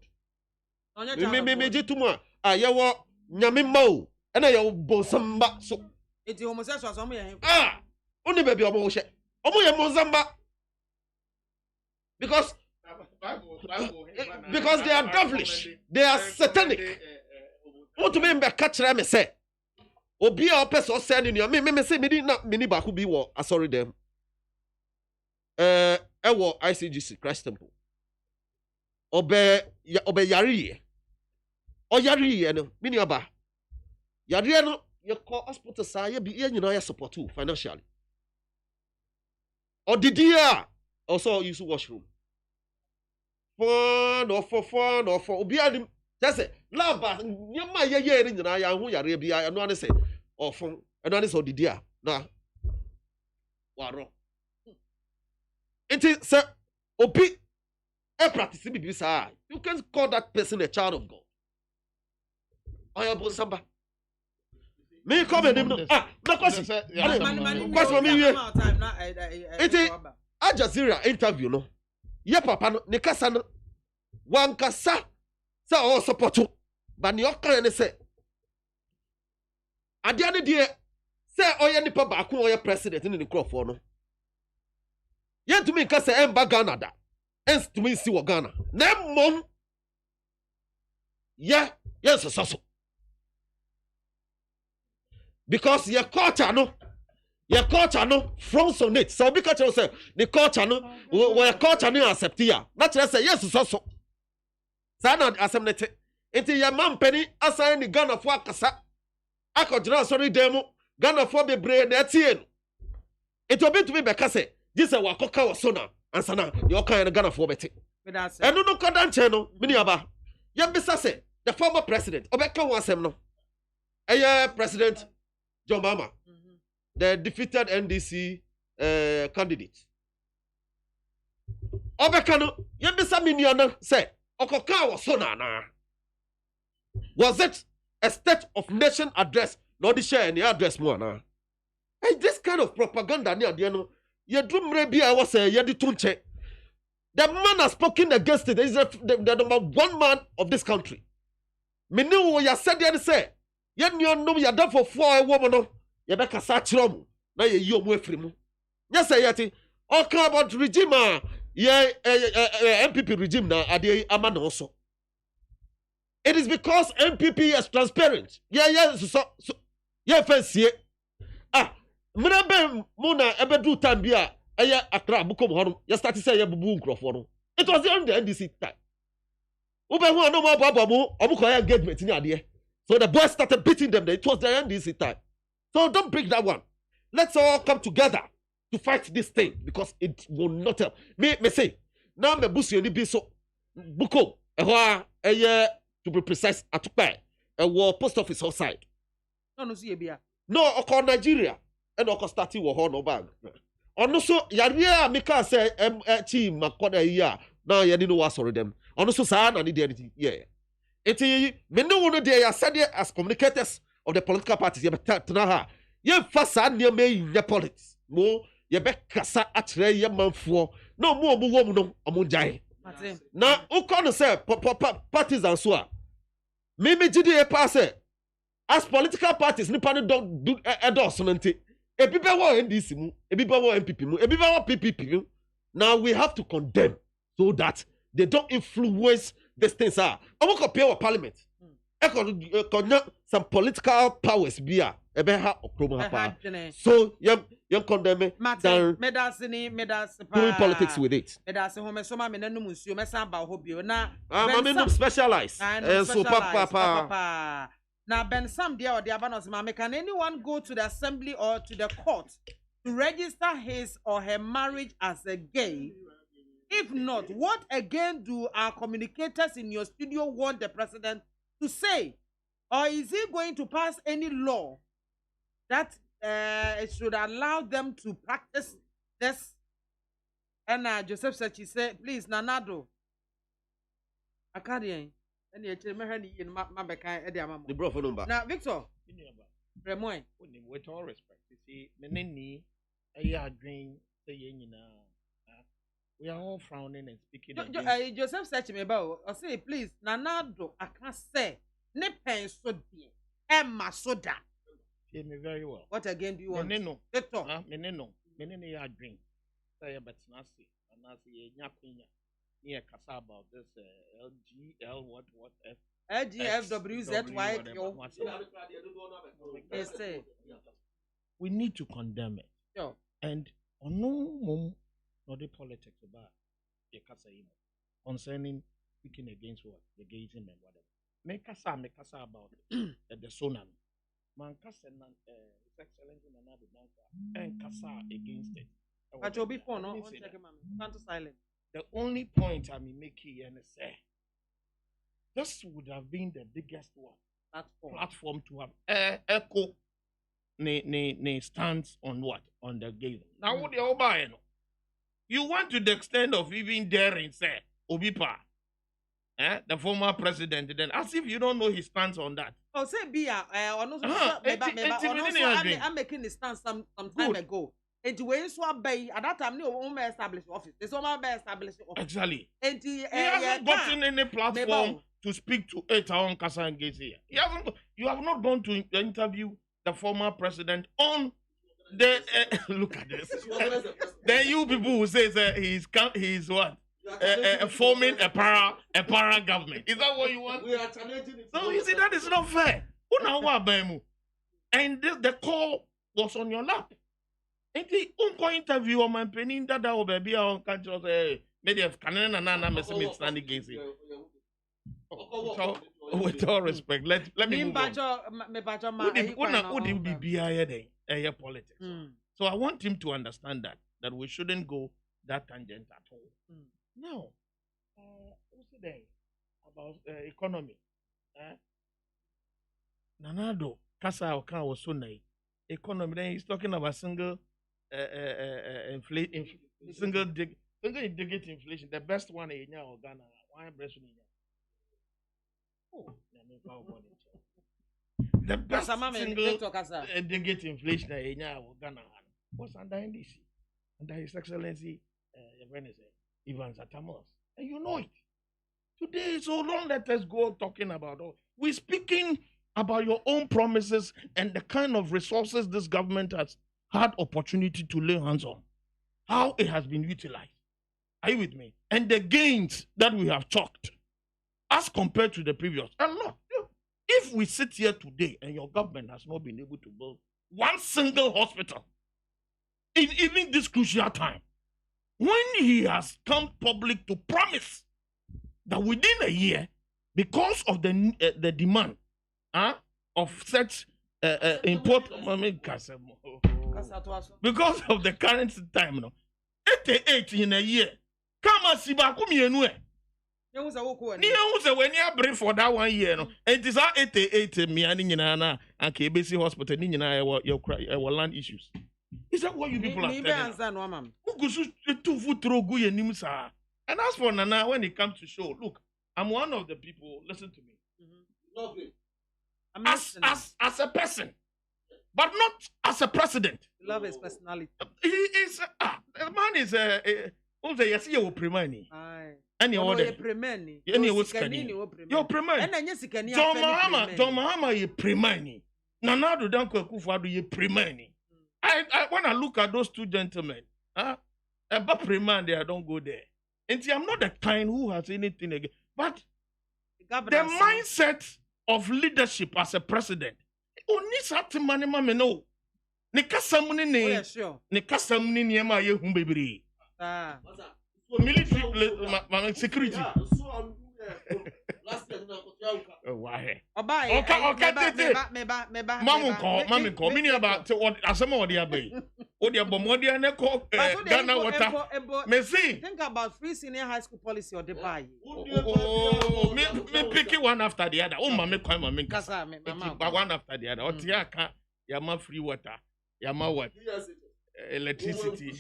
Me jituma ayawo nyame mau and I bosamba so. It's homosexual some here. Only baby omo she. Omo ye mozamba. Because they are devilish, they are satanic. What to me be catch me say? Obi a person send in me say me na mini ba ku bi wo asori dem ewo ICGC Christ Temple obe yari o yari no mini aba yari no ye call hospital sa ye bi ye nyina ye support you financially or didi a also use washroom fun or for obi anim say laba nyama ye ni nyina ya hu yari bia no ane say ofun eno ane say didi a na waro enti say obi e practice bibi sa you can call that person a child of God oya samba me come him no no question question me here enti Al Jazeera interview no ye papa no ne kasa no wan kasa say o support you but ne okan ne say ade ane die say oye nipa ba ko oye president ni Nkrofo no ye tumi nka say emba Ghana da ens tumi si wo Ghana na mom yes so because your culture no from on it so be culture say the culture no we culture no accept ya na tell say yes so sa na accept Enti ya mampeni asan ni Ghana fo akasa. Akojina sorry demo. Ghana fo bebre na etie no. Enti obi to be beka se, "Jise wakoka wo so na ansana ye okan na Ghana fo beti." Enu no koda nche no, mini aba. Ye bisa se, the former president, obeka wo asem no. President John Mahama, the defeated NDC candidate. Obeka no, ye bisa mini ana se, okoka wo so na. Was it a state of nation address? No, the share any address more now. Hey, this kind of propaganda near the end, you do maybe I was a yedi tunche. The man has spoken against it. He's the number one man of this country. Me know what you said the other say. You know you done for 4 woman. You better search room. Now you away from him. Yes, I yeti. Okay about regime. MPP regime now. Adi aman also. It is because MPP is transparent. Yeah, fancy. Muna muna ebedu tambia aya akra bukom hono. Ya start say ya bubu nkrofo no. It was on the NDC time. Ube hu no more babamu, omuko ya engagement ni ade. So the boys started beating them. It was the NDC time. So don't break that one. Let's all come together to fight this thing because it will not help. Me say, now me busi ni bi so bukom to be precise, at a war post office outside. No, see bia. No, oko Nigeria, and oko starting war no bag. Ono so yaria meka say team makoda ya. Now you know what sorry them. Ono so sa na need anything. Yeah. Eti me no one dey said as communicators of the political parties. You better ha. You fasa near me in the politics. Mo you be kasa atre ye manfo. No mo wo no omunjai. Now, who can say parties and so on? Mimi GDA pass as political parties, nipa don't do endorsement. A people want NDC mu, a people want MPP mu, a people want PPP mu. Now we have to condemn so that they don't influence these things. I'm going to compare with parliament. Some political powers be so you condemn me than doing politics with it. I'm specialized. So papa. Now Ben Sam dear or the Abanos Mame, can anyone go to the assembly or to the court to register his or her marriage as a gay? If not, what again do our communicators in your studio want the president to say? Or is he going to pass any law that it should allow them to practice this? And Joseph Sachi said, please, Nanado. Akadian. The bro for number. Now, Victor. Remoy. With all respect, you see, Meneni, a dream, we are all frowning and speaking. Joseph said to me about, I say, please, Nanado, I can't say. Ne pen so dear. Emma soda. Hear me very well. What again do you want? Meneno. Victor. Meneno ya drink. Say but nasi. Nasi nyakunya. Near kasa about this LGL what F. LGFWZY. We need to condemn it. Sure. And no mom not the politics about the kasa concerning speaking against what the gayism and whatever. Make us about the sonan. Man kasa His Excellency Nana and kasa against it. But you'll be fun, no? Can't silent. The only point I mean make here and say this would have been the biggest one platform to have echo ne stance on what? On the gay. Now what you buy? You want to the extent of even daring say Obipa. The former president, then as if you don't know his stance on that. Oh, say I'm making the stance some time ago. And when so bay at that time, no one established office. There's one established office. Exactly. And he hasn't gotten any platform to speak to Etaon Kasa and Gezi. He hasn't. You have not gone to interview the former president on the. Look at this. Then you people who say he's what? Forming a para government. Is that what you want? We are challenging it. So you see that is not fair. And the call was on your lap. And the interview on my penny that will be on country maybe if Canada and Anna stand against it. With all respect, let me move on. Politics. So I want him to understand that we shouldn't go that tangent at all. Now, what's today about economy? Nanado Kasa Okan was so nice. Economy. Then he's talking about single digit inflation. The best one in Ghana. Why breast in the best single digit inflation in Ghana was under NDC, under His Excellency Ivan Zatamos, and you know it. Today, so don't let us go talking about all. We're speaking about your own promises and the kind of resources this government has had opportunity to lay hands on, how it has been utilized. Are you with me? And the gains that we have chalked as compared to the previous. And look, if we sit here today and your government has not been able to build one single hospital in even this crucial time, when he has come public to promise that within a year, because of the demand of such import, because of the current time, 88 in a year, come as Sibakum. When you bring for that 1 year, no, and it is 88 me and KBC hospital, your land issues. Is that what you people are telling? And as for Nana, when it comes to show, look, I'm one of the people, listen to me. As a person, but not as a president. Love his personality. He is, the man is any order. Any Your Premani. John Mahama ye Premani. Nanado Danko Akufo-Addo ye Premani. I when I look at those two gentlemen, about Premani, I don't go there. And see, I'm not the kind who has anything against, but the mindset of leadership as a president. Only certain money, mama no. Nekasamuni ne. Nekasamuni ne ma ye humbebiri. Military security. Why? Mama call. Mini about what? Asama what dia bay. What dia bomodia ne call Ghana water. Me see. Think about free senior high school policy or the buy. Oh, me pick one after the other. Oh, mama call mama. One after the other. Otia ka yama free water. Yama what? Electricity.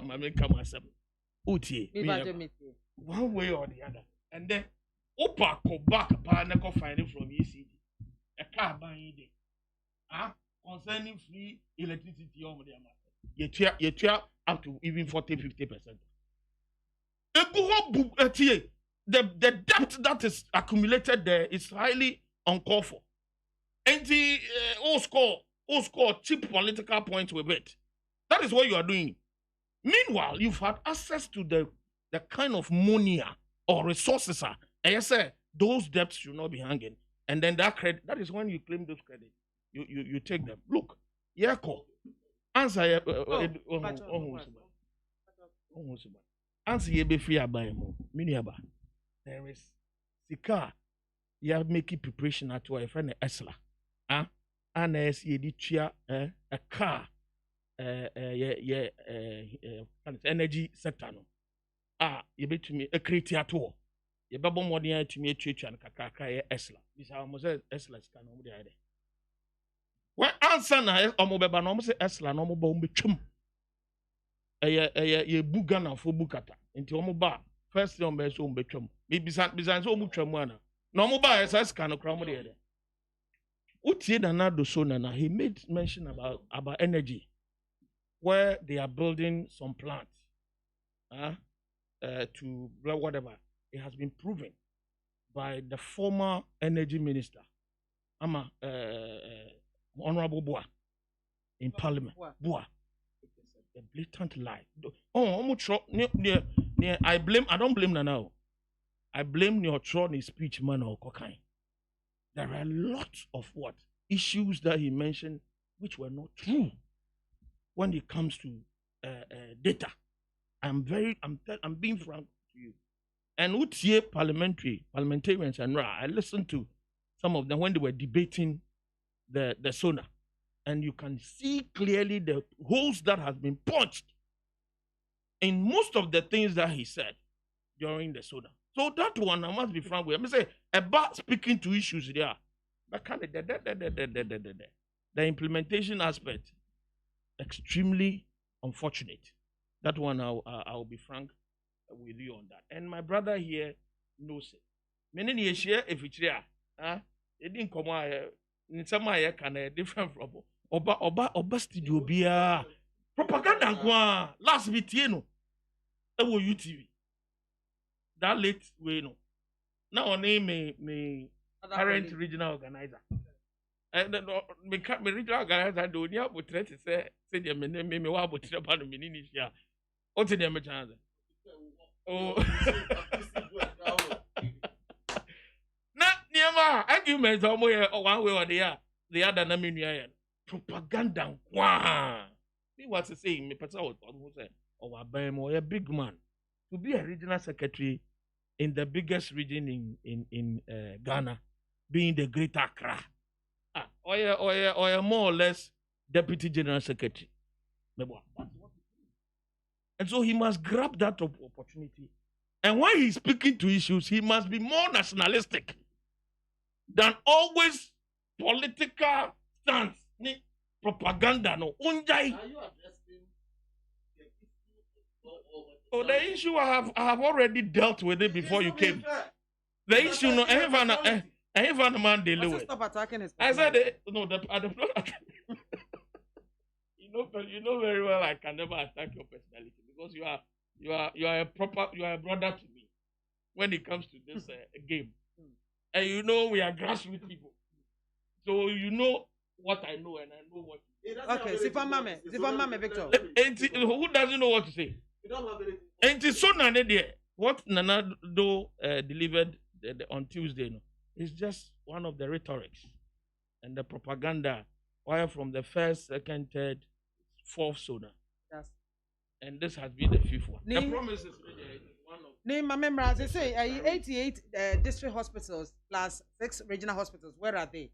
Mama come myself. Uti. One way or the other. And then Opa go back pa find it from ECD. A car buying it. Concerning free electricity on the you try up to even 40-50%. The debt that is accumulated there is highly uncalled for. And the all score cheap political points with it. That is what you are doing. Meanwhile, you've had access to the kind of money or resources. And you say those debts should not be hanging. And then that credit, that is when you claim those credits. You take them. Look, answer answer ye be free abai mo. Miniaba. There is Sika. You are making preparation at your friend Esla. And as ye di chia a car energy sector no. You be to me a create at all. You be more than to me a church and kakaka Esla. This almost Esla scan over there. When answer na omobeba no say Esla no moba umbechum. Ye bugana for bukata. Inti omoba first thing ombe so umbechum. Me bisan so umutwamu ana. No moba esa scan no kra mo there. Utie na do so na he made mention about energy where they are building some plants to whatever. It has been proven by the former energy minister Honorable Boa in Parliament. Boa. A blatant lie. I don't blame Nana. I blame your Tron speech man or cocaine. There are lots of issues that he mentioned which were not true when it comes to data. I'm being frank to you. And parliamentarians and I listened to some of them when they were debating the SONA. And you can see clearly the holes that has been punched in most of the things that he said during the SONA. So that one, I must be frank with you. I say about speaking to issues there. But kind of the implementation aspect, extremely unfortunate. That one, I'll be frank with you on that. And my brother here knows it. Many years here, if it's there, it didn't come out. In some way, can a different from Oba studio be propaganda. Last bit, you know, UTV. That late way, no. Now, name me current regional organizer. And me regional organizer do not put threat to say the me wa put up on the ministry. What's the name chance? Oh, na niema argument one way or the other na me nua propaganda kwa. Me what to say me person who say oh a big man to be a regional secretary in the biggest region in Ghana, being the Greater Accra. Or more or less deputy general secretary. And so he must grab that opportunity. And when he's speaking to issues, he must be more nationalistic than always political stance, propaganda. No, unjai. Oh, the issue I have already dealt with it before you came. The issue, no, I have a man dealing with. Stop attacking his I said, no, you know very well I can never attack your personality because you are a brother to me when it comes to this game, and you know we are grassroots people, so you know what I know and I know what. Okay, Zifan Mame, Victor. Who doesn't know what to say? And it's so what Nana Do delivered on Tuesday, no, is just one of the rhetorics and the propaganda. Why from the first, second, third, fourth SONA. Yes. And this has been the fifth one. The promise is one of. Name my members. They say 88 district hospitals plus 6 regional hospitals. Where are they?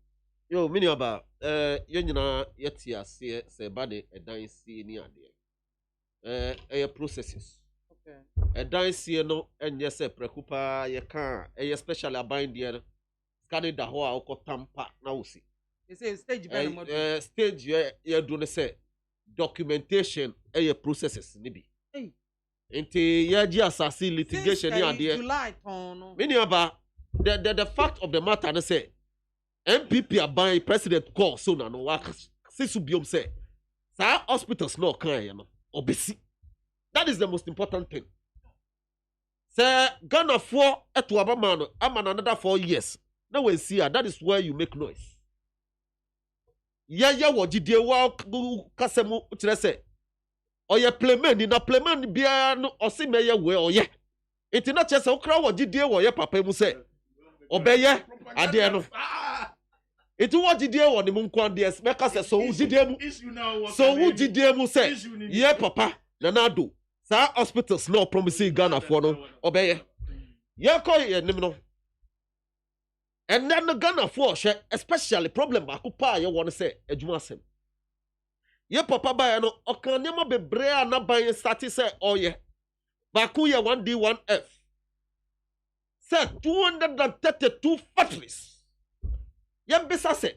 Yo, mini about you yet ya say body a dance ni ade. Processes. Okay. A dance no and yes prekupa ye can especially bind there. Scanning the whole ko tampa na usi. They say stage stage you do say documentation processes nibi. Hey. Inti yaji assassin litigation ni ade. July tono. Mini about the fact of the matter na say MPP aban president call so na no waka sisu biom say sa hospitals no kan no obesi. That is the most important thing. Say Ghana for eto abama no ama another 4 years. Now we see that is where you make noise. Ya wajidie wa kasemu tire say oye playman ni na playman bia no osimeye we oye. Enti na chese okra wajidie wo ye papa mu say obeye ade no. Enti wajidie wo ni mu nkwan de make say so wujidie mu. So wujidie mu say ye papa na nado. Sa hospitals no promising Ghana for no obeye. Ye ko ye nim no. And then the Ghana for share especially problem ba ko pa ye won say adwuma asem. Ye papa ba no okan nema bebre na ban start say oye. Ba ku ye 1D 1F. Say 232 factories. Ye bisa say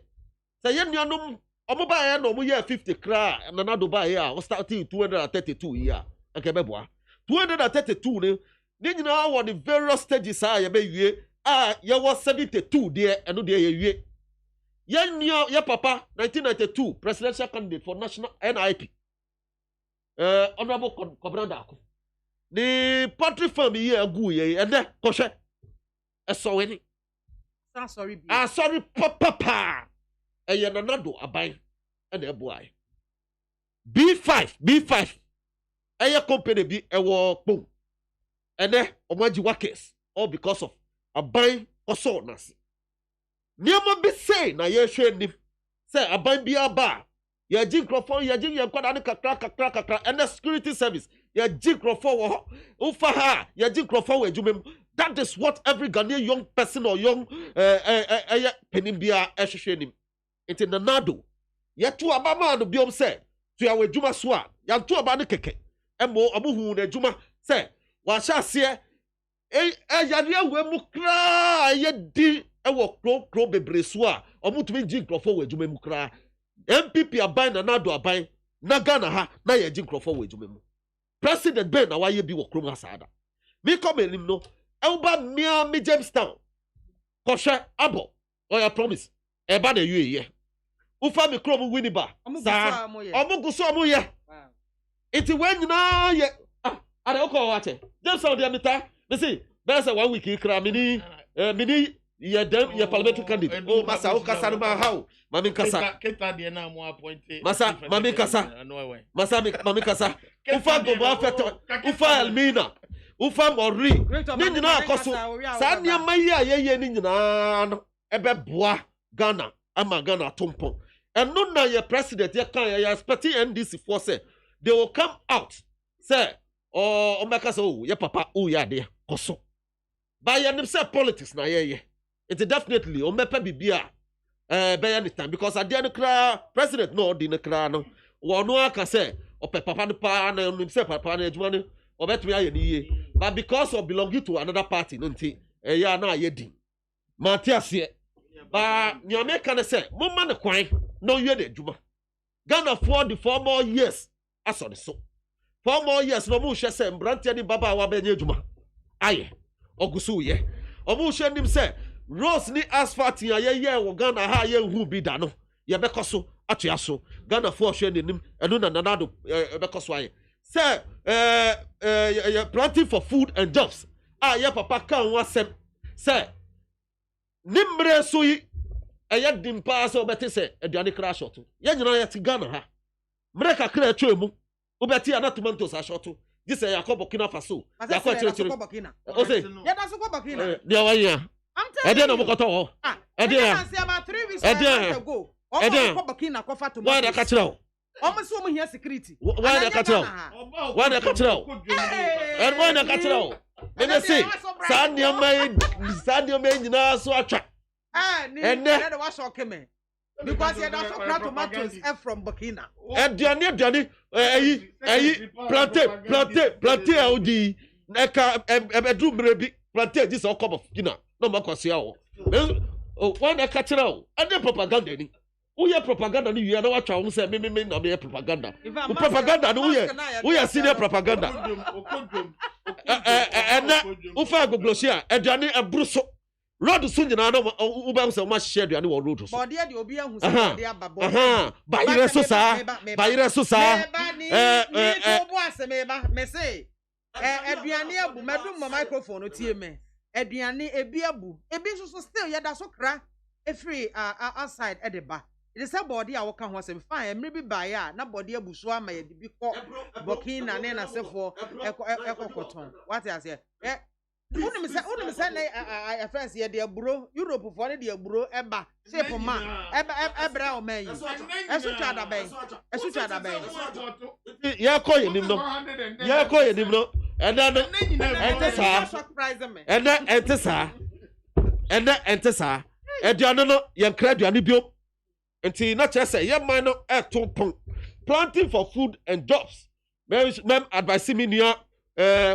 ye nuanom omo ba ye no mo ye 50 kra na na do ba ye a starting 232 year. Okay, beboa 232 ne nyina won the various stages ye be wie ye was 72 there and no there ye ye papa 1992 presidential candidate for national NIP honorable Kobranda Ako the party farm ye agu ye and koshe esoweni sorry papa ye nanado aban and e boy B5 eye company bi ewo pom ene omaji workers all because of aban oso nasi niam bi say na ye hwe nim say aban bi aba ye jinkrofo ye jin ye kwada ne kakra ene security service ye jinkrofo wo ufa ha ye jinkrofo wo adwumem That is what every Ghanaian young person or young penimbia him. It's in the Nado. Yet to Abama no biom say, to our Juma Swa, yan to Abani Keke, and more Abuhu de Juma say, what shall say, Yadia Wemukra, yet di, a walk crow bebreswa, or Mutuin Jink of forward Jumemukra. MPP are buying another are buying, Nagana ha, na ye Jink of forward Jumemu. President Ben, now ye be Wakrum Asada. Me come in him no. Elba MAAME Jamestown. Koshe abo. Oh, I promise. Eba na yu ye. Ufa mi krom winiba. Sa. Omu guso omu ye. Iti when na ye. Ah, are oko wache. Jamestown dia mita. Me see. There's a 1 week ikra mini ye dem ye parliamentary candidate. Oh, masa o kasa no ma how. Mami kasa. Keta dia na mo appointed. Masa mami kasa. Masa mami kasa. Ufa gobo afeto. Ufa Elmina. Ufa mori ni nyina akoso sa niam ye ni nyina no ebe boa Ghana ama Ghana tompon eno na ye president ye kan ye expect NDC for say they will come out say o meka so ye papa o ya de koso ba ye nim say politics na ye it definitely o mepa bibia be ya time because at the end kra president no di ne kra no wo no aka say o pe papa no pa na nim say papa na adwuma no obetumi aye ni ye but because of belonging to another party no nti ya na aye din matiase ba nyame kan say momma ne kwan no ye de adwuma Ghana for the 4 more years aso de so 4 more years no mu hwe say mbrantia ni baba wa ba nya adwuma aye ogusu ye omu hwe nim say rose ni asphalt ya ye wo Ghana ha ye hu bi da no ye bekoso atoya so Ghana for hwe nim enu na nanado bekoso aye say planting for food and jobs. Ya papa kan wasem say nimre so yi dimpa so beti say aduane kra short. Ya nyina ya ti Ghana ha. Mreka kra atwemu. Obeti ana tomatoes a short. This say Yakob Burkina Faso. Yakob chere. O say ya da so ko Burkina. Dia wa ya. Na mokoto ho. I say about 3 weeks ago. Ko Burkina ko fa tomatoes. Why da ka kire? Almost so here security. Why the catch out? Why the catch out? And why the catch out? Let me see. Sandio may na so acha. And then wash okay me. Because you don't so tomatoes from Burkina. And Diani planté audi. Neka bedroom rebi planté this all cup of Burkina. No more consia. Oh, why the catch out? And the propaganda ni. Who your propaganda ni you know what I say me na be propaganda. Propaganda no who your senior propaganda. And who fa goglosia aduane abruso. Road so nyina no who ba say ma share aduane wo road so. But there the obi ahu say dey ababo. Ba ire so sa. Obo aseme ba me say aduane abu medum mo microphone no tie me. Aduane ebi abu. Ebi so still ya da so kra free outside at the bar. It is a body I walk on some fine, maybe by ya, not body a bushwa, my before Burkina and then I say for Echo Cotton. What I say? Only say I fancy a dear bro, Europe for the dear bro, Eba, say for ma, Ebra, man, as you try to bay, as you try to bay. Yeah, call him no, yeah, call him no, and then enter her, and Diana, young crab, you bio. Until not just say, yeah, man, at 2 points. Planting for food and jobs. Mem advise me near,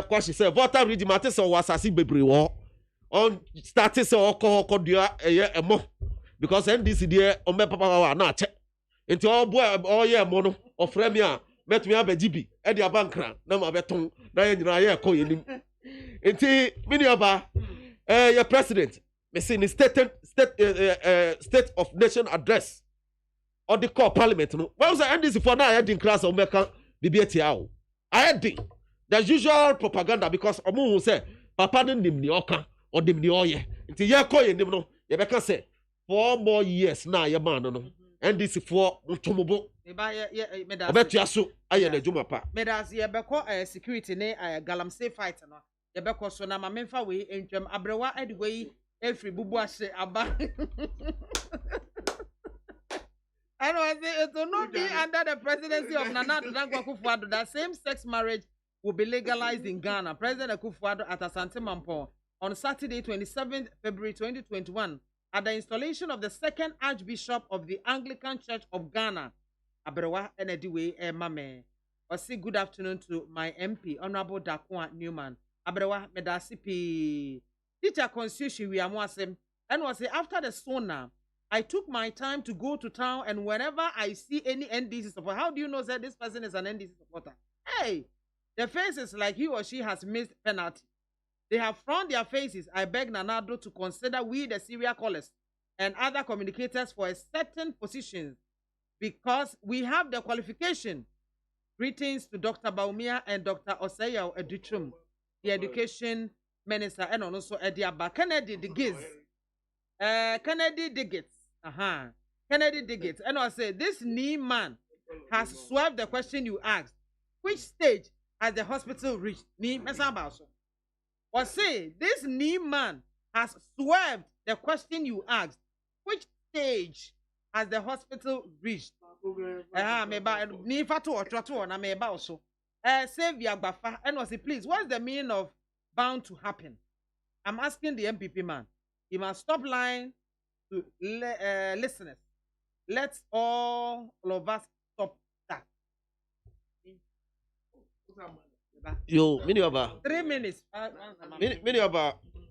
what she said, water regimatis or was as if baby war on status or cordia a year a month. Because NDC dear on my papa not check. Into all boy, all year mono or Fremia, met me up a GB, Eddie Bankra, no my beton, Diana, call him. Until many of your president, missing state of nation address. Or the core parliament. No, well, the NDC for now I had in class of Mecca BBTAO. I had the usual propaganda because Omu who say Papa didn't dim the oka or dim the oye. Until you call him, no, you can say 4 more years now, your man, no. NDC for Mutomobo. I bet you so. I had a Jumapa. Medas Yabeko security ne Galamsey fight. No, Yabeko so na Mamfa way in Jam Abrewa anyway. Every bubua say Abba. And I say it will not be under the presidency of Nana Akufo-Addo that same-sex marriage will be legalized in Ghana. President Akufo-Addo at Asante Mampo on Saturday, 27th February 2021, at the installation of the second Archbishop of the Anglican Church of Ghana, Abrewa Enediwe MAAME. I say good afternoon to my MP, Honorable Dakwa Newman. Abrewa Medasipi. Teacher Constitution, we are Mwasem. And was say after the sauna, I took my time to go to town, and whenever I see any NDC supporter, how do you know that this person is an NDC supporter? Hey, the face is like he or she has missed penalty. They have frowned their faces. I beg Nanado to consider we the serial callers and other communicators for a certain positions because we have the qualification. Greetings to Dr. Baumia and Dr. Oseya Edutrum, the education minister, and also Ediaba Kennedy Digits. Kennedy Digits. Kennedy Digits. And I say this knee man has swerved the question you asked. Which stage has the hospital reached? Knee Mesabaso. Or say this knee man has swerved the question you asked. Which stage has the hospital reached? Ni fatu or tratu na meba also. Savior Bafa. And was it please? What's the meaning of bound to happen? I'm asking the MPP man. He must stop lying to listeners. Let's all of us stop that. Yo, many of 3 minutes. many of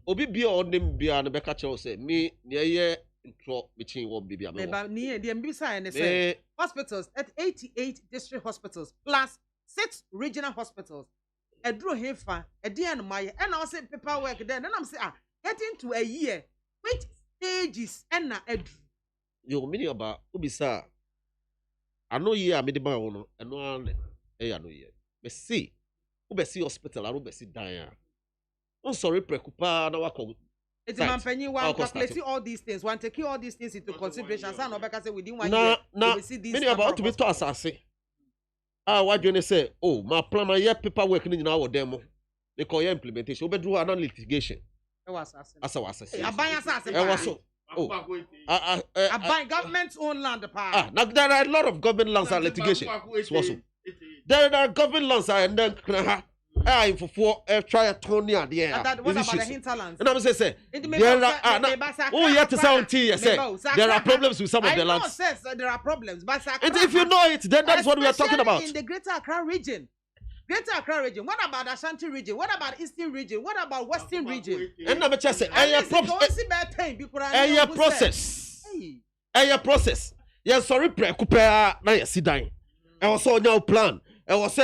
obi bia on them bia na beka che say me near intro between one baby am. Hospitals at 88 district hospitals plus 6 regional hospitals. Edro Hefa, Edian Maya, and I say paperwork then. And I'm saying, getting to a year. Which stages and Edro? Yo, many of Ubisa. I know ye are made by one, and no one, I know ye. But see, Ubesi hospital, I Ubesi Daya. I'm sorry, Precupa, no, I call. It's a man penny one calculate all these things, one take all these things into consideration. Some of us say within 1 year. Many about to be to us, I say. Why do you say, oh, my plan, my year paperwork in our demo. They call your implementation. We do another litigation. As I was saying. I buy government's own land. Now there are a lot of government lands and litigation. There are government lands and then for try a Tony at the end. What about the hinterlands? And I'm saying, there are oh, you have to sound tea. There are problems with some of the lands. There are problems, but and if you know it, then that's what we are talking about. In the Greater Accra region. Greater Accra region. What about Ashanti region? What about Eastern region? What about Western region? And I'm just saying, a process. Yes, sorry, prepare na yesidai. I was on your plan. I was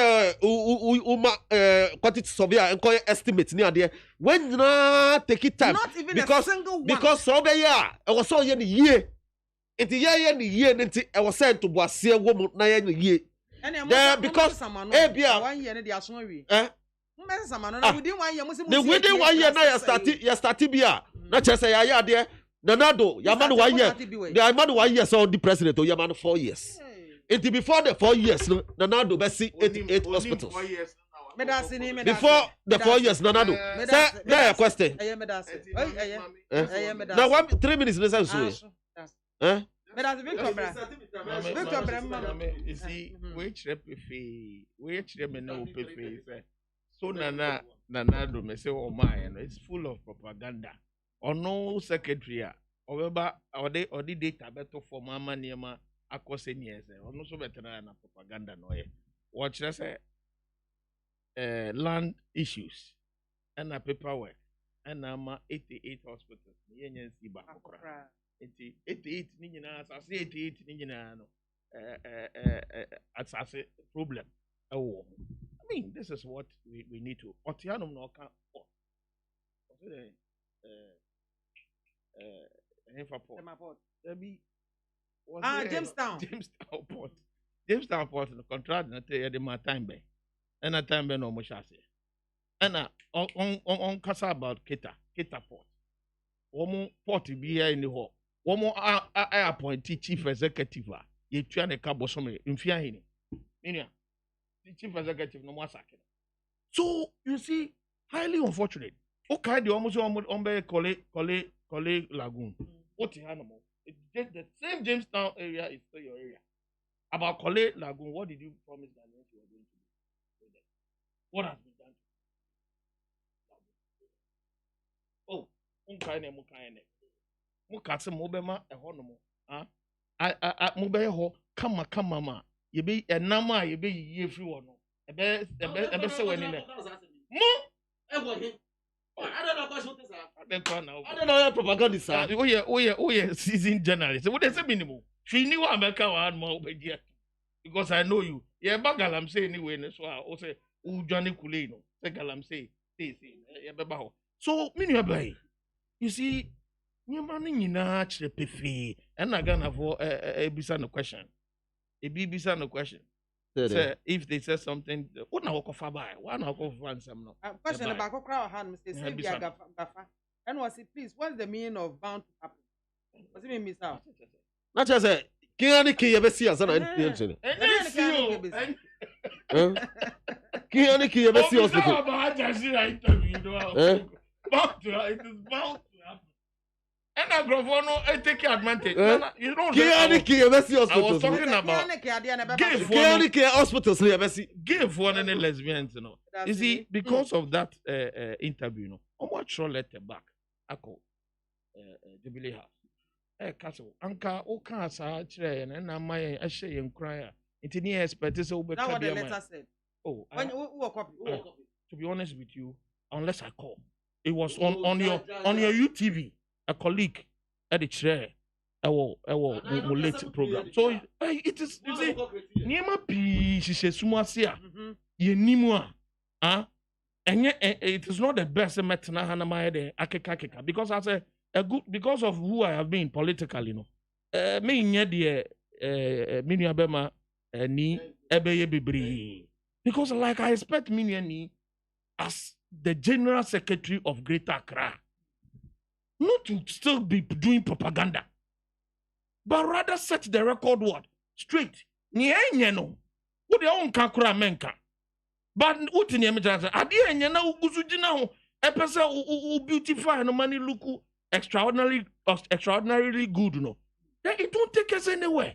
quantity surveyor and call estimate near there. When take it time. Not even a single one. Because surveyor, I was so year. In the year, I was sent to Boasia woman 9 year. There because within 1 year now you started bia na chese ya there nanado yaman 1 year the yaman 1 year so the president o yaman 4 years it before the 4 years nanado be see 88 hospitals before the 4 years nanado say there question now 3 minutes listen so you see, which so Nana do me say, oh my, it's full of propaganda. Or no secretary, or the data better for Mama Niama, Akosenias, or no so better than propaganda. No, watch us land issues and a paperwork and 88 hospitals. 88 ninja as 88 ninja no as a problem. Oh, I mean, this is what we need to. Otianum no can. Jamestown Port. Jamestown Port no contract na tell the time be. And a time be no mo shase. And on kasa about Kita Port. Omo port be here in the hall. One more I appointed chief executive. You try to cabo some in Fiahini. The chief executive no more second. So you see, highly unfortunate. Okay, the almost on Kole Lagoon. What the animal? It's just the same Jamestown area is still your area. About Kole Lagoon, what did you promise that you were going to do? What has been done? unkaine mukase mo be ma eho no mo mo be ho kama ma ye be enam a ye be yiye free wo no ebe se wani ne mo eho he I don't know what I don't know propaganda sir. Oh yeah seasoned journalist. What they say minimum. She knew America one more because I know you. Yeah, bagalam say anyway, so I say Johnny Kulino. Say galam say yeah beba. So mini you see, you man in actually pefi and I gonna for a bisa no question. A bisa no question. Say if they say something, what now go for buy? Why not go for some no? Question about crowd hand Mr. Sylvia Gafa. And was it please? What's the meaning of bound to happen? What's it mean, Miss Out? Not just say Kiani ki yebesi asa na NTM. Kiani ki yebesi hospital. It is bound to happen. And I grow take advantage. You know, Kiani ki yebesi hospital. I was talking about Kiani ki hospitals yebesi. Give one any lesbians, you know. You see, because of that interview, you know, how much letter back? I call Jubilee House. Castle, Anka, O Casa, and I my I say and cry. It's in the expert is over. That's what the letter said. Oh, to be honest with you, unless I call, it was on your UTV. A colleague at the chair, our late program. So it is, you see, Niema P. She says, Sumasia, ye nimua, and it is not the best metna hanamade akekakeka because I say a good because of who I have been politically, you know. Me nye Minya Bema ni ebeye bibri because like I expect Minya ni as the General Secretary of Greater Accra. Not to still be doing propaganda, but rather set the record word straight. Ni no, what the own kakura menka. But what in the idea na uguzujina ho epesa u beautify no money look extraordinarily good no. Then it won't take us anywhere.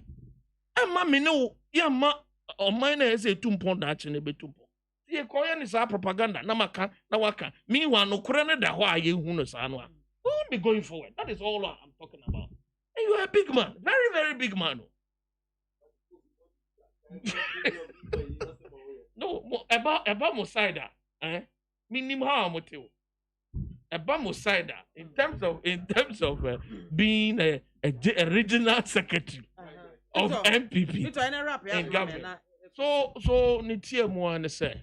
And mammy no, yeah ma on mine is a 2 pound action a bit 2 pound. The Korean is our propaganda. Namaka na waka. Meanwhile no kurene da ho aye hu no sanwa. We won't be going forward. That is all I'm talking about. And you are a big man. Very, very big man. No, about Mosaida. Minimum how motive. About Mosaida in terms of being a regional secretary of MPP in government. So Nitia Moana say,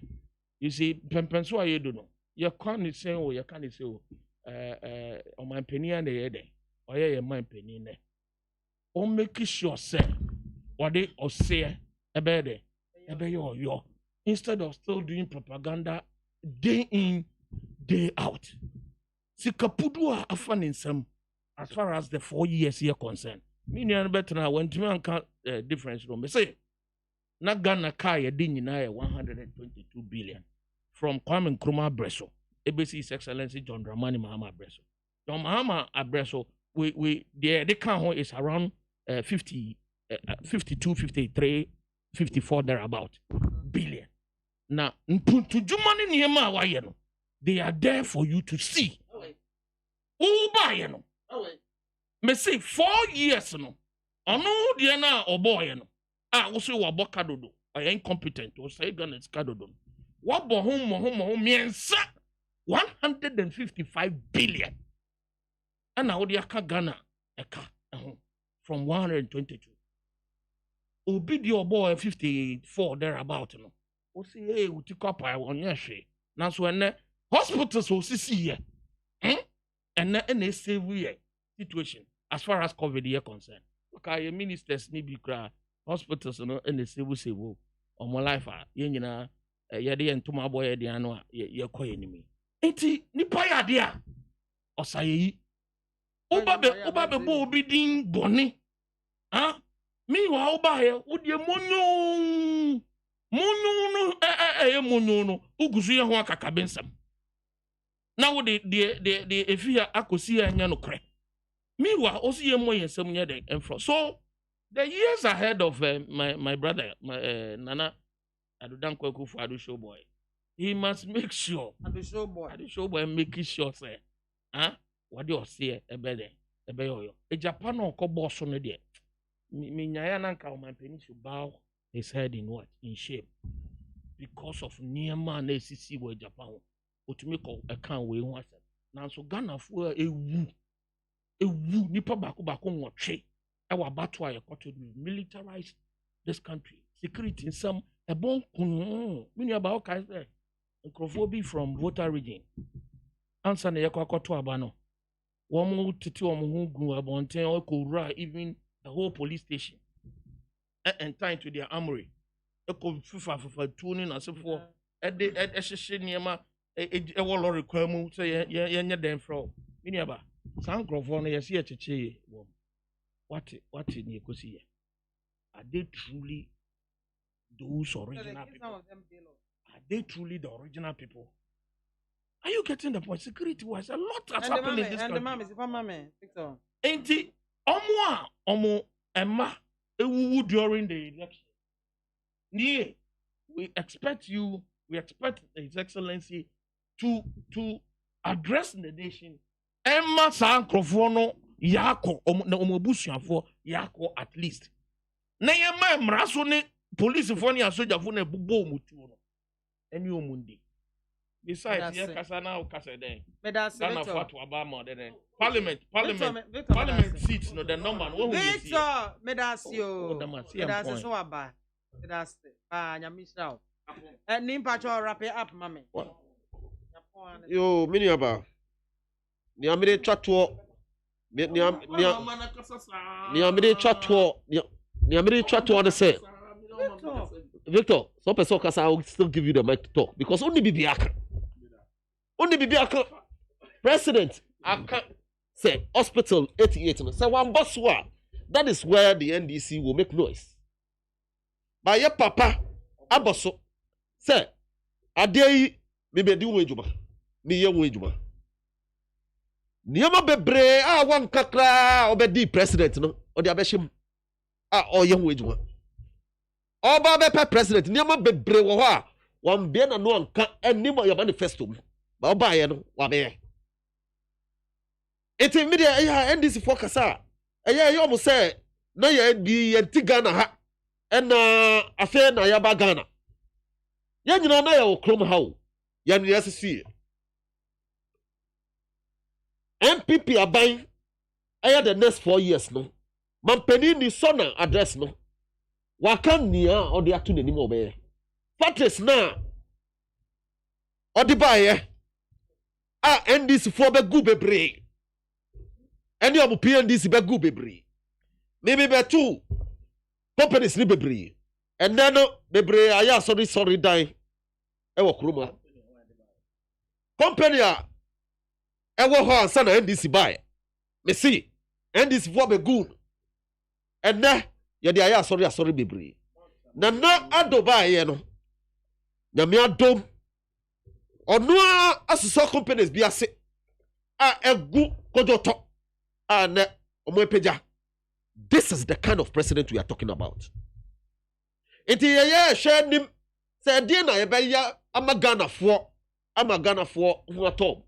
you see, Pempenso you do know. You can't say oh, you can't say oh. On my penny and the head, or your mind penny. O make sure, say, what they or say, a bed, yo, instead of still doing propaganda day in, day out. Sikapudua are fun in some as far as the 4 years here concerned. Meaning, better now when to count difference room. Say, Nagana Kaya Dinina 122 billion from Kwame Nkrumah Bresso. ABC His Excellency John Dramani Mahama Abreso. John Mahama Abreso, the count is around 52, 53, 54 thereabout billion. Now, to Jumani Niema Wayeno, they are there for you to see. Who buy no? Me say 4 years no. Ono diana oboy no. Also wabokadodo. I incompetent. O say Ghana is kadodo. Wabo home miensa. 155 billion. And now the aka Ghana eka from 122. Obi di obo 54 thereabout no. O say hey we take up on your share. Now so when hospitals will see here. And then save we situation as far as COVID is concerned. Okay, ministers need be cry hospitals no and save on my life you know yede entoma boy de ano ye koye nimi. Enti nipa ya de a osayi oba be bo obi din boni mi wa oba he wode monyo no ugusu ye ho akaka bensam now the efia akosi anya no kre miwa osi ye mo yensam nya den enfro. So the years ahead of my brother Nana Adudan Kwaku for Adu Show Boy, he must make sure Adu Show Boy making sure say what do you say a better a Japan or boss on the day. Minyayananka my penny should bow his head in what? In shape. Because of near man ACC where Japan to make a can we once. Now so Ghana for a woo nipa bako what trade. Our battle I got to militarize this country. Security in some a bon many about Kaiser microphobia from voter region. Answer the Yakwato Abano. One more titi who grew up on 10 or could even the whole police station and time to their armory. A could for tuning and so forth. At the Shiniama, a wall or requirement, say, yeah, then from Miniaba. San Grofon, yes, here to say, what in Yokosia? Are they truly those original people? Are they truly the original people? Are you getting the point? Security wise, a lot has happened in this country. And the mom is Victor. Ain't it? Omo, Emma, ewu during the election. Yeah, we expect His Excellency to address the nation. Emma San Crofono Yako, Omobusian Yako at least. Na Emma Mrasone, police for ni asoja for ne bubo mutuno. Any omundi. Besides, yeah, Kasana or Kasade. Parliament seats, no, the number. Victor, Medasio, Medas so bad. Medas, Yamisha. And Nimpacho wrap it up, mammy. Yo, Miniaba. Niamide Chatua. Niamide Chatua, the say. Victor, so person I will still give you the mic to talk because only Bibiaka. President, I can say hospital 88. So one boss that is where the NDC will make noise. By your papa, Aboso, say, a day, maybe do wajuma, me young wajuma. Niama bebre, one kakra, or be president, no, or the abeshim, or young wajuma. Oba bepe president niama bebre wo ha wan bia na no anka animo ya manifesto ba oba ye no wa be eti media ya NDC focus a eya yo mo say na ya bi yanti Ghana ha na afa na ya ba Ghana ya nyina na ya wo krom ha wo ya no yesisi MPP aban eya the next 4 years no mampani ni sona address no Wakania or the atune ni mobe. Patres na odibaye. NDC for be gu bebre. Any of PNDC be gu bebre. Maybe be two companies ni bebre. And then bebre aya sorry die. Ewo kuruma. Company ewo ho ansa na NDC buy. Me see NDC for be gu. And then yadi aya sorry bebre na adoba ye no nyame adom ono asuso companies bi ase egu kojoto na omo epeja. This is the kind of president we are talking about. Enti ye hwe nim se die na ye be ya amagana fo hu atom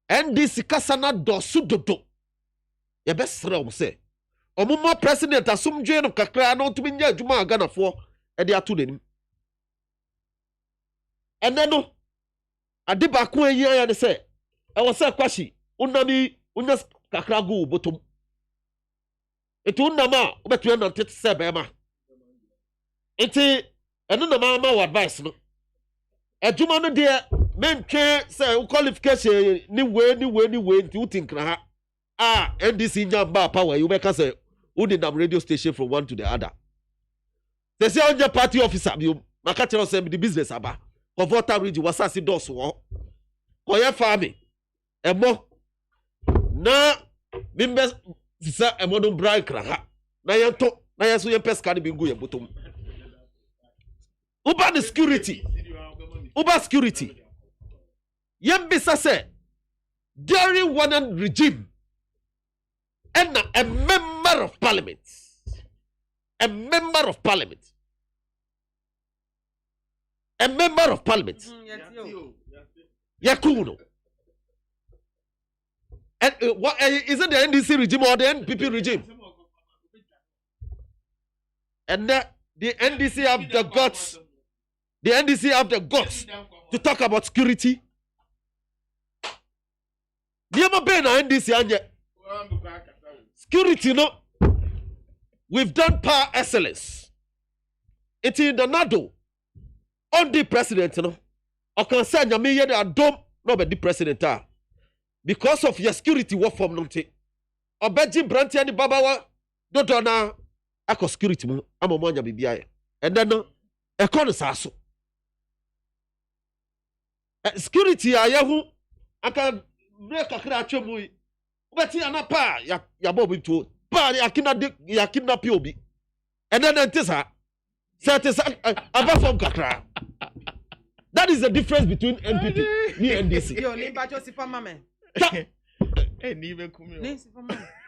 NDC kasana dosu dodo ye be sere om se Omuma president asumdwe no kakra na otumi nya adwuma agana fo e de ato nanim. Ene no ade ba ko ayi ya ne se e wo se kwashi unami unya kakra go botom. Etu unama obetu na tete se be ma. Enti eno na ma advice no. Adwuma no de mentwe se qualification ni we nti utinkra ha. NDC nyamba power you make say who did the radio station from one to the other. They say on your party officer you makatero say the business aba. Converter region wasasi dos wo. Koye farming. Emo na members sisa emo don bra kra ha. Na yento na yeso ye pesca ni bingu ye botom. Uber security. Yembisa say during one regime and a member of parliament. Yakuno. And what is it the NDC regime or the NPP regime? And the NDC have the guts. The NDC have the guts to talk about security. Never been an NDC and yet. Security, no. We've done power excellence. It's in the NADO. On the president, no. I can say, I don't know the president. Because of your security work from Nonte. Obeji Branti and Babawa, no dona, I security, I'm a man, BBI. And then, a connoisseur. Security, I can break a crash of me. But here, na pa, ya bob to, pa, ya kidnap you. And then, Tessa, above from Kakra. That is the difference between NPP and NDC. Yo, Nimba Joseph Mame. And even come here.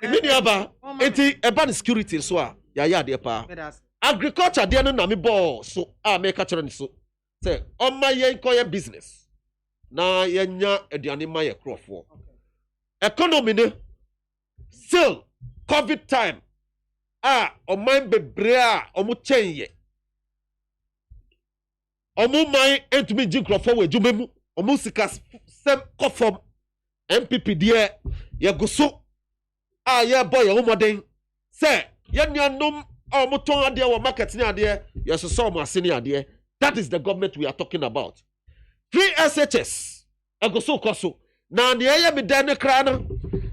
It's about security, so ya dear pa. Agriculture, dear no me ball, so I make a challenge so. Say, on my yankoya business. Na yanya ediani my crop for. Economy, still COVID time. On my bebrea, omu change. Omu my entumi jinkro forward, jumemu, omu sikas sem kofom. MPP dear, ya guso. Ya boy, ya umoden. Say, ya num muton adia wa market ni adia, ya so ma senior adia. That is the government we are talking about. Free SHS, ya guso koso. Na ni ya mi dene krana,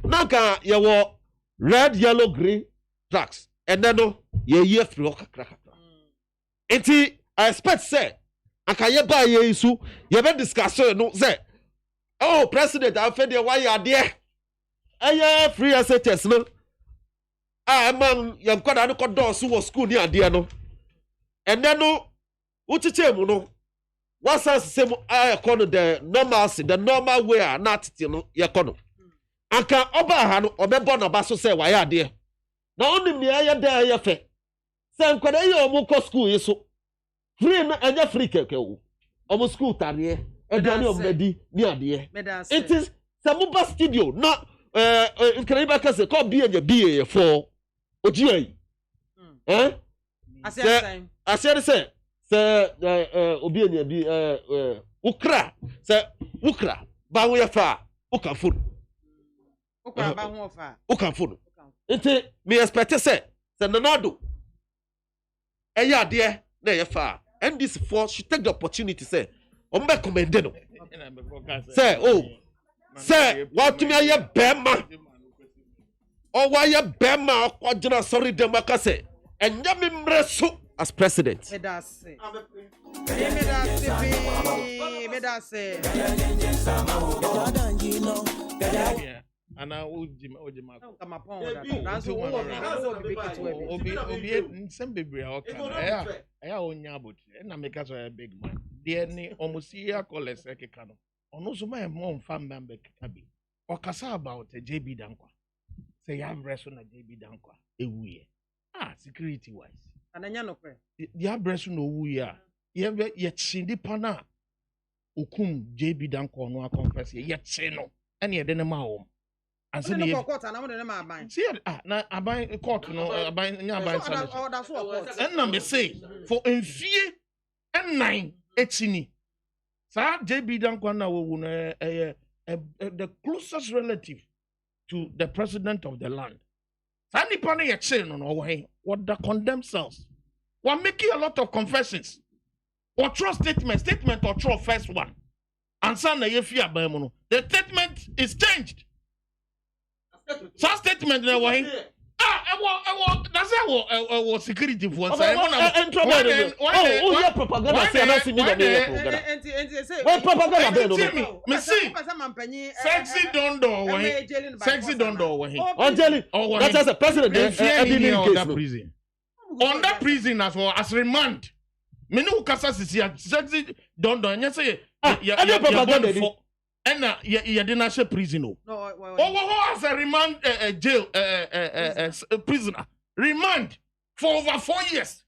naka ya wo red, yellow, green tracks. And then no, ye free waka kraka. Enti, I expect say, aka ye ba ye isu, ye be discussion no say. Oh, President, I fed you why you are there. I free SHS no. Man, you've got another doors who was school near dear no. And then no, what you tell no. What's the same? I call the normal way, not your corner. I can't overhand or be born about so say why are there. Now only me I there your fe. Sam could I your school is so free and your free keke. Almost school tarrier. It is Samuba studio, not in Canada, called BA for OGA. I said, sir, Obiania be Ukra, sir, Ukra, Bawaya far, Ukafun. Ukafun. It me expect to say, Sanado. Aya dear, there far. And this force should take the opportunity to say. Say, oh, say, what to me, I am Bema. Or why you Bema or General Sorry Democracy and Yamin Resu as president. And I would come upon some baby. I own Yabut, and I make us a big man. Dear ni almost here call a second cano. On also my mom fan member Kabi. Or Casa about a JB Dankwa. Say, you have rest on a JB Dankwa. A we security wise. And I know, you have rest on a we are. Yet Cindy Pana Ukum JB Dankwa no confess yet say no. And yet then a home. And so the court and I want to buy. See, I buy a court, no, I buy that's what. And number say for in fear and 9 etini. Sir JB Dankwana the closest relative to the president of the land. Sandy Pani yet say no way. What the condemn cells. We're making a lot of confessions. Or trust statement or trust first one. And Sana Yefia Bamono. The statement is changed. Some statement na why that's how security for say propaganda say na see me what propaganda me see sexy dondo why Angeli that's as a president prison under prison as well as remand me no kasa sexy dondo anya say ya propaganda and you didn't say prison. No, as a remand jail prisoner remand for over 4 years.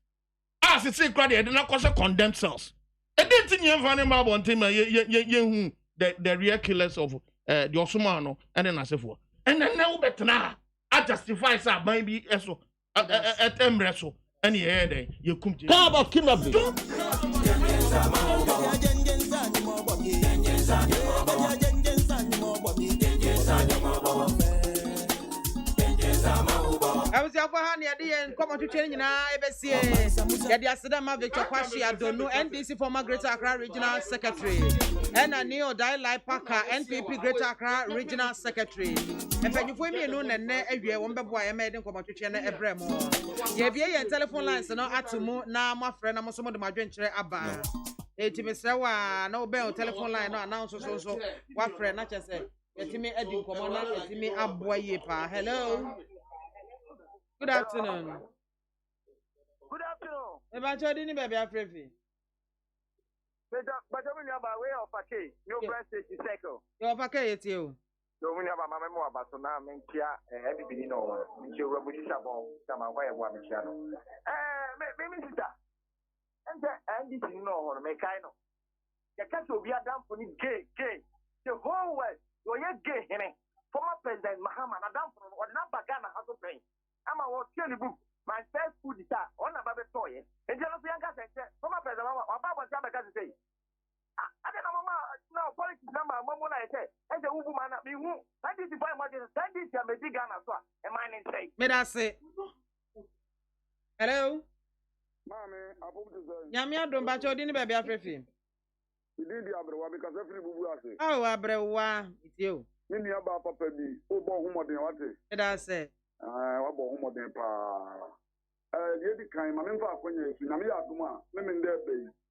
As it's say, you did not cause condemned cells. And then thing you find about him, the real killers of the Osumano, and then I say for And then now better I justify sa maybe eso at emreso any head you come to How about kidnapping? I was your hand and come on to change now. Get the Asadama Victor Kwashi Adonu, NDC former Greater Accra Regional Secretary, and a neo Dai Parker, NPP Greater Accra Regional Secretary. And when you find me known and every one boy I made in come on to change every more. Ye and telephone lines and not to move now, my friend. I'm some of my venture abba. Mr. No bell telephone line, no announce so. What friend, not just say, get me a do come on, get me a boy. Hello. Good afternoon. Good afternoon. About your dinner, baby, I'm free. But I'm by way of a case. Your friend says you cycle. You're okay, it's you. So we have a mamma about so now, and Kia, everybody know. You were with Shabon, some away of one channel. Maybe sister. And this is no, make I know. The cat will be a damn for gay. The whole world, you're gay, former President Mahama, a damn for what not Bagana has to pay. I'm a watch the book. My first food is that on a baby toy. And you know, former President, or Baba Jabaka say, I don't know, no politics number, Mamma, I say, and the woman at me who identify my studies, and the big gun as well, and mine and say, May I say, hello, Mammy, I hope to say, Yamia don't batch your dinner, baby, I'm free. you did the other one because every boo say, Oh, Abrewa, it's you. in the about Papa, who bought whom what May I say, what bought whom the pa. Yedi kind, my member when you see Namia Duma, women there,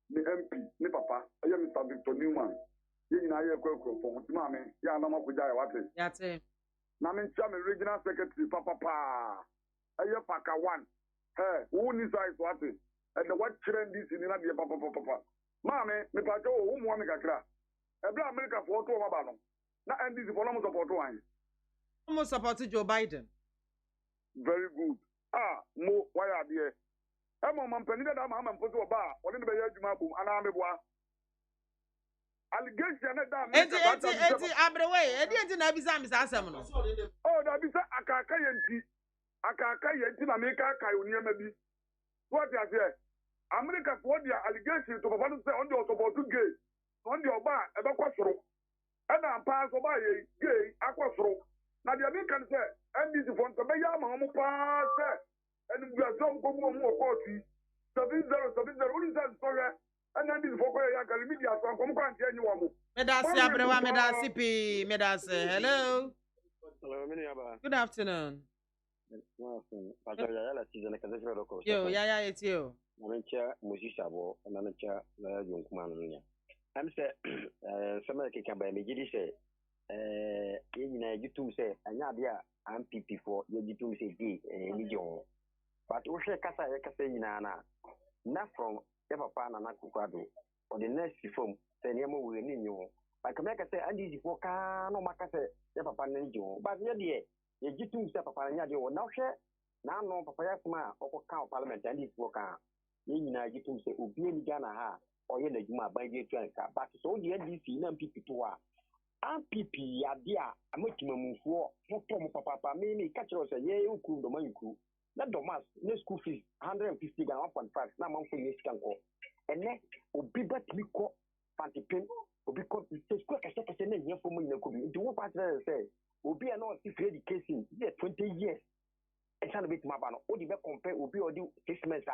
the MP, ni papa, I am Mr. Victor Newman. You know, I have from Mammy, Yanama Kujaya, what is Yate. Namin Cham, regional secretary, Papa, I have Paka one. Hey, who needs eyes what is? And the what trend is in India, Papa. Mammy, me pacho, whom one make a crack. A black America for 2 Mabano. Not end this for almost support one. Almost supported Joe Biden. Very good. Mo, why are there? I'm on Penny that I'm a put to a bar, or in the Bayajumabu, and I'm a boy. Allegation that Abrewa, didn't have his arms as a oh, that is a Akakayan, America, Kayunia, maybe. What is there? America for their allegation to one say on the support to gay, on your bar, a baquastro. And I'm passed by a gay aquastro. Now the American say, and this is from the BIAMAH pass, and we are some more 40, 70, what is that story? And then this for a media song, come on, anyone. Medasi Abrewa, Medasi P, Medasi, hello. Hello, Good afternoon. Yo, yeah, it's you. I'm Musishabo, and I'm young man. I'm saying, somebody can buy me, say, you two say, and Nadia, I'm PP for you two say, Nijo. But Usha Casa, Nana, not from ever pan and Nakuado, or the next reform, then Yamo will in you. I can make a say, and this is for no Macase, never pan Nijo, but yeah, you two step upon Yadio, now share. Now, no Papa Yasma or count parliament and this worker. You know, you say, Ubi Gana, or Yena Juma by the Tranka, but so the NDC and PP to her. And PP, dear, a much move for Tom Papa, maybe catch us a year, you could the money crew. Not Domas, no school fees, 150 and 1.5, now monthly this can go. And then, Ubi but we call Fanti Pin, because it's quick as a second year for me, do what I say. Ubi and all if education, 20 years. It's a bit mabano. All the compare will be or do 6 months.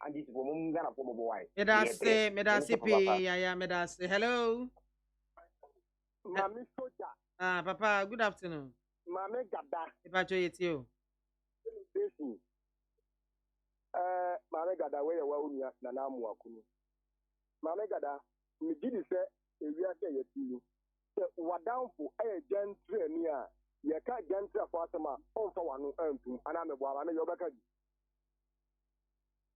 And this woman gonna form a boy. Medasi P, yeah, Medasi. Hello. Mammy Soja. Papa, good afternoon. Mammy Gada. If I show it to you. Mammy Gada, where you are, Nanamu Akunu. Mammy Gada, me did say, if you are saying you, what down for a gentry near. You can't get a Fatima on for one and I'm a woman. You're back.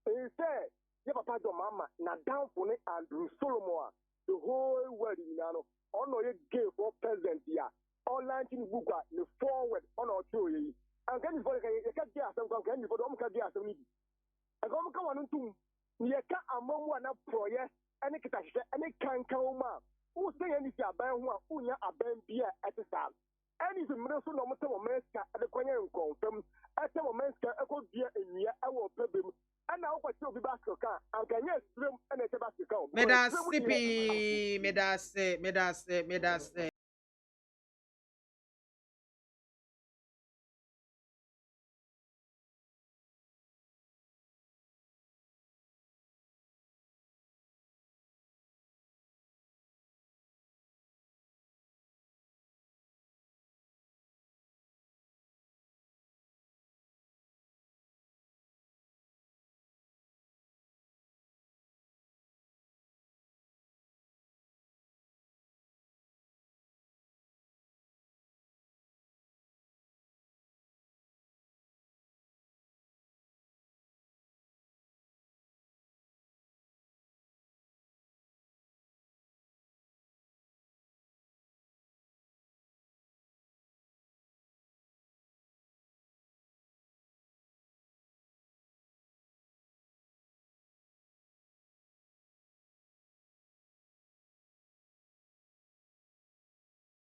He said, you have a part of Mamma, not down for it and Solomon, the whole world in Nano. On your gave for president here, all 19 book, the forward on our two. And then for the cat gas and can for the gas and need. And come on to you can't among one up for yes, and it can come. Who say anything about who are Ben beer at the start? Any is a minister no matter what Meska at the Konya and confirm at the Meska echo dear in year our pebble. And now what you'll be back to car and can yes swim and a tabasco. Medasipi, medase.